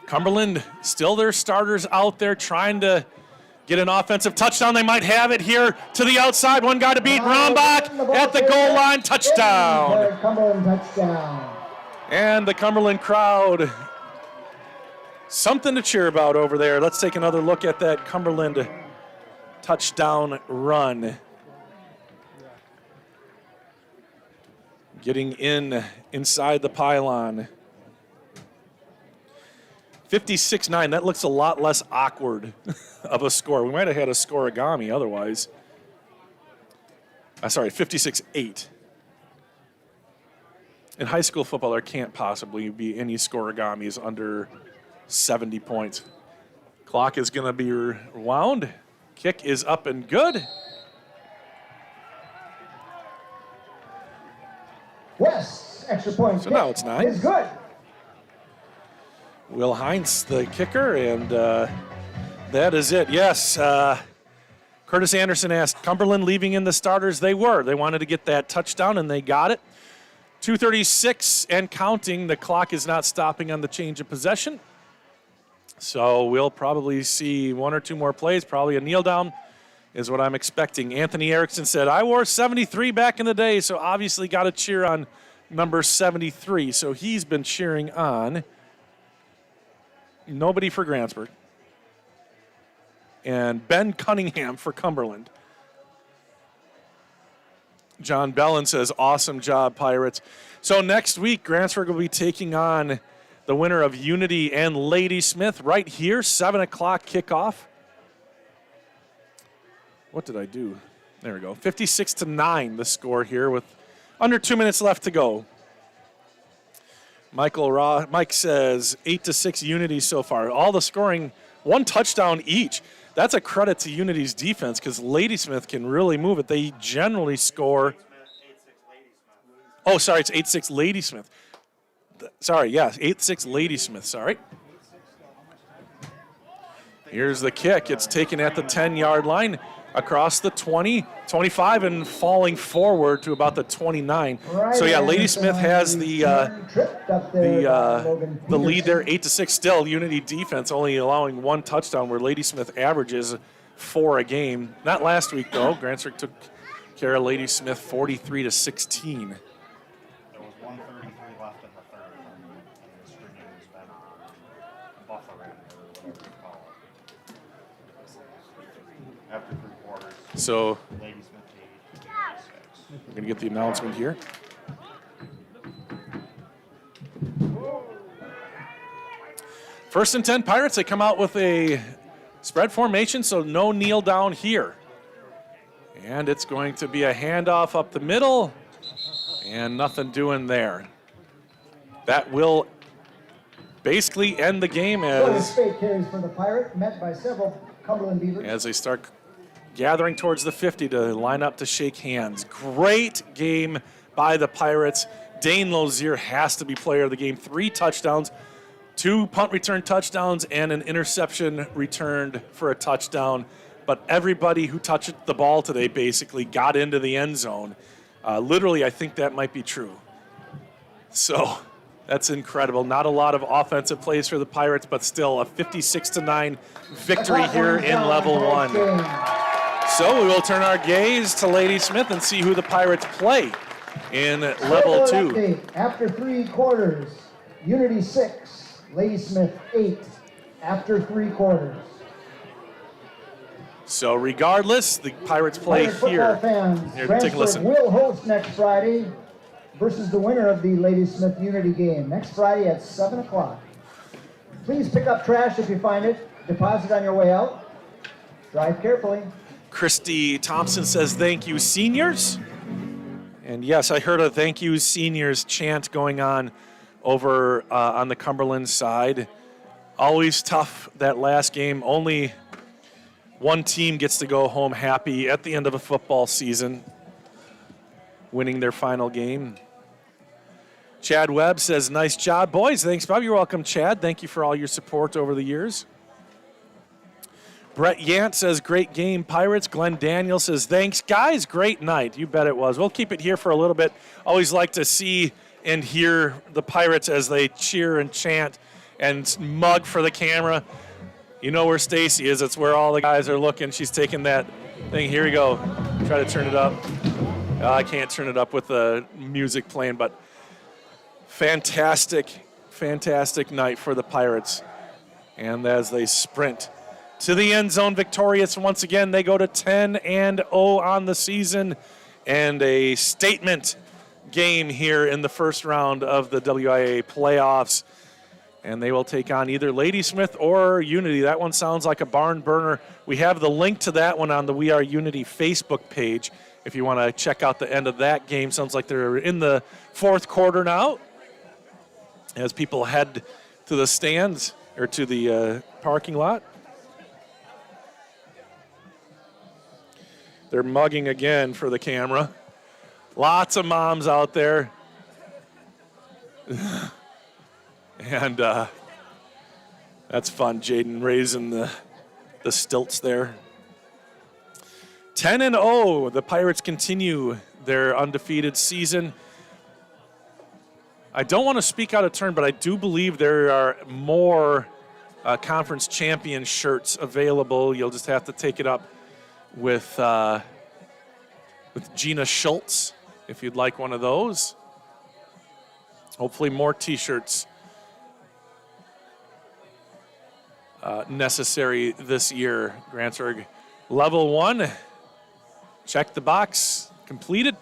Cumberland, still their starters out there trying to get an offensive touchdown. They might have it here to the outside. One guy to beat. Rombach at the goal line. Touchdown. Cumberland touchdown. And the Cumberland crowd, something to cheer about over there. Let's take another look at that Cumberland touchdown run. Getting inside the pylon. 56-9, that looks a lot less awkward of a score. We might have had a scoregami otherwise. Sorry, 56-8. In high school football, there can't possibly be any scoregamis under 70 points. Clock is going to be rewound. Kick is up and good. West, extra point. So now it's 9. Is good. Will Hines, the kicker, and That is it, yes. Curtis Anderson asked, Cumberland leaving in the starters? They were. They wanted to get that touchdown, and they got it. 2:36 and counting. The clock is not stopping on the change of possession. So we'll probably see one or two more plays, probably a kneel down is what I'm expecting. Anthony Erickson said, I wore 73 back in the day, so obviously got to cheer on number 73. So he's been cheering on nobody for Grantsburg. And Ben Cunningham for Cumberland. John Bellin says, awesome job, Pirates. So next week, Grantsburg will be taking on the winner of Unity and Ladysmith right here, 7 o'clock kickoff. What did I do? There we go. 56-9 the score here with under 2 minutes left to go. Mike says 8-6 Unity so far. All the scoring, one touchdown each. That's a credit to Unity's defense because Ladysmith can really move it. They generally score. Oh, sorry, it's 8-6 Ladysmith. Sorry, yes, 8-6 Ladysmith, sorry. Here's the kick. It's taken at the 10-yard line across the 20, 25, and falling forward to about the 29. So, yeah, Ladysmith has the lead there, 8-6 still. Unity defense only allowing one touchdown where Ladysmith averages 4 a game. Not last week, though. Grantsburg took care of Ladysmith 43-16. There was 1:33 left in the third, and the screen has been buffering, or whatever you call it. After 3 quarters, So Ladysmith 8, we're going to get the announcement here. First and 10 Pirates. They come out with a spread formation, so no kneel down here. And it's going to be a handoff up the middle and nothing doing there. That will basically end the game as Spade carries for the Pirate, met by several Cumberland Beavers. they start gathering towards the 50 to line up to shake hands. Great game by the Pirates. Dane Lozier has to be player of the game. 3 touchdowns, 2 punt return touchdowns, and an interception returned for a touchdown. But everybody who touched the ball today basically got into the end zone. Literally, I think that might be true. So that's incredible. Not a lot of offensive plays for the Pirates, but still a 56-9 victory here in level 1. So we will turn our gaze to Ladysmith and see who the Pirates play in level 2. Update. After 3 quarters, Unity 6, Ladysmith 8. After 3 quarters. So regardless, the Pirates play Pirate here. Football fans, Here, take a Grantsburg listen. will host next Friday versus the winner of the Ladysmith Unity game. Next Friday at 7 o'clock. Please pick up trash if you find it. Deposit on your way out. Drive carefully. Christy Thompson says, thank you, seniors. And yes, I heard a thank you, seniors chant going on over on the Cumberland side. Always tough, that last game. Only one team gets to go home happy at the end of a football season, winning their final game. Chad Webb says, nice job, boys. Thanks, Bob. You're welcome, Chad. Thank you for all your support over the years. Brett Yant says, great game, Pirates. Glenn Daniel says, thanks, guys. Great night. You bet it was. We'll keep it here for a little bit. Always like to see and hear the Pirates as they cheer and chant and mug for the camera. You know where Stacy is. It's where all the guys are looking. She's taking that thing. Here we go. Try to turn it up. I can't turn it up with the music playing, but fantastic night for the Pirates. And as they sprint to the end zone victorious once again, they go to 10-0 on the season, and a statement game here in the first round of the WIA playoffs. And they will take on either Ladysmith or Unity. That one sounds like a barn burner. We have the link to that one on the We Are Unity Facebook page if you want to check out the end of that game. Sounds like they're in the 4th quarter now as people head to the stands or to the parking lot. They're mugging again for the camera. Lots of moms out there. And that's fun, Jaden raising the the stilts there. 10-0, the Pirates continue their undefeated season. I don't want to speak out of turn, but I do believe there are more conference champion shirts available. You'll just have to take it up with Gina Schultz if you'd like one of those. Hopefully more T-shirts necessary this year. Grantsburg level 1, check the box, completed.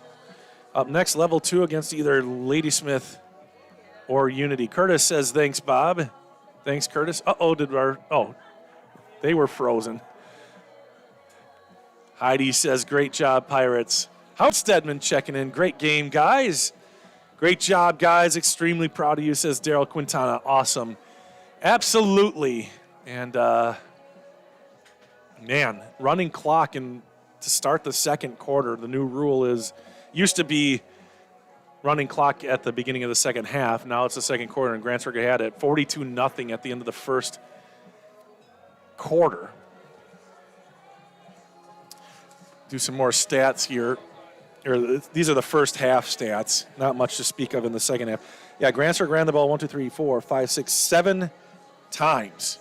Up next, level 2 against either Ladysmith or Unity. Curtis says, thanks, Bob. Thanks, Curtis. They were frozen. Heidi says, great job, Pirates. Howard Stedman checking in. Great game, guys. Great job, guys. Extremely proud of you, says Daryl Quintana. Awesome. Absolutely. And, man, running clock and to start the second quarter. The new rule used to be running clock at the beginning of the second half. Now it's the second quarter, and Grantsburg had it 42-0 at the end of the first quarter. Do some more stats here. These are the first half stats. Not much to speak of in the second half. Yeah, Grantsburg ran the ball 7 times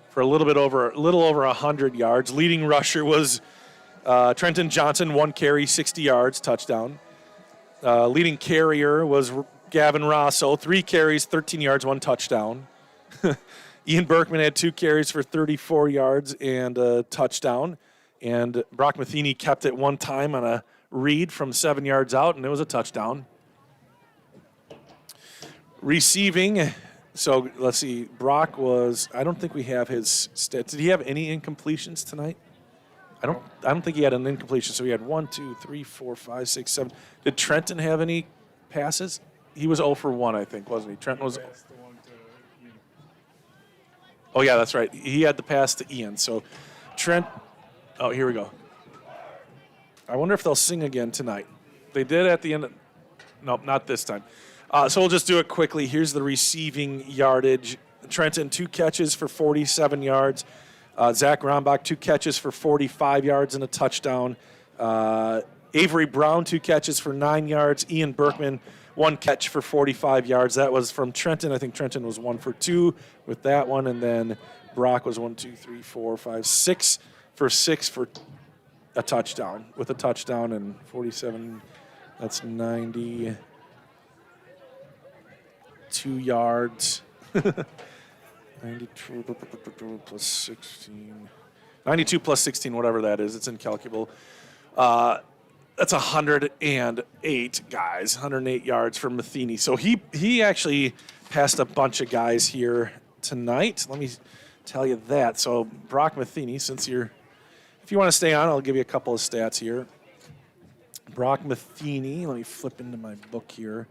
for a little over 100 yards. Leading rusher was Trenton Johnson, 1 carry, 60 yards, touchdown. Leading carrier was Gavin Rosso, 3 carries, 13 yards, 1 touchdown. Ian Berkman had 2 carries for 34 yards and a touchdown. And Brock Matheny kept it 1 time on a read from 7 yards out, and it was a touchdown. Receiving, so let's see, Brock I don't think we have his stats. Did he have any incompletions tonight? I don't think he had an incompletion. So he had 1, 2, 3, 4, 5, 6, 7. Did Trenton have any passes? He was 0 for 1, I think, wasn't he? Trenton was. Oh yeah, that's right. He had the pass to Ian. So Trent. Oh, here we go. I wonder if they'll sing again tonight. They did at the end. Nope, not this time. So we'll just do it quickly. Here's the receiving yardage. Trenton, 2 catches for 47 yards. Zach Rombach, 2 catches for 45 yards and a touchdown. Avery Brown, 2 catches for 9 yards. Ian Berkman, 1 catch for 45 yards. That was from Trenton. I think Trenton was 1 for 2 with that one. And then Brock was 1, 2, 3, 4, 5, 6 for 6 for a touchdown. With a touchdown and 47, that's 92 yards. 92 plus 16. 92 plus 16, whatever that is. It's incalculable. That's 108 guys, 108 yards for Matheny. So he actually passed a bunch of guys here tonight. Let me tell you that. So Brock Matheny, if you want to stay on, I'll give you a couple of stats here. Brock Matheny, let me flip into my book here.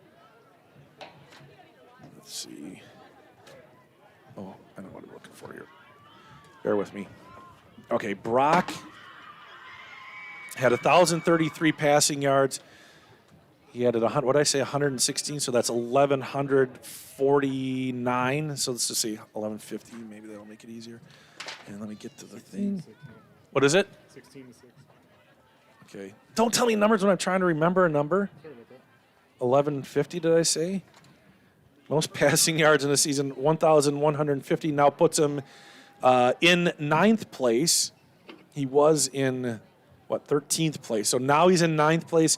Let's see. Oh, I know what I'm looking for here. Bear with me. Okay, Brock had 1,033 passing yards. He had 116, so that's 1,149. So let's just say 1,150. Maybe that'll make it easier. And let me get to the thing. What is it? 16 to 6. Okay. Don't tell me numbers when I'm trying to remember a number. Sorry about that. 1,150, did I say? Most passing yards in the season, 1,150. Now puts him in 9th place. He was in, 13th place. So now he's in 9th place,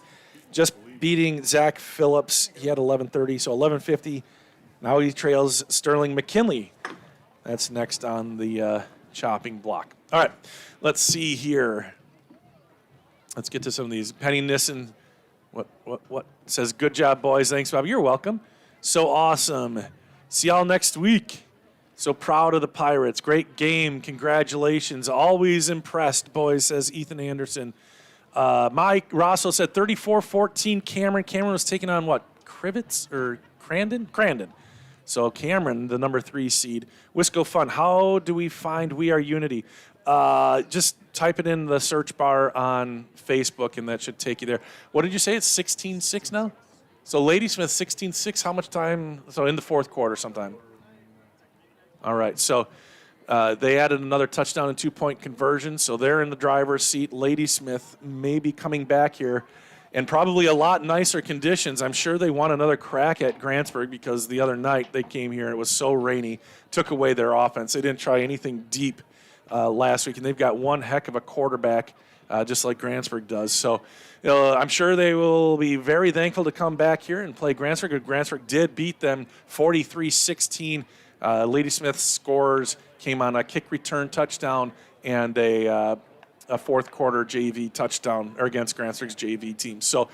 just beating Zach Phillips. He had 1,130, so 1,150. Now he trails Sterling McKinley. That's next on the chopping block. All right, let's see here. Let's get to some of these. Penny Nissen, what says, good job, boys. Thanks, Bob. You're welcome. So awesome. See y'all next week. So proud of the Pirates. Great game. Congratulations. Always impressed, boys, says Ethan Anderson. Mike Rosso said 34-14 Cameron. Cameron was taking on what? Crivets or Crandon? Crandon. So Cameron, the number 3 seed. Wisco Fun. How do we find We Are Unity? Just type it in the search bar on Facebook, and that should take you there. What did you say? It's 16-6 now? So Ladysmith 16-6. How much time? So in the 4th quarter sometime. All right. So They added another touchdown and 2-point conversion, so they're in the driver's seat. Ladysmith may be coming back here, and probably a lot nicer conditions. I'm sure they want another crack at Grantsburg because the other night they came here and it was so rainy, took away their offense. They didn't try anything deep last week, and they've got one heck of a quarterback, just like Grantsburg does. So I'm sure they will be very thankful to come back here and play Grantsburg. Grantsburg did beat them 43-16. Ladysmith scores came on a kick return touchdown and a fourth quarter JV touchdown against Grantsburg's JV team. So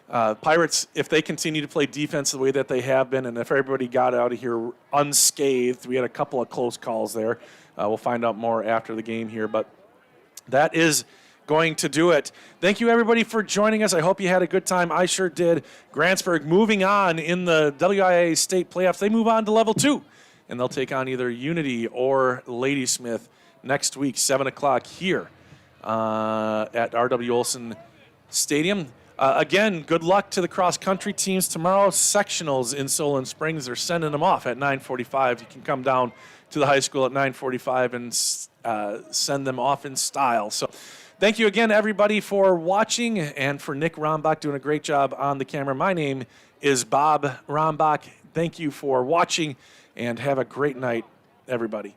Pirates, if they continue to play defense the way that they have been, and if everybody got out of here unscathed, we had a couple of close calls there. We'll find out more after the game here, but that is going to do it. Thank you, everybody, for joining us. I hope you had a good time. I sure did. Grantsburg moving on in the WIA state playoffs. They move on to level 2, and they'll take on either Unity or Ladysmith next week, 7 o'clock here at R.W. Olson Stadium. Again, good luck to the cross-country teams tomorrow. Sectionals in Solon Springs. They're sending them off at 9:45. You can come down to the high school at 9:45 and send them off in style. So thank you again, everybody, for watching, and for Nick Rombach doing a great job on the camera. My name is Bob Rombach. Thank you for watching, and have a great night, everybody.